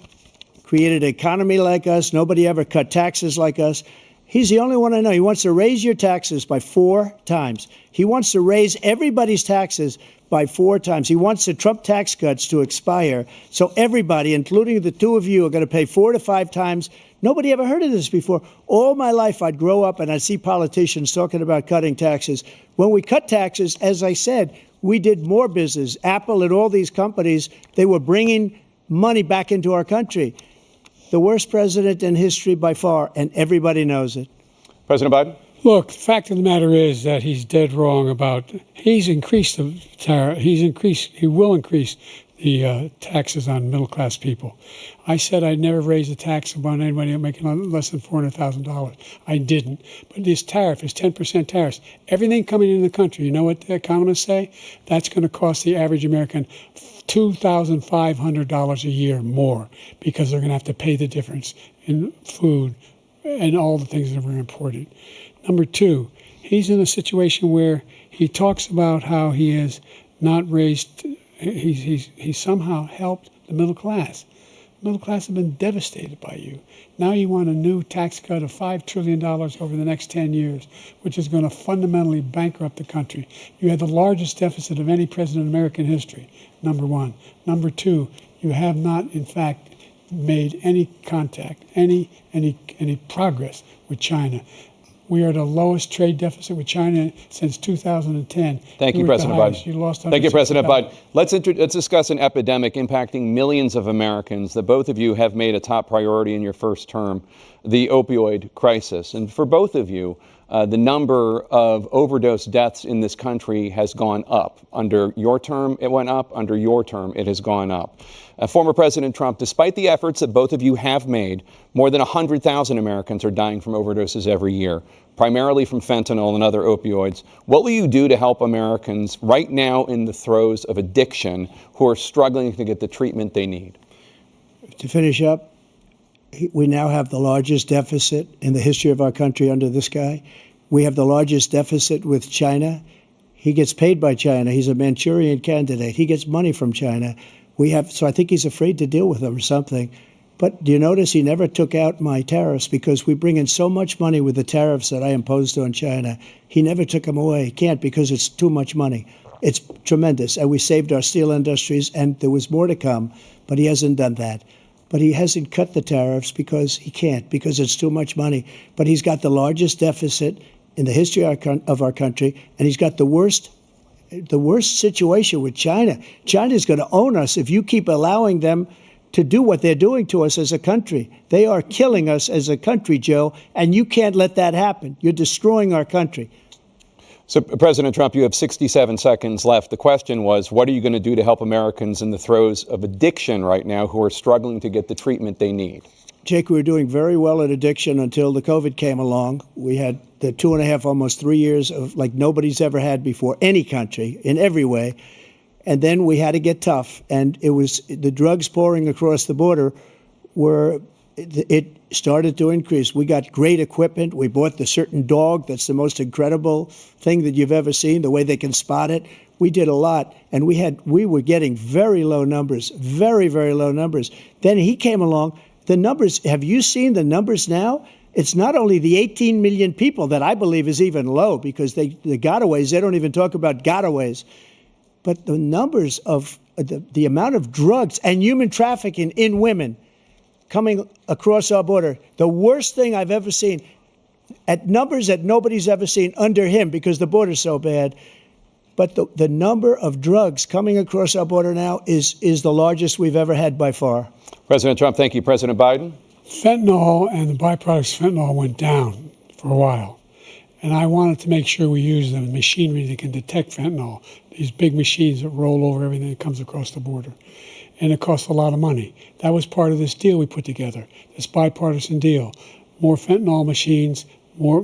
created an economy like us. Nobody ever cut taxes like us. He's the only one I know. He wants to raise your taxes by 4 times. He wants to raise everybody's taxes by 4 times. He wants the Trump tax cuts to expire. So everybody, including the two of you, are going to pay 4 to 5 times. Nobody ever heard of this before. All my life, I'd grow up and I'd see politicians talking about cutting taxes. When we cut taxes, as I said, we did more business. Apple and all these companies, they were bringing money back into our country. The worst president in history by far, and everybody knows it. President Biden? Look, the fact of the matter is that he's dead wrong about, he's increased the tariff, he will increase the taxes on middle-class people. I said I'd never raise a tax on anybody making less than $400,000. I didn't. But this tariff is 10% tariffs. Everything coming in the country, you know what the economists say? That's going to cost the average American $2,500 a year more because they're going to have to pay the difference in food and all the things that we're importing. Number two, he's in a situation where he talks about how he has not raised, he's somehow helped the middle class. The middle class have been devastated by you. Now you want a new tax cut of $5 trillion over the next 10 years, which is going to fundamentally bankrupt the country. You had the largest deficit of any president in American history, number one. Number two, you have not, in fact, made any contact, any progress with China. We are the lowest trade deficit with China since 2010. Thank you, President Biden. Thank you, President Biden. Let's discuss an epidemic impacting millions of Americans that both of you have made a top priority in your first term, the opioid crisis. And for both of you, the number of overdose deaths in this country has gone up. Under your term, it went up. Under your term, it has gone up. Former President Trump, despite the efforts that both of you have made, more than 100,000 Americans are dying from overdoses every year, primarily from fentanyl and other opioids. What will you do to help Americans right now in the throes of addiction who are struggling to get the treatment they need? To finish up, we now have the largest deficit in the history of our country under this guy. We have the largest deficit with China. He gets paid by China. He's a Manchurian candidate. He gets money from China. So I think he's afraid to deal with them or something. But do you notice he never took out my tariffs because we bring in so much money with the tariffs that I imposed on China. He never took them away. He can't because it's too much money. It's tremendous. And we saved our steel industries and there was more to come, but he hasn't done that. But he hasn't cut the tariffs because he can't, because it's too much money. But he's got the largest deficit in the history of our country, and he's got the worst situation with China. China's going to own us if you keep allowing them to do what they're doing to us as a country. They are killing us as a country, Joe, and you can't let that happen. You're destroying our country. So, President Trump, you have 67 seconds left. The question was, what are you going to do to help Americans in the throes of addiction right now who are struggling to get the treatment they need? Jake, we were doing very well at addiction until the COVID came along. We had the 2.5, almost 3 years of like nobody's ever had before, any country, in every way. And then we had to get tough. And it was the drugs pouring across the border it started to increase. We got great equipment. We bought the certain dog that's the most incredible thing that you've ever seen, the way they can spot it. We did a lot, and we were getting very low numbers, very, very low numbers. Then he came along. The numbers, have you seen the numbers now? It's not only the 18 million people that I believe is even low, because the gotaways, they don't even talk about gotaways, but the numbers of the amount of drugs and human trafficking in women coming across our border, the worst thing I've ever seen, at numbers that nobody's ever seen under him because the border's so bad. But the number of drugs coming across our border now is the largest we've ever had by far. President Trump, thank you. President Biden? Fentanyl and the byproducts of fentanyl went down for a while. And I wanted to make sure we use the machinery that can detect fentanyl, these big machines that roll over everything that comes across the border. And it costs a lot of money. That was part of this deal we put together, this bipartisan deal. More fentanyl machines, more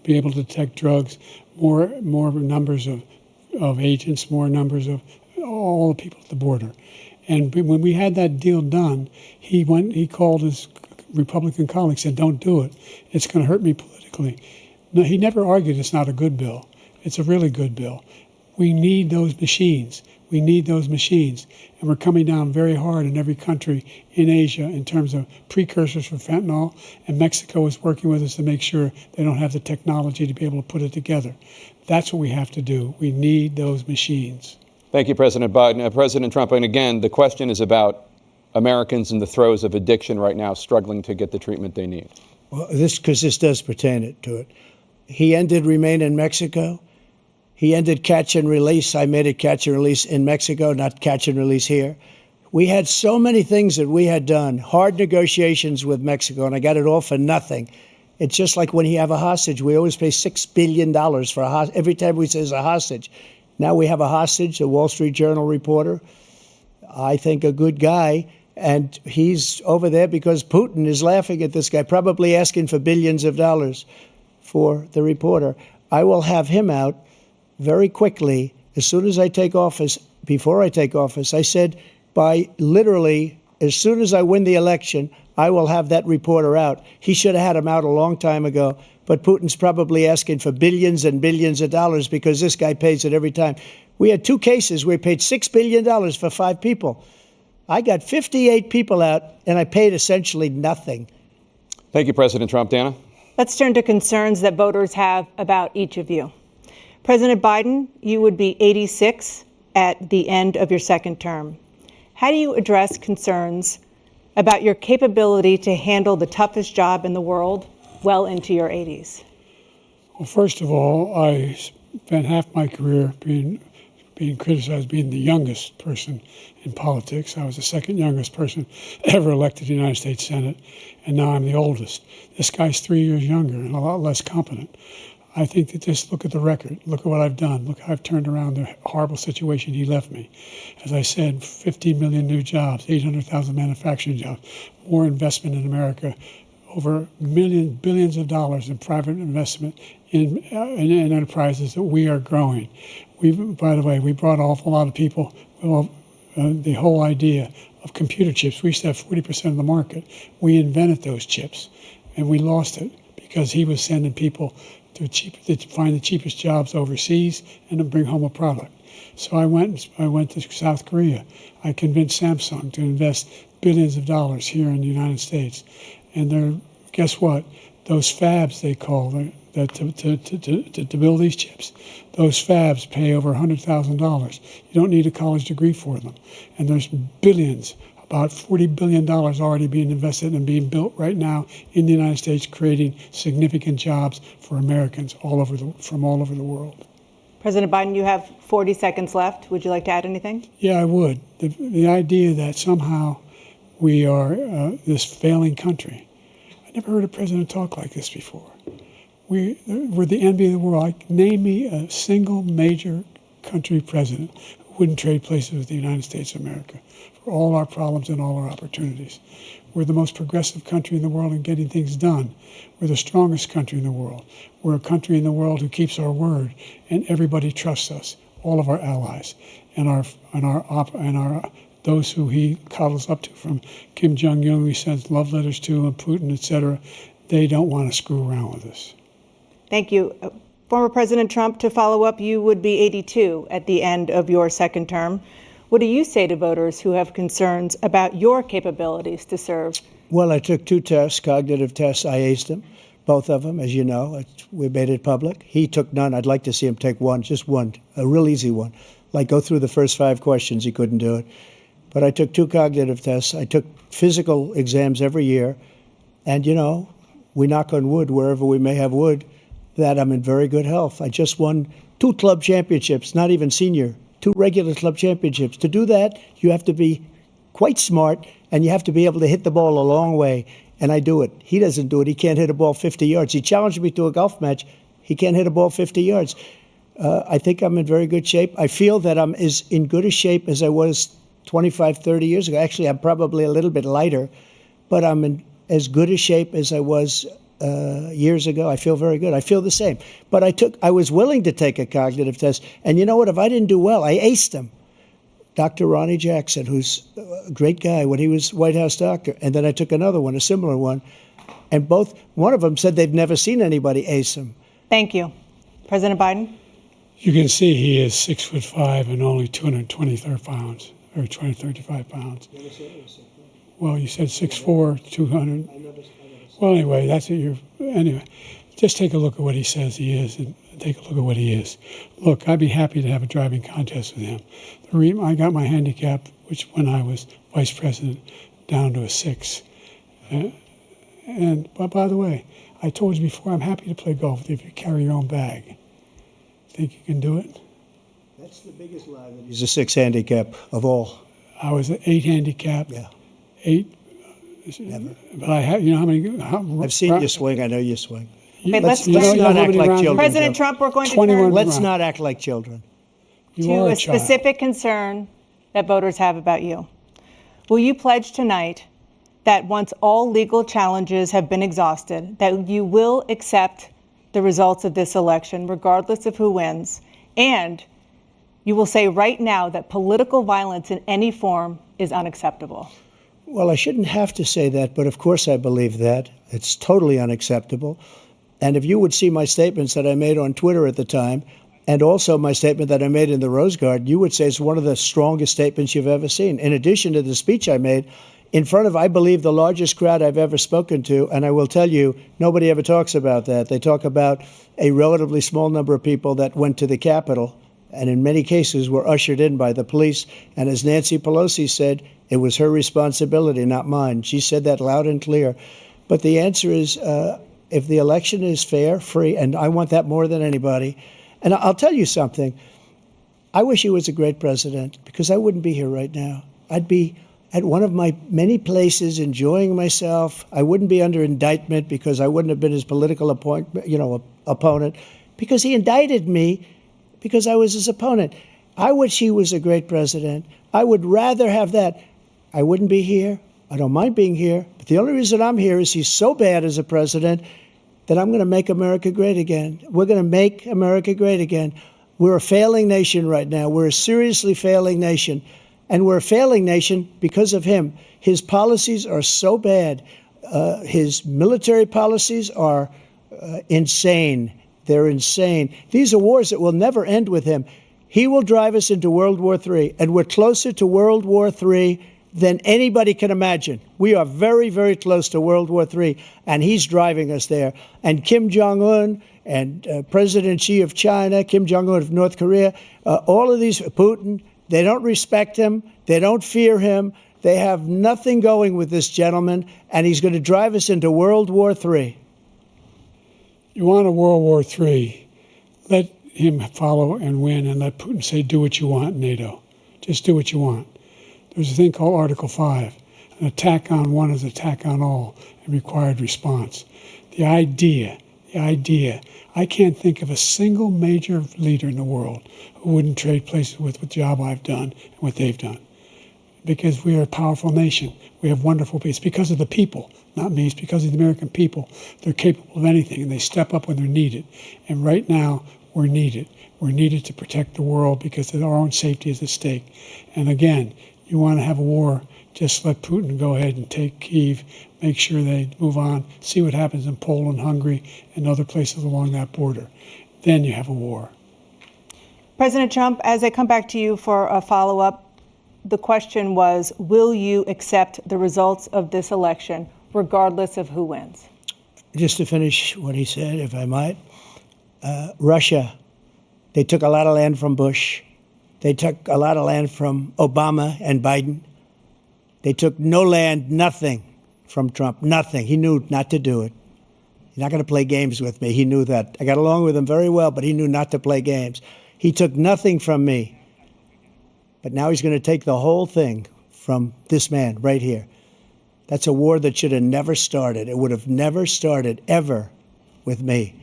be able to detect drugs, more numbers of agents, more numbers of all the people at the border. And when we had that deal done, he called his Republican colleagues, said, don't do it. It's going to hurt me politically. No, he never argued it's not a good bill. It's a really good bill. We need those machines. We need those machines. And we're coming down very hard in every country in Asia in terms of precursors for fentanyl. And Mexico is working with us to make sure they don't have the technology to be able to put it together. That's what we have to do. We need those machines. Thank you, President Biden. President Trump, and again, the question is about Americans in the throes of addiction right now struggling to get the treatment they need. Well, this does pertain to it. He ended Remain in Mexico. He ended catch and release. I made it catch and release in Mexico, not catch and release here. We had so many things that we had done, hard negotiations with Mexico, and I got it all for nothing. It's just like when you have a hostage. We always pay $6 billion for a hostage. Every time we say it's a hostage. Now we have a hostage, a Wall Street Journal reporter, I think a good guy, and he's over there because Putin is laughing at this guy, probably asking for billions of dollars for the reporter. I will have him out very quickly, as soon as I take office. Before I take office, I said by literally as soon as I win the election, I will have that reporter out. He should have had him out a long time ago, but Putin's probably asking for billions and billions of dollars because this guy pays it every time. We had 2 cases where we paid $6 billion for 5 people. I got 58 people out, and I paid essentially nothing. Thank you, President Trump. Dana? Let's turn to concerns that voters have about each of you. President Biden, you would be 86 at the end of your second term. How do you address concerns about your capability to handle the toughest job in the world well into your 80s? Well, first of all, I spent half my career being criticized being the youngest person in politics. I was the second youngest person ever elected to the United States Senate, and now I'm the oldest. This guy's 3 years younger and a lot less competent. I think that just look at the record. Look at what I've done. Look how I've turned around the horrible situation he left me. As I said, 15 million new jobs, 800,000 manufacturing jobs, more investment in America, over billions of dollars in private investment in enterprises that we are growing. By the way, we brought an awful lot of people. The whole idea of computer chips, we used to have 40% of the market. We invented those chips, and we lost it because he was sending people to find the cheapest jobs overseas and to bring home a product. So I went to South Korea. I convinced Samsung to invest billions of dollars here in the United States. And guess what? Those fabs, they call to build these chips, those fabs pay over $100,000. You don't need a college degree for them. And there's billions about $40 billion already being invested and being built right now in the United States, creating significant jobs for Americans from all over the world. President Biden, you have 40 seconds left. Would you like to add anything? Yeah, I would. The idea that somehow we are this failing country. I never heard a president talk like this before. We're the envy of the world. Name me a single major country president who wouldn't trade places with the United States of America for all our problems and all our opportunities. We're the most progressive country in the world in getting things done. We're the strongest country in the world. We're a country in the world who keeps our word, and everybody trusts us, all of our allies, and those who he coddles up to, from Kim Jong-un, he sends love letters to, and Putin, etc. They don't want to screw around with us. Thank you. Former President Trump, to follow up, you would be 82 at the end of your second term. What do you say to voters who have concerns about your capabilities to serve? Well, I took 2 tests, cognitive tests. I aced them, both of them, as you know. We made it public. He took none. I'd like to see him take one, just one, a real easy one. Like go through the first 5 questions. He couldn't do it. But I took 2 cognitive tests. I took physical exams every year. And, you know, we knock on wood wherever we may have wood, that I'm in very good health. I just won 2 club championships, not even senior, 2 regular club championships. To do that, you have to be quite smart, and you have to be able to hit the ball a long way. And I do it. He doesn't do it. He can't hit a ball 50 yards. He challenged me to a golf match. He can't hit a ball 50 yards. I think I'm in very good shape. I feel that I'm as in good a shape as I was 25, 30 years ago. Actually, I'm probably a little bit lighter, but I'm in as good a shape as I was years ago. I feel very good. I feel the same. But I was willing to take a cognitive test. And you know what? If I didn't do well, I aced them. Dr. Ronnie Jackson, who's a great guy when he was White House doctor. And then I took another one, a similar one. And one of them said they've never seen anybody ace him. Thank you. President Biden? You can see he is 6'5" and only 223 pounds, or 235 pounds. Well, you said 6'4", 200. Well, anyway, that's what anyway, just take a look at what he says he is and take a look at what he is. Look, I'd be happy to have a driving contest with him. I got my handicap, which when I was vice president, down to a 6. But by the way, I told you before, I'm happy to play golf with you if you carry your own bag. Think you can do it? That's the biggest lie. He's a 6 handicap of all. I was an 8 handicap. Yeah. 8. Never. But I have, you know how many? I've seen you swing. I know you swing. Okay, let's not act like children. President Trump, we're going to 21 turn Let's not act like children. to a specific concern that voters have about you. Will you pledge tonight that once all legal challenges have been exhausted, that you will accept the results of this election, regardless of who wins, and you will say right now that political violence in any form is unacceptable? Well, I shouldn't have to say that, but of course I believe that. It's totally unacceptable. And if you would see my statements that I made on Twitter at the time, and also my statement that I made in the Rose Garden, you would say it's one of the strongest statements you've ever seen. In addition to the speech I made in front of, I believe, the largest crowd I've ever spoken to, and I will tell you, nobody ever talks about that. They talk about a relatively small number of people that went to the Capitol, and in many cases were ushered in by the police. And as Nancy Pelosi said, it was her responsibility, not mine. She said that loud and clear. But the answer is, if the election is fair, free, and I want that more than anybody. And I'll tell you something. I wish he was a great president, because I wouldn't be here right now. I'd be at one of my many places enjoying myself. I wouldn't be under indictment because I wouldn't have been his political opponent, because he indicted me because I was his opponent. I wish he was a great president. I would rather have that. I wouldn't be here. I don't mind being here. But the only reason I'm here is he's so bad as a president that I'm going to make America great again. We're going to make America great again. We're a failing nation right now. We're a seriously failing nation. And we're a failing nation because of him. His policies are so bad. His military policies are insane. They're insane. These are wars that will never end with him. He will drive us into World War III, and we're closer to World War III than anybody can imagine. We are very, very close to World War III, and he's driving us there. And Kim Jong-un and President Xi of China, Kim Jong-un of North Korea, all of these, Putin, they don't respect him. They don't fear him. They have nothing going with this gentleman, and he's going to drive us into World War III. You want a World War III, let him follow and win, and let Putin say, do what you want, NATO. Just do what you want. There's a thing called Article 5. An attack on one is an attack on all, and required response. The idea, I can't think of a single major leader in the world who wouldn't trade places with the job I've done and what they've done. Because we are a powerful nation. We have wonderful people. It's because of the people, not me. It's because of the American people. They're capable of anything, and they step up when they're needed. And right now, we're needed. We're needed to protect the world because our own safety is at stake. And again, you want to have a war, just let Putin go ahead and take Kyiv, make sure they move on, see what happens in Poland, Hungary, and other places along that border. Then you have a war. President Trump, as I come back to you for a follow-up, the question was, will you accept the results of this election, regardless of who wins? Just to finish what he said, if I might, Russia, they took a lot of land from Bush. They took a lot of land from Obama and Biden. They took no land, nothing from Trump, nothing. He knew not to do it. He's not going to play games with me. He knew that. I got along with him very well, but he knew not to play games. He took nothing from me. But now he's going to take the whole thing from this man right here. That's a war that should have never started. It would have never started ever with me.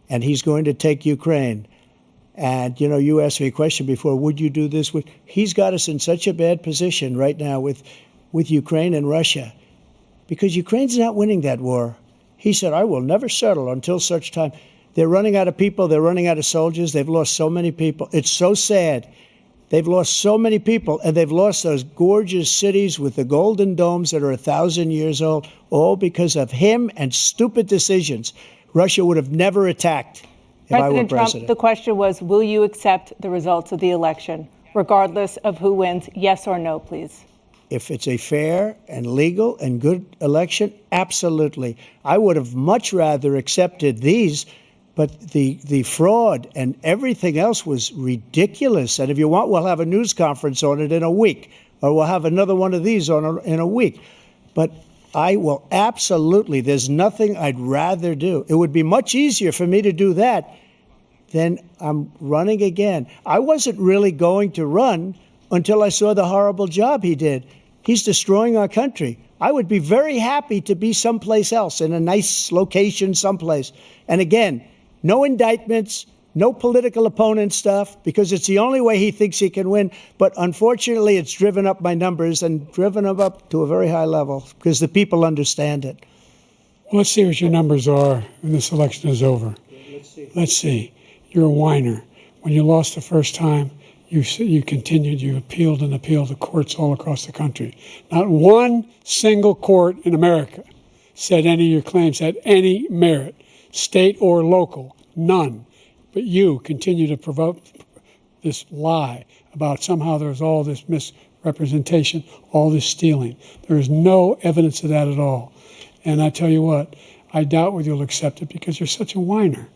And he's going to take Ukraine. And, you know, you asked me a question before, would you do this? He's got us in such a bad position right now with Ukraine and Russia because Ukraine's not winning that war. He said, I will never settle until such time. They're running out of people. They're running out of soldiers. They've lost so many people. It's so sad. They've lost so many people, and they've lost those gorgeous cities with the golden domes that are 1,000 years old, all because of him and stupid decisions. Russia would have never attacked if I were President Trump, the question was, will you accept the results of the election, regardless of who wins? Yes or no, please. If it's a fair and legal and good election, absolutely. I would have much rather accepted these, but the fraud and everything else was ridiculous. And if you want, we'll have a news conference on it in a week, or we'll have another one of these in a week. But I will absolutely, there's nothing I'd rather do. It would be much easier for me to do that than I'm running again. I wasn't really going to run until I saw the horrible job he did. He's destroying our country. I would be very happy to be someplace else, in a nice location someplace. And again, no indictments, no political opponent stuff, because it's the only way he thinks he can win. But unfortunately, it's driven up my numbers and driven them up to a very high level because the people understand it. Well, let's see what your numbers are when this election is over. Let's see. You're a whiner. When you lost the first time, you continued, you appealed and appealed to courts all across the country. Not one single court in America said any of your claims had any merit, state or local, none. But you continue to provoke this lie about somehow there's all this misrepresentation, all this stealing. There is no evidence of that at all. And I tell you what, I doubt whether you'll accept it because you're such a whiner.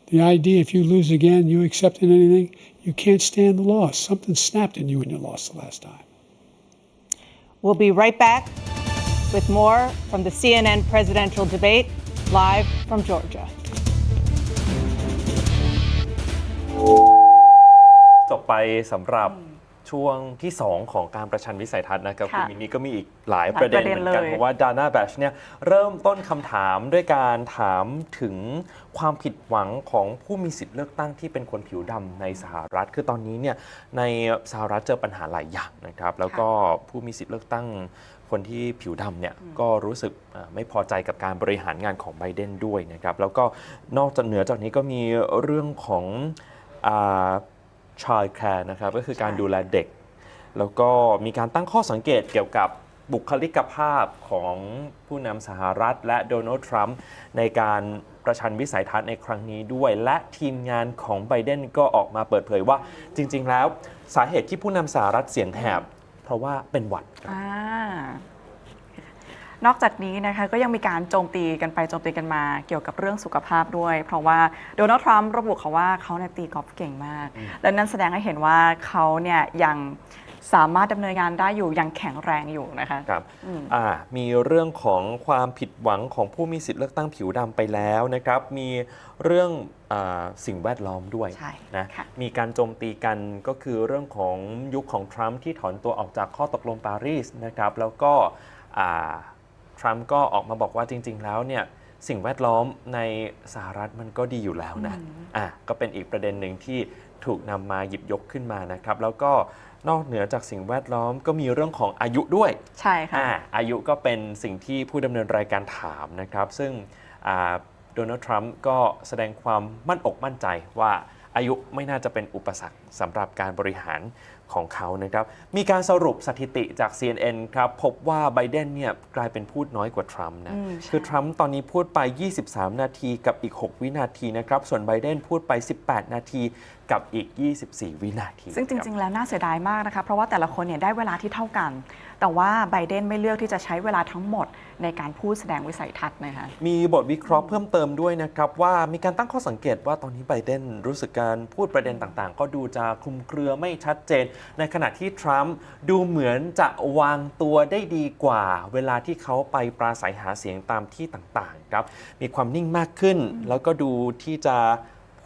The idea, if you lose again, you accepting anything, you can't stand the loss. Something snapped in you when you lost the last time. We'll be right back with more from the CNN presidential debate, live from Georgia. จบไปสำหรับช่วงที่ 2 ของการประชันวิสัยทัศน์นะครับคุณมินนี่ก็มีอีกหลายประเด็นเหมือนกันเพราะว่าดาน่าแบชเนี่ยเริ่มต้นคำถามด้วยการถามถึงความผิดหวังของผู้มีสิทธิ์เลือกตั้งที่เป็นคนผิวดำในสหรัฐคือตอนนี้เนี่ยในสหรัฐเจอปัญหาหลายอย่างนะครับแล้วก็ผู้มีสิทธิ์เลือกตั้งคนที่ผิวดำเนี่ยก็รู้สึกไม่พอใจกับการบริหารงานของไบเดนด้วยนะครับแล้วก็นอกจากเหนือจากนี้ก็มีเรื่องของchild care นะครับก็คือการดูแลเด็กแล้วก็มีการตั้งข้อสังเกตเกี่ยวกับบุคลิกภาพของผู้นำสหรัฐและโดนัลด์ทรัมป์ในการประชันวิสัยทัศน์ในครั้งนี้ด้วยและทีมงานของไบเดนก็ออกมาเปิดเผยว่าจริงๆแล้วสาเหตุที่ผู้นำสหรัฐเสียงแหบเพราะว่าเป็นหวัดนอกจากนี้นะคะก็ยังมีการโจมตีกันไปโจมตีกันมาเกี่ยวกับเรื่องสุขภาพด้วยเพราะว่าโดนัลด์ทรัมป์ระบุเขาว่าเขาตีกอล์ฟเก่งมากและนั่นแสดงให้เห็นว่าเขาเนี่ยยัง สามารถดำเนินงานได้อยู่อย่างแข็งแรงอยู่นะคะครับมีเรื่องของความผิดหวังของผู้มีสิทธิ์เลือกตั้งผิวดำไปแล้วนะครับมีเรื่องสิ่งแวดล้อมด้วยนะมีการโจมตีกันก็คือเรื่องของยุคของทรัมป์ที่ถอนตัวออกจากข้อตกลงปารีสนะครับแล้วก็ทรัมป์ก็ออกมาบอกว่าจริงๆแล้วเนี่ยสิ่งแวดล้อมในสหรัฐมันก็ดีอยู่แล้วนะก็เป็นอีกประเด็นหนึ่งที่ถูกนำมาหยิบยกขึ้นมานะครับแล้วก็นอกเหนือจากสิ่งแวดล้อมก็มีเรื่องของอายุด้วยใช่ค่ะอายุก็เป็นสิ่งที่ผู้ดำเนินรายการถามนะครับซึ่งโดนัลด์ทรัมป์ก็แสดงความมั่นอกมั่นใจว่าอายุไม่น่าจะเป็นอุปสรรคสำหรับการบริหารของเขานะครับมีการสรุปสถิติจาก CNN ครับพบว่าไบเดนเนี่ยกลายเป็นพูดน้อยกว่าทรัมป์นะคือทรัมป์ตอนนี้พูดไป23นาทีกับอีก6วินาทีนะครับส่วนไบเดนพูดไป18นาทีกับอีก24วินาทีซึ่งจริงๆแล้วน่าเสียดายมากนะคะเพราะว่าแต่ละคนเนี่ยได้เวลาที่เท่ากันแต่ว่าไบเดนไม่เลือกที่จะใช้เวลาทั้งหมดในการพูดแสดงวิสัยทัศน์นะคะมีบทวิเคราะห์เพิ่มเติมด้วยนะครับว่ามีการตั้งข้อสังเกตว่าตอนนี้ไบเดนรู้สึกการพูดประเด็นต่างๆก็ดูจะคลุมเครือไม่ชัดเจนในขณะที่ทรัมป์ดูเหมือนจะวางตัวได้ดีกว่าเวลาที่เขาไปปราศัยหาเสียงตามที่ต่างๆครับมีความนิ่งมากขึ้นแล้วก็ดูที่จะ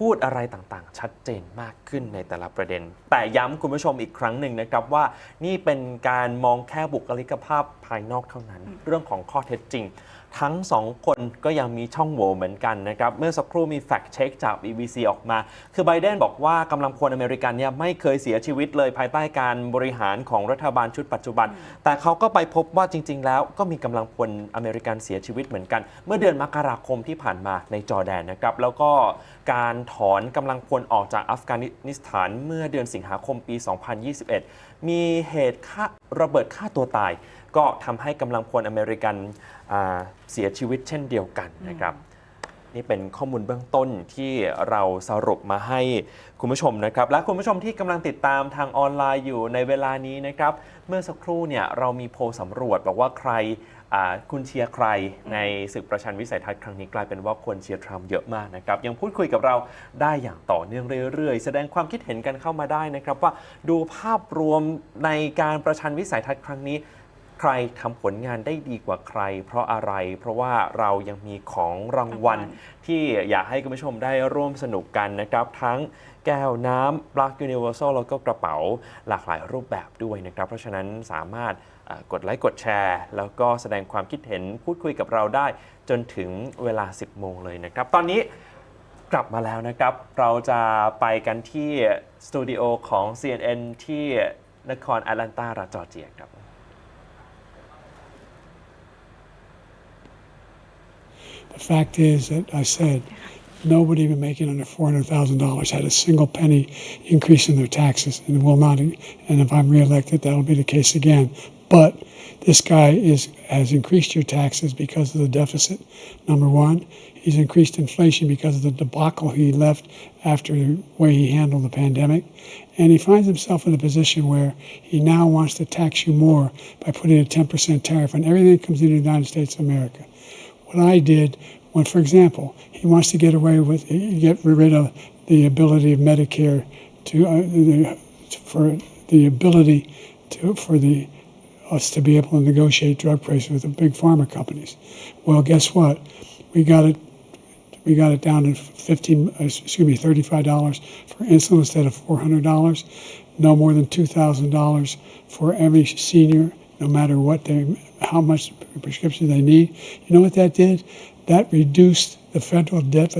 พูดอะไรต่างๆชัดเจนมากขึ้นในแต่ละประเด็นแต่ย้ำคุณผู้ชมอีกครั้งหนึ่งนะครับว่านี่เป็นการมองแค่บุคลิกภาพภายนอกเท่านั้นเรื่องของข้อเท็จจริงทั้งสองคนก็ยังมีช่องโหว่เหมือนกันนะครับเมื่อสักครู่มีแฟกต์เช็คจาก BBC ออกมาคือไบเดนบอกว่ากำลังพลอเมริกันเนี่ยไม่เคยเสียชีวิตเลยภายใต้การบริหารของรัฐบาลชุดปัจจุบันแต่เขาก็ไปพบว่าจริงๆแล้วก็มีกำลังพลอเมริกันเสียชีวิตเหมือนกันเมื่อเดือนมกราคมที่ผ่านมาในจอร์แดนนะครับแล้วก็การถอนกำลังพลออกจากอัฟกานิสถานเมื่อเดือนสิงหาคมปี 2021 มีเหตุระเบิดฆ่าตัวตายก็ทำให้กำลังพลอเมริกันเสียชีวิตเช่นเดียวกันนะครับนี่เป็นข้อมูลเบื้องต้นที่เราสรุปมาให้คุณผู้ชมนะครับและคุณผู้ชมที่กำลังติดตามทางออนไลน์อยู่ในเวลานี้นะครับเมื่อสักครู่เนี่ยเรามีโพลสำรวจบอกว่าใครคุณเชียร์ใครในศึกประชันวิสัยทัศน์ครั้งนี้กลายเป็นว่าคนเชียร์ทรัมป์เยอะมากนะครับยังพูดคุยกับเราได้อย่างต่อเนื่องเรื่อยๆแสดงความคิดเห็นกันเข้ามาได้นะครับว่าดูภาพรวมในการประชันวิสัยทัศน์ครั้งนี้ใครทำผลงานได้ดีกว่าใครเพราะอะไรเพราะว่าเรายังมีของรางวัลที่อยากให้คุณผู้ชมได้ร่วมสนุกกันนะครับทั้งแก้วน้ำ Black Universal แล้วก็กระเป๋าหลากหลายรูปแบบด้วยนะครับเพราะฉะนั้นสามารถกดไลค์กดแชร์แล้วก็แสดงความคิดเห็นพูดคุยกับเราได้จนถึงเวลา 10 โมงเลยนะครับตอนนี้กลับมาแล้วนะครับเราจะไปกันที่สตูดิโอของ CNN ที่นครแอตแลนตารัฐจอร์เจียครับThe fact is that I said nobody even making under $400,000 had a single penny increase in their taxes and will not. And if I'm reelected, that'll be the case again. But this guy has increased your taxes because of the deficit. Number one, he's increased inflation because of the debacle he left after the way he handled the pandemic. And he finds himself in a position where he now wants to tax you more by putting a 10% tariff on everything that comes into the United States of America. What I did when, for example, he wants to get rid of the ability of Medicare us to be able to negotiate drug prices with the big pharma companies. Well, guess what? We got it down to $35 for insulin instead of $400. No more than $2,000 for every senior, no matter how much prescription they need. You know what that did? That reduced the federal debt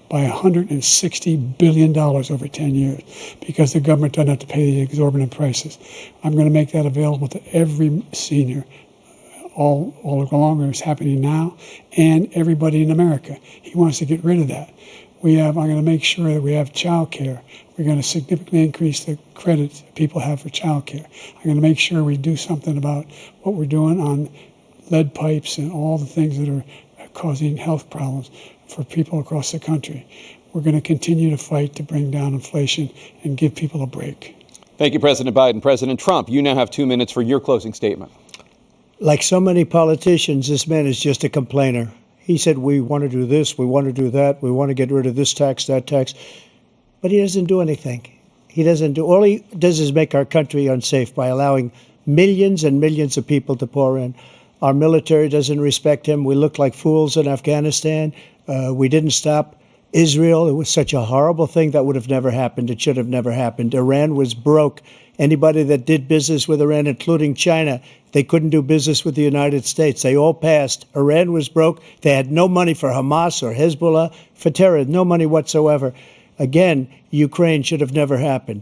by $160 billion over 10 years because the government doesn't have to pay the exorbitant prices. I'm going to make that available to every senior all along, it's happening now, and everybody in America. He wants to get rid of that. I'm going to make sure that we have child care. We're going to significantly increase the credit people have for child care. I'm going to make sure we do something about what we're doing on lead pipes and all the things that are causing health problems for people across the country. We're going to continue to fight to bring down inflation and give people a break. Thank you, President Biden. President Trump, you now have 2 minutes for your closing statement. Like so many politicians, this man is just a complainer. He said, we want to do this, we want to do that, we want to get rid of this tax, that tax. But he doesn't do anything. He doesn't do. All he does is make our country unsafe by allowing millions and millions of people to pour in. Our military doesn't respect him. We look like fools in Afghanistan. We didn't stop Israel. It was such a horrible thing that would have never happened. It should have never happened. Iran was broke. Anybody that did business with Iran, including China, they couldn't do business with the United States. They all passed. Iran was broke. They had no money for Hamas or Hezbollah, for terror, no money whatsoever. Again, Ukraine should have never happened.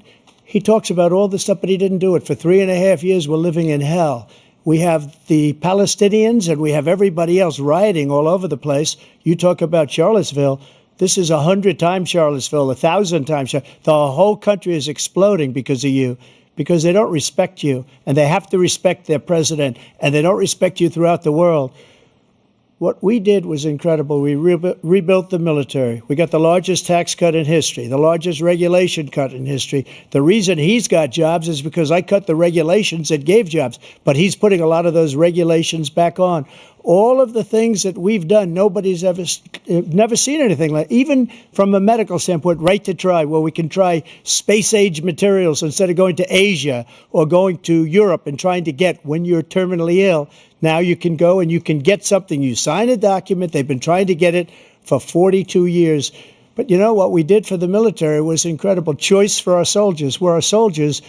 He talks about all this stuff, but he didn't do it. For 3.5 years, we're living in hell. We have the Palestinians and we have everybody else rioting all over the place. You talk about Charlottesville. This is 100 times Charlottesville, 1,000 times. The whole country is exploding because of you, because they don't respect you, and they have to respect their president, and they don't respect you throughout the world. What we did was incredible. We rebuilt the military. We got the largest tax cut in history, the largest regulation cut in history. The reason he's got jobs is because I cut the regulations that gave jobs, but he's putting a lot of those regulations back on. All of the things that we've done, nobody's never seen anything like. Even from a medical standpoint, right to try, where we can try space-age materials instead of going to Asia or going to Europe and trying to get when you're terminally ill. Now you can go and you can get something. You sign a document. They've been trying to get it for 42 years. But you know what we did for the military was incredible. Choice for our soldiers, where our soldiers,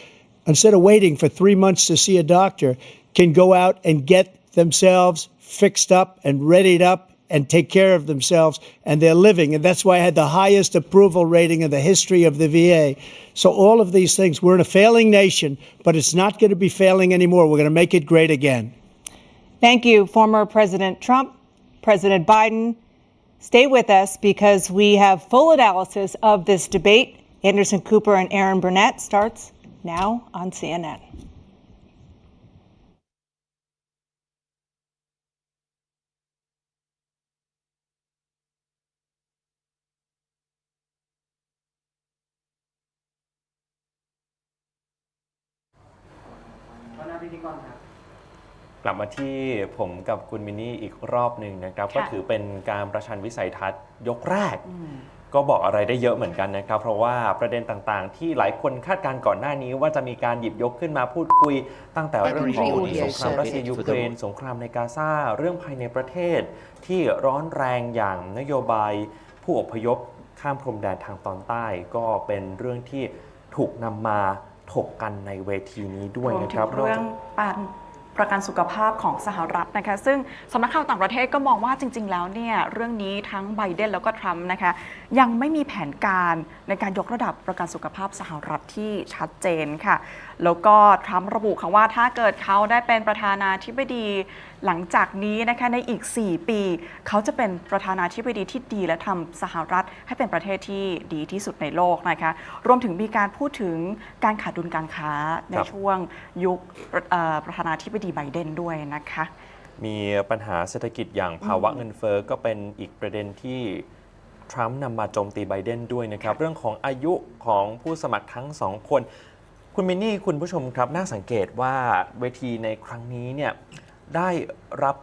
instead of waiting for 3 months to see a doctor, can go out and get themselves fixed up and readied up and take care of themselves, and they're living. And that's why I had the highest approval rating in the history of the VA. So all of these things, we're in a failing nation, but it's not going to be failing anymore. We're going to make it great again. Thank you, former President Trump, President Biden. Stay with us because we have full analysis of this debate. Anderson Cooper and Aaron Burnett starts now on CNN.กลับมาที่ผมกับคุณมินนี่อีกรอบหนึ่งนะครับก็ถือเป็นการประชันวิสัยทัศน์ยกแรกก็บอกอะไรได้เยอะเหมือนกันนะครับเพราะว่าประเด็นต่างๆที่หลายคนคาดการณ์ก่อนหน้านี้ว่าจะมีการหยิบยกขึ้นมาพูดคุยตั้งแต่เรื่องของสงครามรัสเซียยูเครนสงครามในกาซาเรื่องภายในประเทศที่ร้อนแรงอย่างนโยบายผู้อพยพข้ามพรมแดนทางตอนใต้ก็เป็นเรื่องที่ถูกนำมาถกกันในเวทีนี้ด้วยนะครับเรื่องประกันสุขภาพของสหรัฐนะคะซึ่งสำนักข่าวต่างประเทศก็มองว่าจริงๆแล้วเนี่ยเรื่องนี้ทั้งไบเดนแล้วก็ทรัมป์นะคะยังไม่มีแผนการในการยกระดับประกันสุขภาพสหรัฐที่ชัดเจนค่ะแล้วก็ทรัมป์ระบุค่ะว่าถ้าเกิดเขาได้เป็นประธานาธิบดีหลังจากนี้นะคะในอีก4ปีเขาจะเป็นประธานาธิบดีที่ดีและทำสหรัฐให้เป็นประเทศที่ดีที่สุดในโลกนะคะรวมถึงมีการพูดถึงการขาดดุลการค้าในช่วงยุคประธานาธิบดีไบเดนด้วยนะคะมีปัญหาเศรษฐกิจอย่างภาวะเงินเฟ้อก็เป็นอีกประเด็นที่ทรัมป์นำมาโจมตีไบเดนด้วยนะครับเรื่องของอายุของผู้สมัครทั้งสองคนคุณมินนี่คุณผู้ชมครับน่าสังเกตว่าเวทีในครั้งนี้เนี่ยได้รับ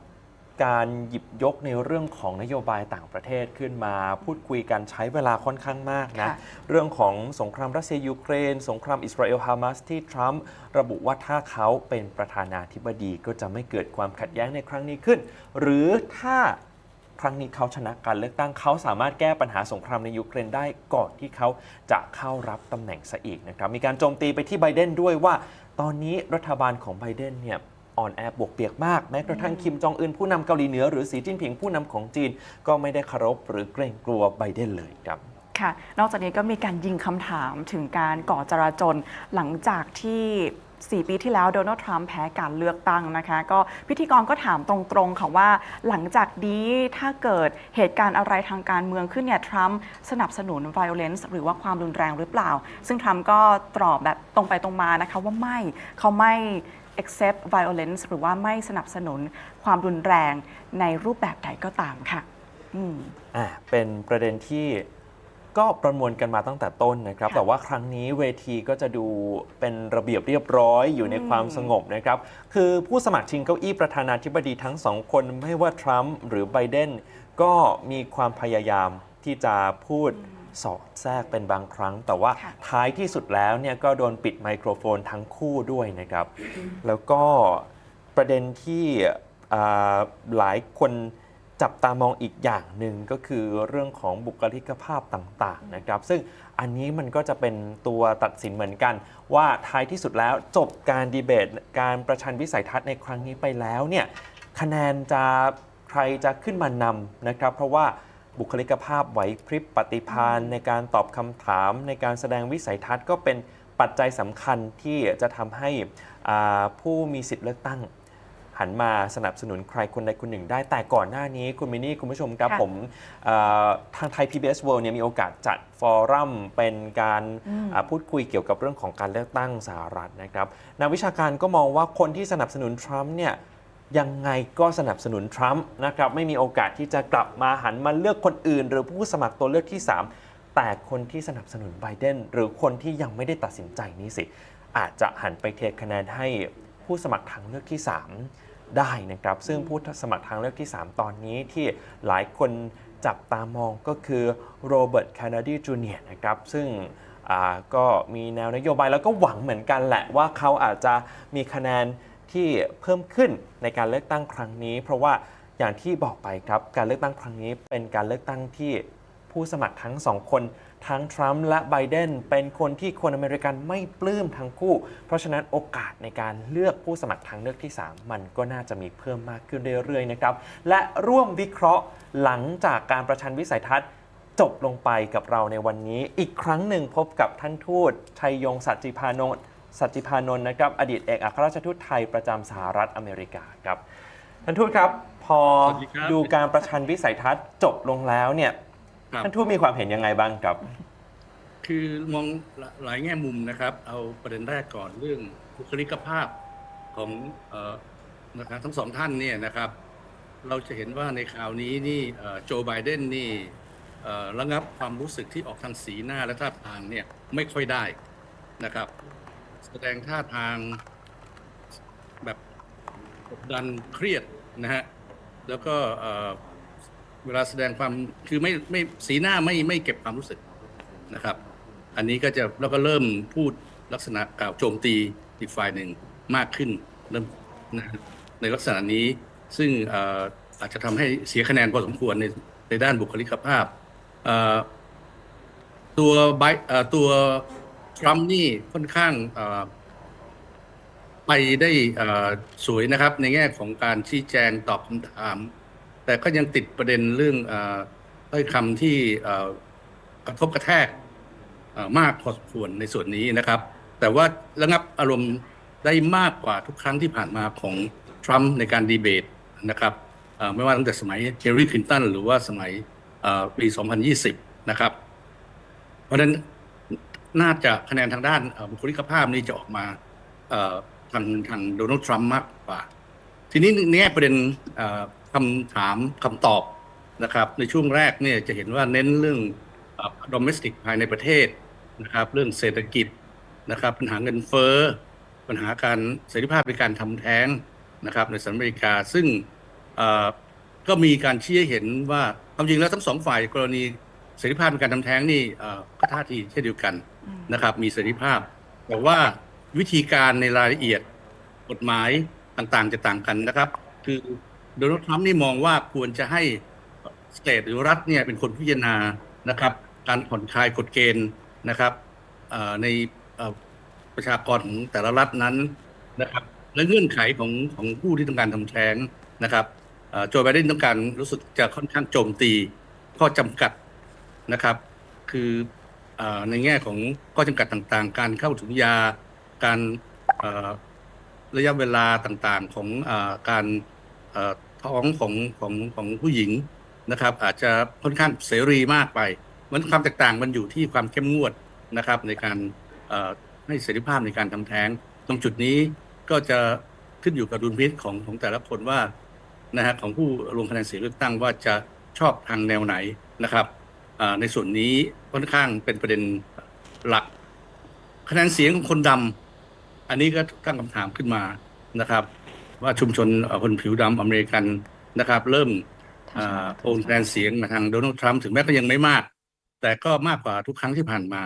การหยิบยกในเรื่องของนโยบายต่างประเทศขึ้นมาพูดคุยกันใช้เวลาค่อนข้างมากนะเรื่องของสงครามรัสเซียยูเครนสงครามอิสราเอลฮามาสที่ทรัมป์ระบุว่าถ้าเขาเป็นประธานาธิบดีก็จะไม่เกิดความขัดแย้งในครั้งนี้ขึ้นหรือถ้าครั้งนี้เขาชนะการเลือกตั้งเขาสามารถแก้ปัญหาสงครามในยูเครนได้ก่อนที่เขาจะเข้ารับตำแหน่งซะอีกนะครับมีการโจมตีไปที่ไบเดนด้วยว่าตอนนี้รัฐบาลของไบเดนเนี่ยอ่อนแอบวกเปียกมากแม้กระทั่งคิมจองอึนผู้นำเกาหลีเหนือหรือสีจิ้นผิงผู้นำของจีนก็ไม่ได้เคารพหรือเกรงกลัวไบเดนเลยครับค่ะนอกจากนี้ก็มีการยิงคำถามถึงการก่อจราจรหลังจากที่4 ปีที่แล้วโดนัลด์ทรัมป์แพ้การเลือกตั้งนะคะก็พิธีกรก็ถามตรงๆค่ะว่าหลังจากนี้ถ้าเกิดเหตุการณ์อะไรทางการเมืองขึ้นเนี่ยทรัมป์สนับสนุน violence หรือว่าความรุนแรงหรือเปล่าซึ่งทรัมป์ก็ตอบแบบตรงไปตรงมานะคะว่าเขาไม่ accept violence หรือว่าไม่สนับสนุนความรุนแรงในรูปแบบใดก็ตามค่ะเป็นประเด็นที่ก็ประมวลกันมาตั้งแต่ต้นนะครับแต่ว่าครั้งนี้เวทีก็จะดูเป็นระเบียบเรียบร้อยอยู่ในความสงบนะครับคือผู้สมัครชิงเก้าอี้ประธานาธิบดีทั้งสองคนไม่ว่าทรัมป์หรือไบเดนก็มีความพยายามที่จะพูด สอดแทรกเป็นบางครั้ง แต่ว่าท้ายที่สุดแล้วเนี่ยก็โดนปิดไมโครโฟนทั้งคู่ด้วยนะครับ แล้วก็ประเด็นที่หลายคนจับตามองอีกอย่างหนึ่งก็คือเรื่องของบุคลิกภาพต่างๆนะครับซึ่งอันนี้มันก็จะเป็นตัวตัดสินเหมือนกันว่าท้ายที่สุดแล้วจบการดีเบตการประชันวิสัยทัศน์ในครั้งนี้ไปแล้วเนี่ยคะแนนจะใครจะขึ้นมานำนะครับเพราะว่าบุคลิกภาพไหวพริบปฏิภาณในการตอบคำถามในการแสดงวิสัยทัศน์ก็เป็นปัจจัยสำคัญที่จะทำให้ผู้มีสิทธิ์เลือกตั้งหันมาสนับสนุนใครคนใดคนหนึ่งได้แต่ก่อนหน้านี้คุณมินนี่คุณผู้ชมครับผมทางไทย PBS World เนี่ยมีโอกาสจัดฟอรัมเป็นการพูดคุยเกี่ยวกับเรื่องของการเลือกตั้งสหรัฐนะครับนักวิชาการก็มองว่าคนที่สนับสนุนทรัมป์เนี่ยยังไงก็สนับสนุนทรัมป์นะครับไม่มีโอกาสที่จะกลับมาหันมาเลือกคนอื่นหรือผู้สมัครตัวเลือกที่ 3แต่คนที่สนับสนุนไบเดนหรือคนที่ยังไม่ได้ตัดสินใจนี้สิอาจจะหันไปเทคะแนนให้ผู้สมัครทางเลือกที่ 3ได้นะครับซึ่งผู้สมัครทางเลือกที่ 3 ตอนนี้ที่หลายคนจับตามองก็คือโรเบิร์ตแคนเนดีจูเนียร์นะครับซึ่งก็มีแนวนโยบายแล้วก็หวังเหมือนกันแหละว่าเขาอาจจะมีคะแนนที่เพิ่มขึ้นในการเลือกตั้งครั้งนี้เพราะว่าอย่างที่บอกไปครับการเลือกตั้งครั้งนี้เป็นการเลือกตั้งที่ผู้สมัครทั้งสองคนทั้งทรัมป์และไบเดนเป็นคนที่คนอเมริกันไม่ปลื้มทั้งคู่เพราะฉะนั้นโอกาสในการเลือกผู้สมัครทางเลือกที่ 3มันก็น่าจะมีเพิ่มมากขึ้นเรื่อยๆนะครับและร่วมวิเคราะห์หลังจากการประชันวิสัยทัศน์จบลงไปกับเราในวันนี้อีกครั้งหนึ่งพบกับท่านทูตชัยยงสัจจิพานนท์นะครับอดีตเอกอัครราชทูตไทยประจำสหรัฐอเมริกาครับท่านทูตครับพอดูการประชันวิสัยทัศน์จบลงแล้วเนี่ยท่านทูตมีความเห็นยังไงบ้างครับคือมองหลายแง่มุมนะครับเอาประเด็นแรกก่อนเรื่องบุคลิกภาพของนะครับทั้งสองท่านเนี่ยนะครับเราจะเห็นว่าในคราวนี้นี่โจไบเดนนี่ระงับความรู้สึกที่ออกทางสีหน้าและท่าทางเนี่ยไม่ค่อยได้นะครับแสดงท่าทางแบบกดดันเครียดนะฮะแล้วก็เวลาแสดงความคือไม่สีหน้าไม่เก็บความรู้สึกนะครับอันนี้ก็จะแล้วก็เริ่มพูดลักษณะกล่าวโจมตีอีกฝ่ายหนึ่งมากขึ้นเริ่มในลักษณะนี้ซึ่งอาจจะทำให้เสียคะแนนพอสมควรในด้านบุคลิกภาพตัวทรัมป์นี่ค่อนข้างไปได้สวยนะครับในแง่ของการชี้แจงตอบคำถามแต่ก็ยังติดประเด็นเรื่องถ้อยคำที่กระทบกระแทกมากพอสมควรในส่วนนี้นะครับแต่ว่าระงับอารมณ์ได้มากกว่าทุกครั้งที่ผ่านมาของทรัมป์ในการดีเบตนะครับไม่ว่าตั้งแต่สมัยเฮนรี่คลินตันหรือว่าสมัยปี 2020 นะครับเพราะฉะนั้นน่าจะคะแนนทางด้านบุคลิกภาพนี้จะออกมาทางโดนัลด์ทรัมป์มากกว่าทีนี้ในแง่ประเด็นคำถามคำตอบนะครับในช่วงแรกเนี่ยจะเห็นว่าเน้นเรื่องdomestic ภายในประเทศนะครับเรื่องเศรษฐกิจนะครับปัญหาเงินเฟ้อปัญหาการเสรีภาพในการทำแท้งนะครับในสหรัฐอเมริกาซึ่งก็มีการชี้ให้เห็นว่าความจริงแล้วทั้งสองฝ่ายกรณีเสรีภาพในการทำแท้งนี่ก็ท่าทีเช่นเดียวกันนะครับมีเสรีภาพแต่ว่าวิธีการในรายละเอียดกฎหมายต่างๆจะต่างกันนะครับคือโดนัลด์ทรัมป์นี่มองว่าควรจะให้สเตทหรือรัฐเนี่ยเป็นคนพิจารณานะครับการผ่อนคลายกฎเกณฑ์นะครับในประชากรของแต่ละรัฐนั้นนะครับและเงื่อนไขของผู้ที่ต้องการทำแท้งนะครับโจไบเดนต้องการรู้สึกจะค่อนข้างโจมตีข้อจำกัดนะครับคือในแง่ของข้อจำกัดต่างๆการเข้าถึงยาการระยะเวลาต่างๆของการท้องของผู้หญิงนะครับอาจจะค่อนข้างเสรีมากไปมันความแตกต่างมันอยู่ที่ความเข้มงวดนะครับในการให้เสรีภาพในการทำแท้งตรงจุดนี้ก็จะขึ้นอยู่กับดุลพินิจของแต่ละคนว่านะฮะของผู้ลงคะแนนเสียงเลือกตั้งว่าจะชอบทางแนวไหนนะครับในส่วนนี้ค่อนข้างเป็นประเด็นหลักคะแนนเสียงของคนดำอันนี้ก็ตั้งคำถามขึ้นมานะครับว่าชุมชนคนผิวดำอเมริกันนะครับเริ่มโอนคะแนนเสียงมาทางโดนัลด์ทรัมป์ถึงแม้ก็ยังไม่มาก แต่ก็มากกว่าทุกครั้งที่ผ่านมา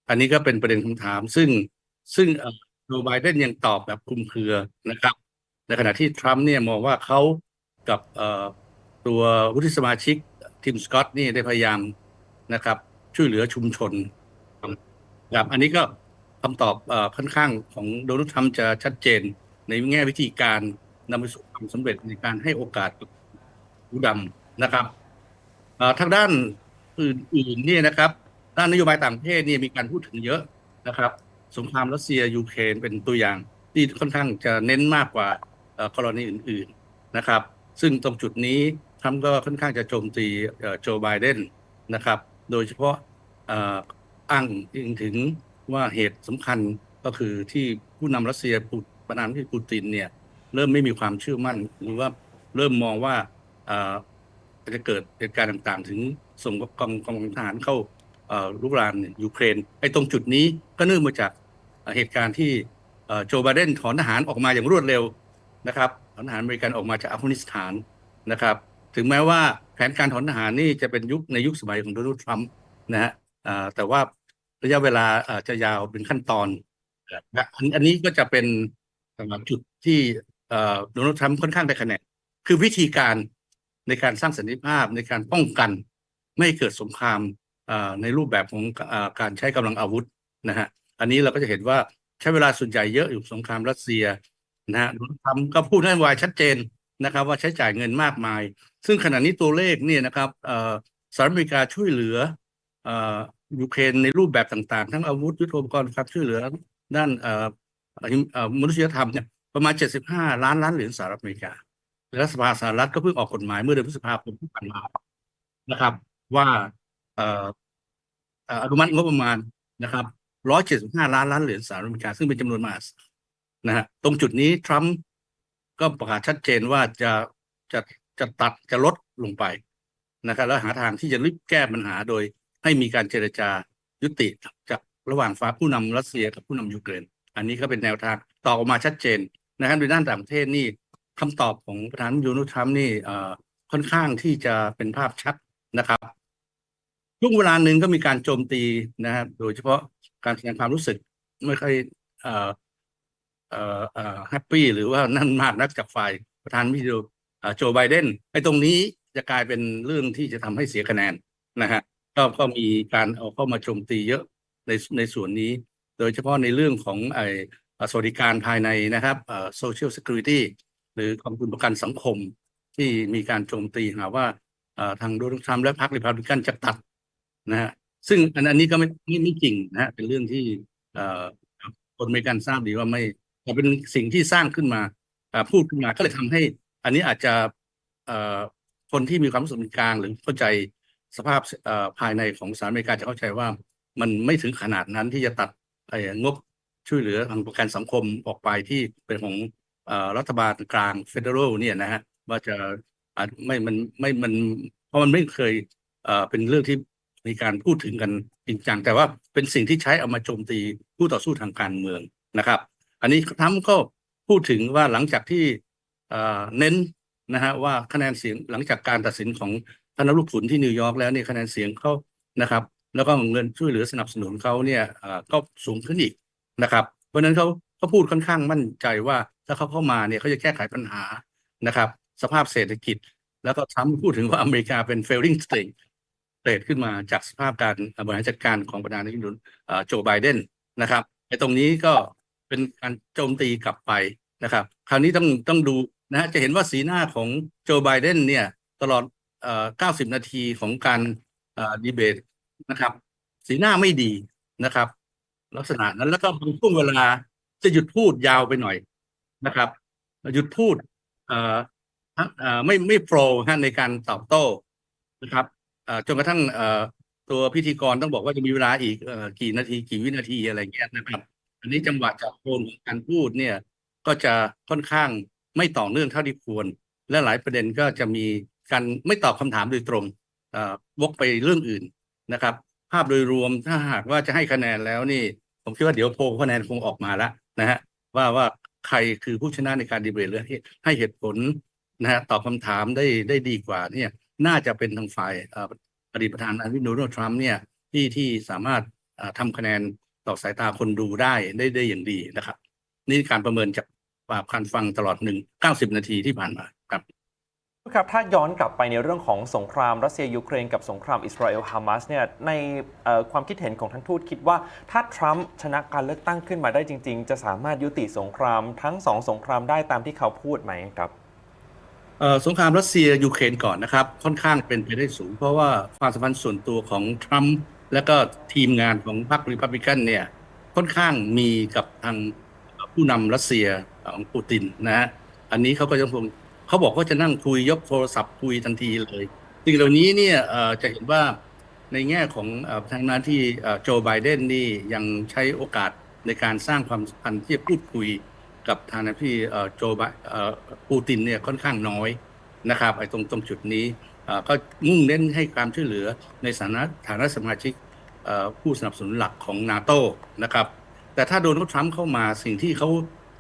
อันนี้ก็เป็นประเด็นคำถามซึ่งโจไบเดนยังตอบแบบคลุมเครือนะครับในขณะที่ทรัมป์เนี่ยมองว่าเขากับตัววุฒิสมาชิกทีมสกอตนี่ได้พยายามนะครับช่วยเหลือชุมชนครับอันนี้ก็คำตอบค่อนข้างของโดนัลด์ทรัมป์จะชัดเจนในแง่วิธีการนำไปสู่ความสำเร็จในการให้โอกาสผู้ดำนะครับทางด้านอื่นๆเนี่ยนะครับด้านนโยบายต่างประเทศนี่มีการพูดถึงเยอะนะครับสงครามรัสเซียยูเครนเป็นตัวอย่างที่ค่อนข้างจะเน้นมากกว่ากรณีอื่นๆนะครับซึ่งตรงจุดนี้ทรัมป์ก็ค่อนข้างจะโจมตีโจไบเดนนะครับโดยเฉพาะอ้างถึงว่าเหตุสำคัญก็คือที่ผู้นำรัสเซียประธานาธิบดีปูตินเนี่ยเริ่มไม่มีความเชื่อมั่นหรือว่าเริ่มมองว่าจะเกิดเหตุการณ์ต่างๆถึงส่งกองทหารเข้าลุกรานยูเครนไอ้ตรงจุดนี้ก็เนื่องมาจากเหตุการณ์ที่โจไบเดนถอนทหารออกมาอย่างรวดเร็วนะครับถอนทหารอเมริกันออกมาจากอัฟกานิสถานนะครับถึงแม้ว่าแผนการถอนทหารนี่จะเป็นในยุคสมัยของโดนัลด์ทรัมป์นะฮะแต่ว่าระยะเวลาจะยาวเป็นขั้นตอนอันนี้ก็จะเป็นจุดที่โดนัลด์ทรัมป์ค่อนข้างได้คะแนนคือวิธีการในการสร้างสันติภาพในการป้องกันไม่ให้เกิดสงครามในรูปแบบของการใช้กำลังอาวุธนะฮะอันนี้เราก็จะเห็นว่าใช้เวลาส่วนใหญ่เยอะอยู่สงครามรัสเซียนะฮะโดนัลด์ทรัมป์ก็พูดนโยบายชัดเจนนะครับว่าใช้จ่ายเงินมากมายซึ่งขณะนี้ตัวเลขเนี่ยนะครับสหรัฐอเมริกาช่วยเหลือยูเครนในรูปแบบต่างๆทั้งอาวุธยุทโธปกรณ์ครับช่วยเหลือด้านมนุษยธรรมเนี่ยประมาณ75 ล้านเหรียญสหรัฐอเมริกาและสภาสหรัฐก็เพิ่งออกกฎหมายเมื่อเดือนพฤษภาคมที่ผ่านมานะครับว่าอนุมัติงบประมาณนะครับ175 ล้านเหรียญสหรัฐอเมริกาซึ่งเป็นจำนวนมหาศาลนะฮะตรงจุดนี้ทรัมป์ก็ประกาศชัดเจนว่าจะลดลงไปนะครับแล้วหาทางที่จะรีบแก้ปัญหาโดยให้มีการเจรจายุติจากระหว่างฝ่ายผู้นำรัสเซียกับผู้นำยูเครนอันนี้ก็เป็นแนวทางตอบออกมาชัดเจนนะครับในด้านต่างประเทศนี่คำตอบของประธานาธิบดีโดนัลด์ทรัมป์นี่ค่อนข้างที่จะเป็นภาพชัดนะครับช่วงเวลาหนึ่งก็มีการโจมตีนะครับโดยเฉพาะการแสดงความรู้สึกไม่ค่อยแฮปปี้หรือว่านั่นมากนักจากฝ่ายประธานาธิบดีโจไบเดนไอ้ตรงนี้จะกลายเป็นเรื่องที่จะทำให้เสียคะแนนนะฮะก็มีการเอาเข้ามาโจมตีเยอะในส่วนนี้โดยเฉพาะในเรื่องของสวัสดิการภายในนะครับsocial security หรือกองทุนประกันสังคมที่มีการโจมตีหาว่าทางโดนัลด์ทรัมป์และพรรครีพับลิกันจะตัดนะฮะซึ่งอันนี้ก็ไม่จริงนะฮะเป็นเรื่องที่คนอเมริกันทราบดีว่าไม่แต่เป็นสิ่งที่สร้างขึ้นมาพูดขึ้นมาก็เลยทำให้อันนี้อาจจะคนที่มีความรู้สึกเป็นกลางหรือเข้าใจสภาพภายในของสหรัฐอเมริกาจะเข้าใจว่ามันไม่ถึงขนาดนั้นที่จะตัดงบช่วยเหลือทางประกันสังคมออกไปที่เป็นของรัฐบาลกลางเฟเดอรัลเนี่ยนะฮะว่าจะมันเพราะมันไม่เคยเป็นเรื่องที่มีการพูดถึงกันจริงจังแต่ว่าเป็นสิ่งที่ใช้เอามาโจมตีผู้ต่อสู้ทางการเมืองนะครับอันนี้ทรัมป์ก็พูดถึงว่าหลังจากที่เน้นนะฮะว่าคะแนนเสียงหลังจากการตัดสินของท่านลูกขุนที่นิวยอร์กแล้วเนี่ยคะแนนเสียงเขานะครับแล้วก็เงินช่วยเหลือสนับสนุนเขาเนี่ยก็สูงขึ้นอีกนะครับเพราะฉะนั้นเขาพูดค่อนข้างมั่นใจว่าถ้าเขาเข้ามาเนี่ยเขาจะแก้ไขปัญหานะครับสภาพเศรษฐกิจแล้วก็ทรัมป์พูดถึงว่าอเมริกาเป็น failing state ขึ้นมาจากสภาพการบริหารจัดการของประธานาธิบดีโจไบเดนนะครับไอ้ตรงนี้ก็เป็นการโจมตีกลับไปนะครับคราวนี้ต้องดูนะฮะจะเห็นว่าสีหน้าของโจไบเดนเนี่ยตลอด90 นาทีของการดีเบตนะครับสีหน้าไม่ดีนะครับลักษณะนั้นแล้วก็บางช่วงเวลาจะหยุดพูดยาวไปหน่อยนะครับหยุดพูดไม่โปรฮะในการตอบโต้นะครับจนกระทั่งตัวพิธีกรต้องบอกว่าจะมีเวลาอีกกี่นาทีกี่วินาทีอะไรเงี้ยนะครับอันนี้จังหวะจากโทนของการพูดเนี่ยก็จะค่อนข้างไม่ต่อเนื่องเท่าที่ควรและหลายประเด็นก็จะมีการไม่ตอบคำถามโดยตรงวกไปเรื่องอื่นนะครับภาพโดยรวมถ้าหากว่าจะให้คะแนนแล้วนี่ผมคิดว่าเดี๋ยวโพลคะแนนคงออกมาแล้วนะฮะว่าใครคือผู้ชนะในการดีเบตหรือให้เหตุผลนะฮะตอบคำถามได้ดีกว่าเนี่ยน่าจะเป็นทางฝ่าย อดีตประธานาธิบดีโดนัลด์ทรัมป์เนี่ยที่สามารถทำคะแนนต่อสายตาคนดูได้อย่างดีนะครับนี่การประเมินจากการฟังตลอด90 นาทีที่ผ่านมาครับถ้าย้อนกลับไปในเรื่องของสงครามรัสเซียยูเครนกับสงครามอิสราเอลฮามาสเนี่ยในความคิดเห็นของท่านทูตคิดว่าถ้าทรัมป์ชนะการเลือกตั้งขึ้นมาได้จริงๆจะสามารถยุติสงครามทั้ง2 สงครามได้ตามที่เขาพูดไหมครับสงครามรัสเซียยูเครนก่อนนะครับค่อนข้างเป็นไปได้สูงเพราะว่าความสัมพันธ์ส่วนตัวของทรัมป์และก็ทีมงานของพรรครีพับลิกันเนี่ยค่อนข้างมีกับทางผู้นำรัสเซียของปูตินนะฮะอันนี้เขาก็จะเขาบอกว่าจะนั่งคุยยกโทรศัพท์คุยทันทีเลยสิ่งเหล่านี้เนี่ยจะเห็นว่าในแง่ของทางนั้นที่โจไบเดนนี่ยังใช้โอกาสในการสร้างความสัมพันธ์ที่พูดคุยกับทางที่ปูตินเนี่ยค่อนข้างน้อยนะครับไอ้ตรงจุดนี้ก็มุ่งเน้นให้ความช่วยเหลือในฐานะสมาชิกผู้สนับสนุนหลักของนาโต้นะครับแต่ถ้าโดนัลด์ทรัมป์เข้ามาสิ่งที่เขา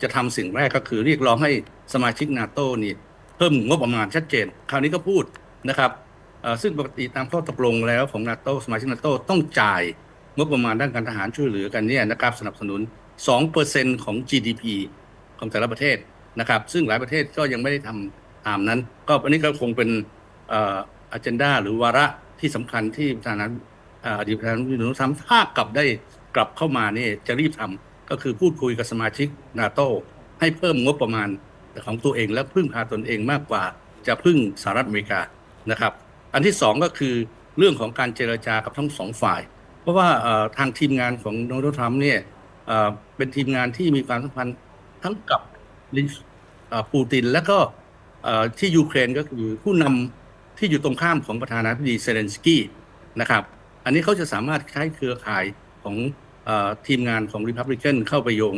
จะทำสิ่งแรกก็คือเรียกร้องให้สมาชิกนาโต้นี่เพิ่มงบประมาณชัดเจนคราวนี้ก็พูดนะครับซึ่งปกติตามข้อตกลงแล้วของนาโต้สมาชิกนาโต้ต้องจ่ายงบประมาณด้านการทหารช่วยเหลือกันเนี่ยนะครับสนับสนุน 2% ของ GDP ของแต่ละประเทศนะครับซึ่งหลายประเทศก็ยังไม่ได้ทำตามนั้นก็อันนี้ก็คงเป็นagenda หรือวาระที่สำคัญที่ประธานาธิบดีอดีตประธานาธิบดีโดนัลด์ทรัมป์ถ้ากลับเข้ามาเนี่ยจะรีบทำก็คือพูดคุยกับสมาชิกนาโต้ให้เพิ่มงบประมาณของตัวเองและพึ่งพาตนเองมากกว่าจะพึ่งสหรัฐอเมริกานะครับอันที่2ก็คือเรื่องของการเจรจากับทั้ง2ฝ่ายเพราะว่าทางทีมงานของโดนัลด์ทรัมป์เนี่ยเป็นทีมงานที่มีความสัมพันธ์ทั้งกับปูตินและก็ที่ยูเครนก็คือผู้นำที่อยู่ตรงข้ามของประธานาธิบดีเซเลนสกี้นะครับอันนี้เขาจะสามารถใช้เครือข่ายของทีมงานของ Republican เข้าไปโยง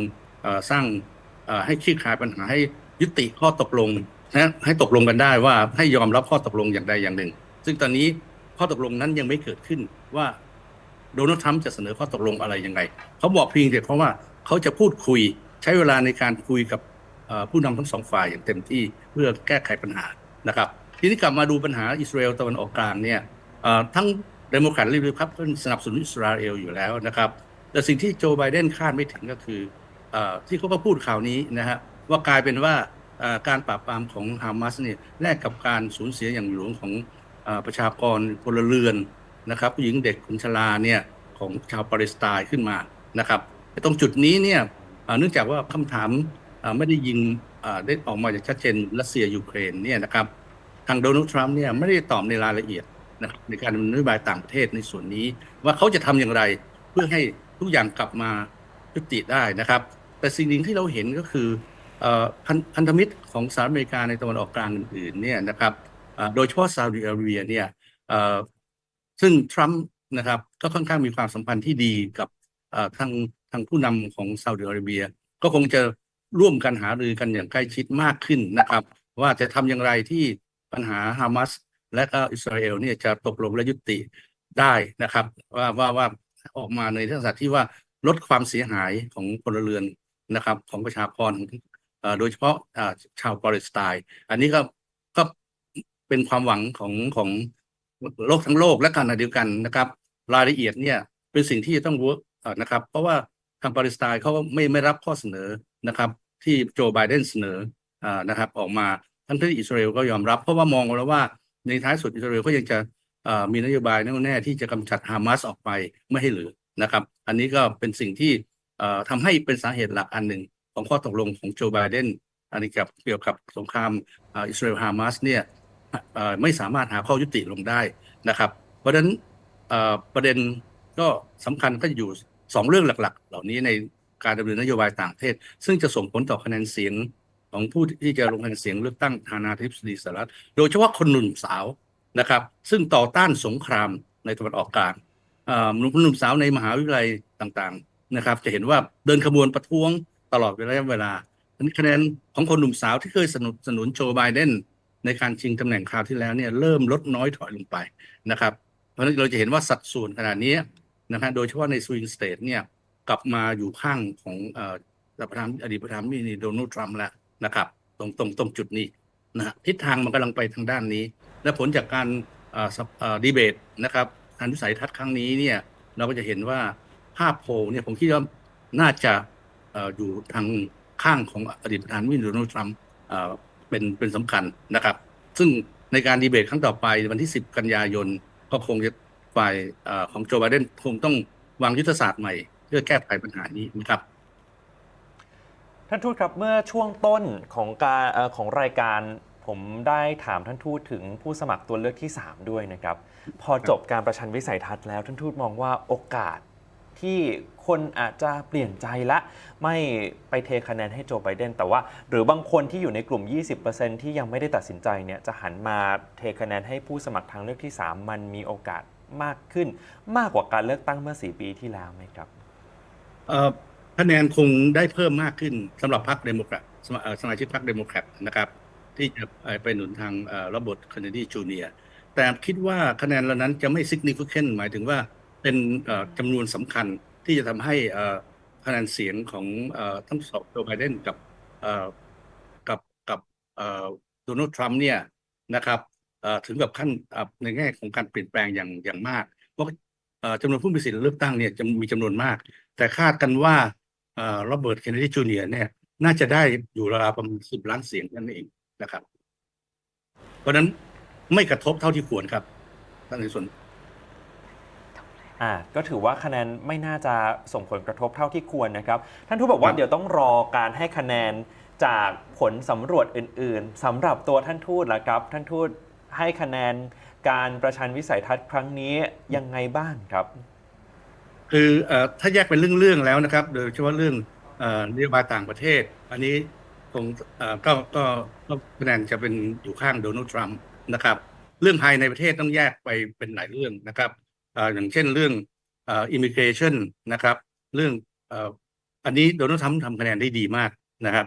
สร้างให้คลี่คลายปัญหาให้ยุติข้อตกลงนะให้ตกลงกันได้ว่าให้ยอมรับข้อตกลงอย่างใดอย่างหนึ่งซึ่งตอนนี้ข้อตกลงนั้นยังไม่เกิดขึ้นว่าโดนัลด์ทรัมป์จะเสนอข้อตกลงอะไรยังไงเขาบอกเพียงแต่เพราะว่าเขาจะพูดคุยใช้เวลาในการคุยกับผู้นำทั้ง2ฝ่ายอย่างเต็มที่เพื่อแก้ไขปัญหานะครับทีนี้กลับมาดูปัญหาอิสราเอลตะวันออกกลางเนี่ยทั้งเดโมแครตและรีพับลิกันสนับสนุนอิสราเอลอยู่แล้วนะครับแต่สิ่งที่โจไบเดนคาดไม่ถึงก็คือที่เขาก็พูดข่าวนี้นะฮะว่ากลายเป็นว่าการปราบปรามของฮามาสเนี่ยแลกกับการสูญเสียอย่างหลวงของประชากรพลเรือนนะครับผู้หญิงเด็กคนชราเนี่ยของชาวปาเลสไตน์ขึ้นมานะครับตรงจุดนี้เนี่ยเนื่องจากว่าคำถามไม่ได้ยิงได้ออกมาจากชัดเจนรัสเซียยูเครนเนี่ยนะครับทางโดนัลด์ทรัมป์เนี่ยไม่ได้ตอบในรายละเอียดนะครับในการดำเนินนโยบายต่างประเทศในส่วนนี้ว่าเขาจะทำอย่างไรเพื่อให้ทุกอย่างกลับมายุติได้นะครับแต่สิ่งหนึ่งที่เราเห็นก็คือพันธมิตรของสหรัฐอเมริกาในตะวันออกกลางอื่นๆเนี่ยนะครับโดยเฉพาะซาอุดิอาระเบียเนี่ยซึ่งทรัมป์นะครับก็ค่อนข้างมีความสัมพันธ์ที่ดีกับทางผู้นำของซาอุดิอาระเบียก็คงจะร่วมกันหารือกันอย่างใกล้ชิดมากขึ้นนะครับว่าจะทำอย่างไรที่ปัญหาฮามาสและก็อิสราเอลเนี่ยจะตกลงและยุติได้นะครับว่าออกมาในลักษณะที่ว่าลดความเสียหายของพลเรือนนะครับของประชากรโดยเฉพาะชาวปาเลสไตน์อันนี้ก็เป็นความหวังของโลกทั้งโลกและขณะเดียวกันนะครับรายละเอียดเนี่ยเป็นสิ่งที่ต้องเวิร์กนะครับเพราะว่าทางปาเลสไตน์เขาไม่รับข้อเสนอนะครับที่โจไบเดนเสนอนะครับออกมาทั้งที่อิสราเอลก็ยอมรับเพราะว่ามองแล้วว่าในท้ายสุดอิสราเอลก็ยังจะมีนโยบายแน่วแน่ที่จะกำจัดฮามาสออกไปไม่ให้เหลือนะครับอันนี้ก็เป็นสิ่งที่ทำให้เป็นสาเหตุหลักอันหนึ่งของข้อตกลงของโจไบเดนอันนี้เกี่ยวกับสงครามอิสราเอลฮามาสเนี่ยไม่สามารถหาข้อยุติลงได้นะครับเพราะฉะนั้นประเด็นก็สำคัญก็อยู่2เรื่องหลักๆเหล่านี้ในการดำเนินนโยบายต่างประเทศซึ่งจะส่งผลต่อคะแนนเสียงของผู้ที่จะลงคะแนนเสียงเลือกตั้งประธานาธิบดีสหรัฐโดยเฉพาะคนหนุ่มสาวนะครับซึ่งต่อต้านสงครามในตะวันออกกลางหนุ่มสาวในมหาวิทยาลัยต่างๆนะครับจะเห็นว่าเดินขบวนประท้วงตลอดระยะเวลาคะแนนของคนหนุ่มสาวที่เคยสนับสนุนโจไบเดนในการชิงตำแหน่งคราวที่แล้วเนี่ยเริ่มลดน้อยถอยลงไปนะครับเพราะฉะนั้นเราจะเห็นว่าสัดส่วนขนาดนี้นะครับโดยเฉพาะในสวิงสเตทเนี่ยกลับมาอยู่ข้างของอดีตประธานาธิบดีโดนัลด์ทรัมป์แล้วนะครับตรงจุดนี้นะทิศทางมันกำลังไปทางด้านนี้และผลจากการ ดีเบตนะครับการวิสัยทัศน์ครั้งนี้เนี่ยเราก็จะเห็นว่าภาพโพลเนี่ยผมคิดว่าน่าจะอยู่ทางข้างของอดีตประธานาธิบดีโดนัลด์ทรัมป์เป็นสำคัญนะครับซึ่งในการดีเบตครั้งต่อไปวันที่10 กันยายนก็คงจะฝ่ายของโจไบเดนคงต้องวางยุทธศาสตร์ใหม่เพื่อแก้ไขปัญหานี้นะครับท่านทูตครับเมื่อช่วงต้นของของรายการผมได้ถามท่านทูตถึงผู้สมัครตัวเลือกที่ 3 ด้วยนะครับพอจบการประชันวิสัยทัศน์แล้วท่านทูตมองว่าโอกาสที่คนอาจจะเปลี่ยนใจละไม่ไปเทคะแนนให้โจไบเดนแต่ว่าหรือบางคนที่อยู่ในกลุ่ม 20% ที่ยังไม่ได้ตัดสินใจเนี่ยจะหันมาเทคะแนนให้ผู้สมัครทางเลือกที่ 3 มันมีโอกาสมากขึ้นมากกว่าการเลือกตั้งเมื่อ4 ปีที่แล้วไหมครับคะแนนคงได้เพิ่มมากขึ้นสำหรับพรรคเดโมแครตสมาชิกพรรคเดโมแครตนะครับที่จะไปหนุนทางโรเบิร์ตเคนเนดีจูเนียร์แต่คิดว่าคะแนนเหล่านั้นจะไม่ significant หมายถึงว่าเป็นจำนวนสำคัญที่จะทำให้คะแนนเสียงของทั้งสองโจไบเดนกับโดนัลด์ทรัมป์เนี่ยนะครับถึงกับขั้นในแง่ของการเปลี่ยนแปลงอย่างมากเพราะจำนวนผู้มีสิทธิ์เลือกตั้งเนี่ยจะมีจำนวนมากแต่คาดกันว่าโรเบิร์ตเคนเนดีจูเนียร์เนี่ยน่าจะได้อยู่ราวๆประมาณ10 ล้านเสียงนั่นเองนะครับเพราะนั้นไม่กระทบเท่าที่ควรครับในส่วนก็ถือว่าคะแนนไม่น่าจะส่งผลกระทบเท่าที่ควรนะครับท่านทูตบอกว่าเดี๋ยวต้องรอการให้คะแนนจากผลสำรวจอื่นๆสำหรับตัวท่านทูตล่ะครับท่านทูตให้คะแนนการประชันวิสัยทัศน์ครั้งนี้ยังไงบ้างครับคือถ้าแยกเป็นเรื่องๆแล้วนะครับโดยเฉพาะเรื่องนโยบายต่างประเทศอันนี้คงก็คะแนนจะเป็นอยู่ข้างโดนัลด์ทรัมป์นะครับเรื่องภายในประเทศต้องแยกไปเป็นหลายเรื่องนะครับอย่างเช่นเรื่องimmigration นะครับเรื่องอันนี้โดนัลด์ทรัมป์ทำคะแนนได้ดีมากนะครับ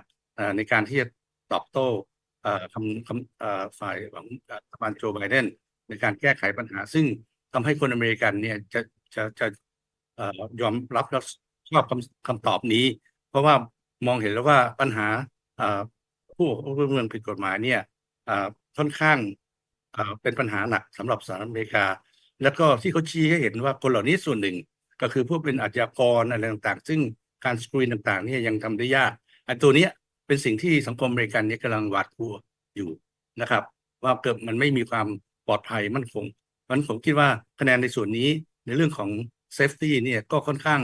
ในการที่จะตอบโต้ฝ่ายของรัฐบาลโจไบเดนในการแก้ไขปัญหาซึ่งทำให้คนอเมริกันเนี่ยจะยอมรับและชอบคำตอบนี้เพราะว่ามองเห็นแล้วว่าปัญหาผู้เมืองผิดกฎหมายเนี่ยค่อนข้างเป็นปัญหาหนักสำหรับสหรัฐอเมริกาแล้วก็ที่เขาชี้ให้เห็นว่าคนเหล่านี้ส่วนหนึ่งก็คือพวกเป็นอาชญากรอะไรต่างๆซึ่งการสกรีนต่างๆนี่ยังทำได้ยากตัวนี้เป็นสิ่งที่สังคมอเมริกันนี่กำลังหวาดกลัวอยู่นะครับว่าเกิดมันไม่มีความปลอดภัยมั่นคงมันผมคิดว่าคะแนนในส่วนนี้ในเรื่องของเซฟตี้เนี่ยก็ค่อนข้าง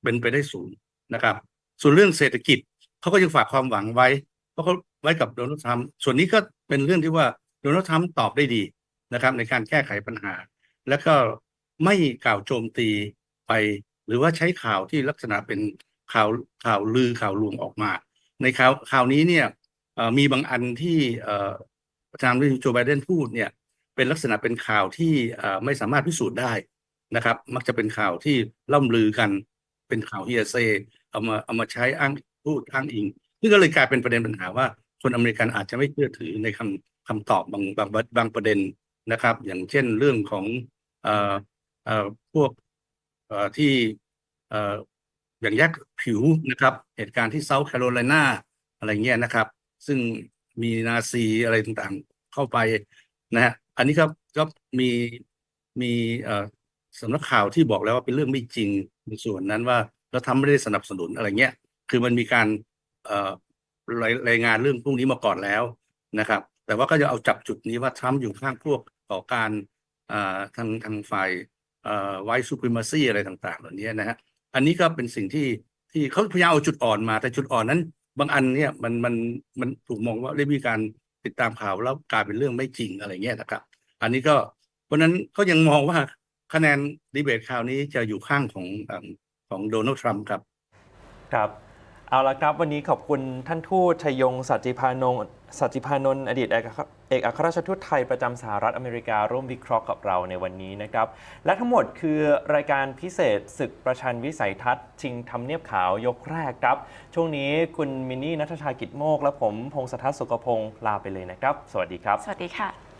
เป็นไปได้สูงนะครับส่วนเรื่องเศรษฐกิจเขาก็ยังฝากความหวังไว้เพราะเขาไว้กับโดนัลด์ทรัมป์ส่วนนี้ก็เป็นเรื่องที่ว่าโดนัลด์ทรัมป์ตอบได้ดีนะครับในการแก้ไขปัญหาและก็ไม่กล่าวโจมตีไปหรือว่าใช้ข่าวที่ลักษณะเป็นข่าวลือข่าวลวงออกมาในข่าวนี้เนี่ยมีบางอันที่ประธานาธิบดีโจไบเดนพูดเนี่ยเป็นลักษณะเป็นข่าวที่ไม่สามารถพิสูจน์ได้นะครับมักจะเป็นข่าวที่ล่ำลือกันเป็นข่าวเฮียเซเอามาใช้พูดอ้างอิงนี่ก็เลยกลายเป็นประเด็นปัญหาว่าคนอเมริกันอาจจะไม่เชื่อถือในคำตอบบางประเด็นนะครับอย่างเช่นเรื่องของพวกที่อย่างแยกผิวนะครับเหตุการณ์ที่เซาท์แคโรไลนาอะไรเงี้ยนะครับซึ่งมีนาซีอะไรต่างๆเข้าไปนะฮะอันนี้ก็มีสำนักข่าวที่บอกแล้วว่าเป็นเรื่องไม่จริงในส่วนนั้นว่าแล้วทำไม่ได้สนับสนุนอะไรเงี้ยคือมันมีการรายงานเรื่องพวกนี้มาก่อนแล้วนะครับแต่ว่าก็จะเอาจับจุดนี้ว่าทรัมป์อยู่ข้างพวกต่อการทางฝ่ายwhite supremacy อะไรต่างๆเหล่านี้นะฮะอันนี้ก็เป็นสิ่งที่เขาพยายามเอาจุดอ่อนมาแต่จุดอ่อนนั้นบางอันเนี่ยมันถูกมองว่าได้มีการติดตามข่าวแล้วกลายเป็นเรื่องไม่จริงอะไรเงี้ยนะครับอันนี้ก็เพราะนั้นก็ยังมองว่าคะแนนดีเบตคราวนี้จะอยู่ข้างของโดนัลด์ทรัมป์ครับครับเอาละครับวันนี้ขอบคุณท่านทูตชัยยงสัจจิพานนท์อดีตเอกอัครราชทูตไทยประจำสหรัฐอเมริการ่วมวิเคราะห์กับเราในวันนี้นะครับและทั้งหมดคือรายการพิเศษศึกประชันวิสัยทัศน์ชิงทำเนียบขาวยกแรกครับช่วงนี้คุณมินนี่ณัฐชากิจโมกและผมพงษ์สทัศน์สุขพงศ์ลาไปเลยนะครับสวัสดีครับสวัสดีค่ะ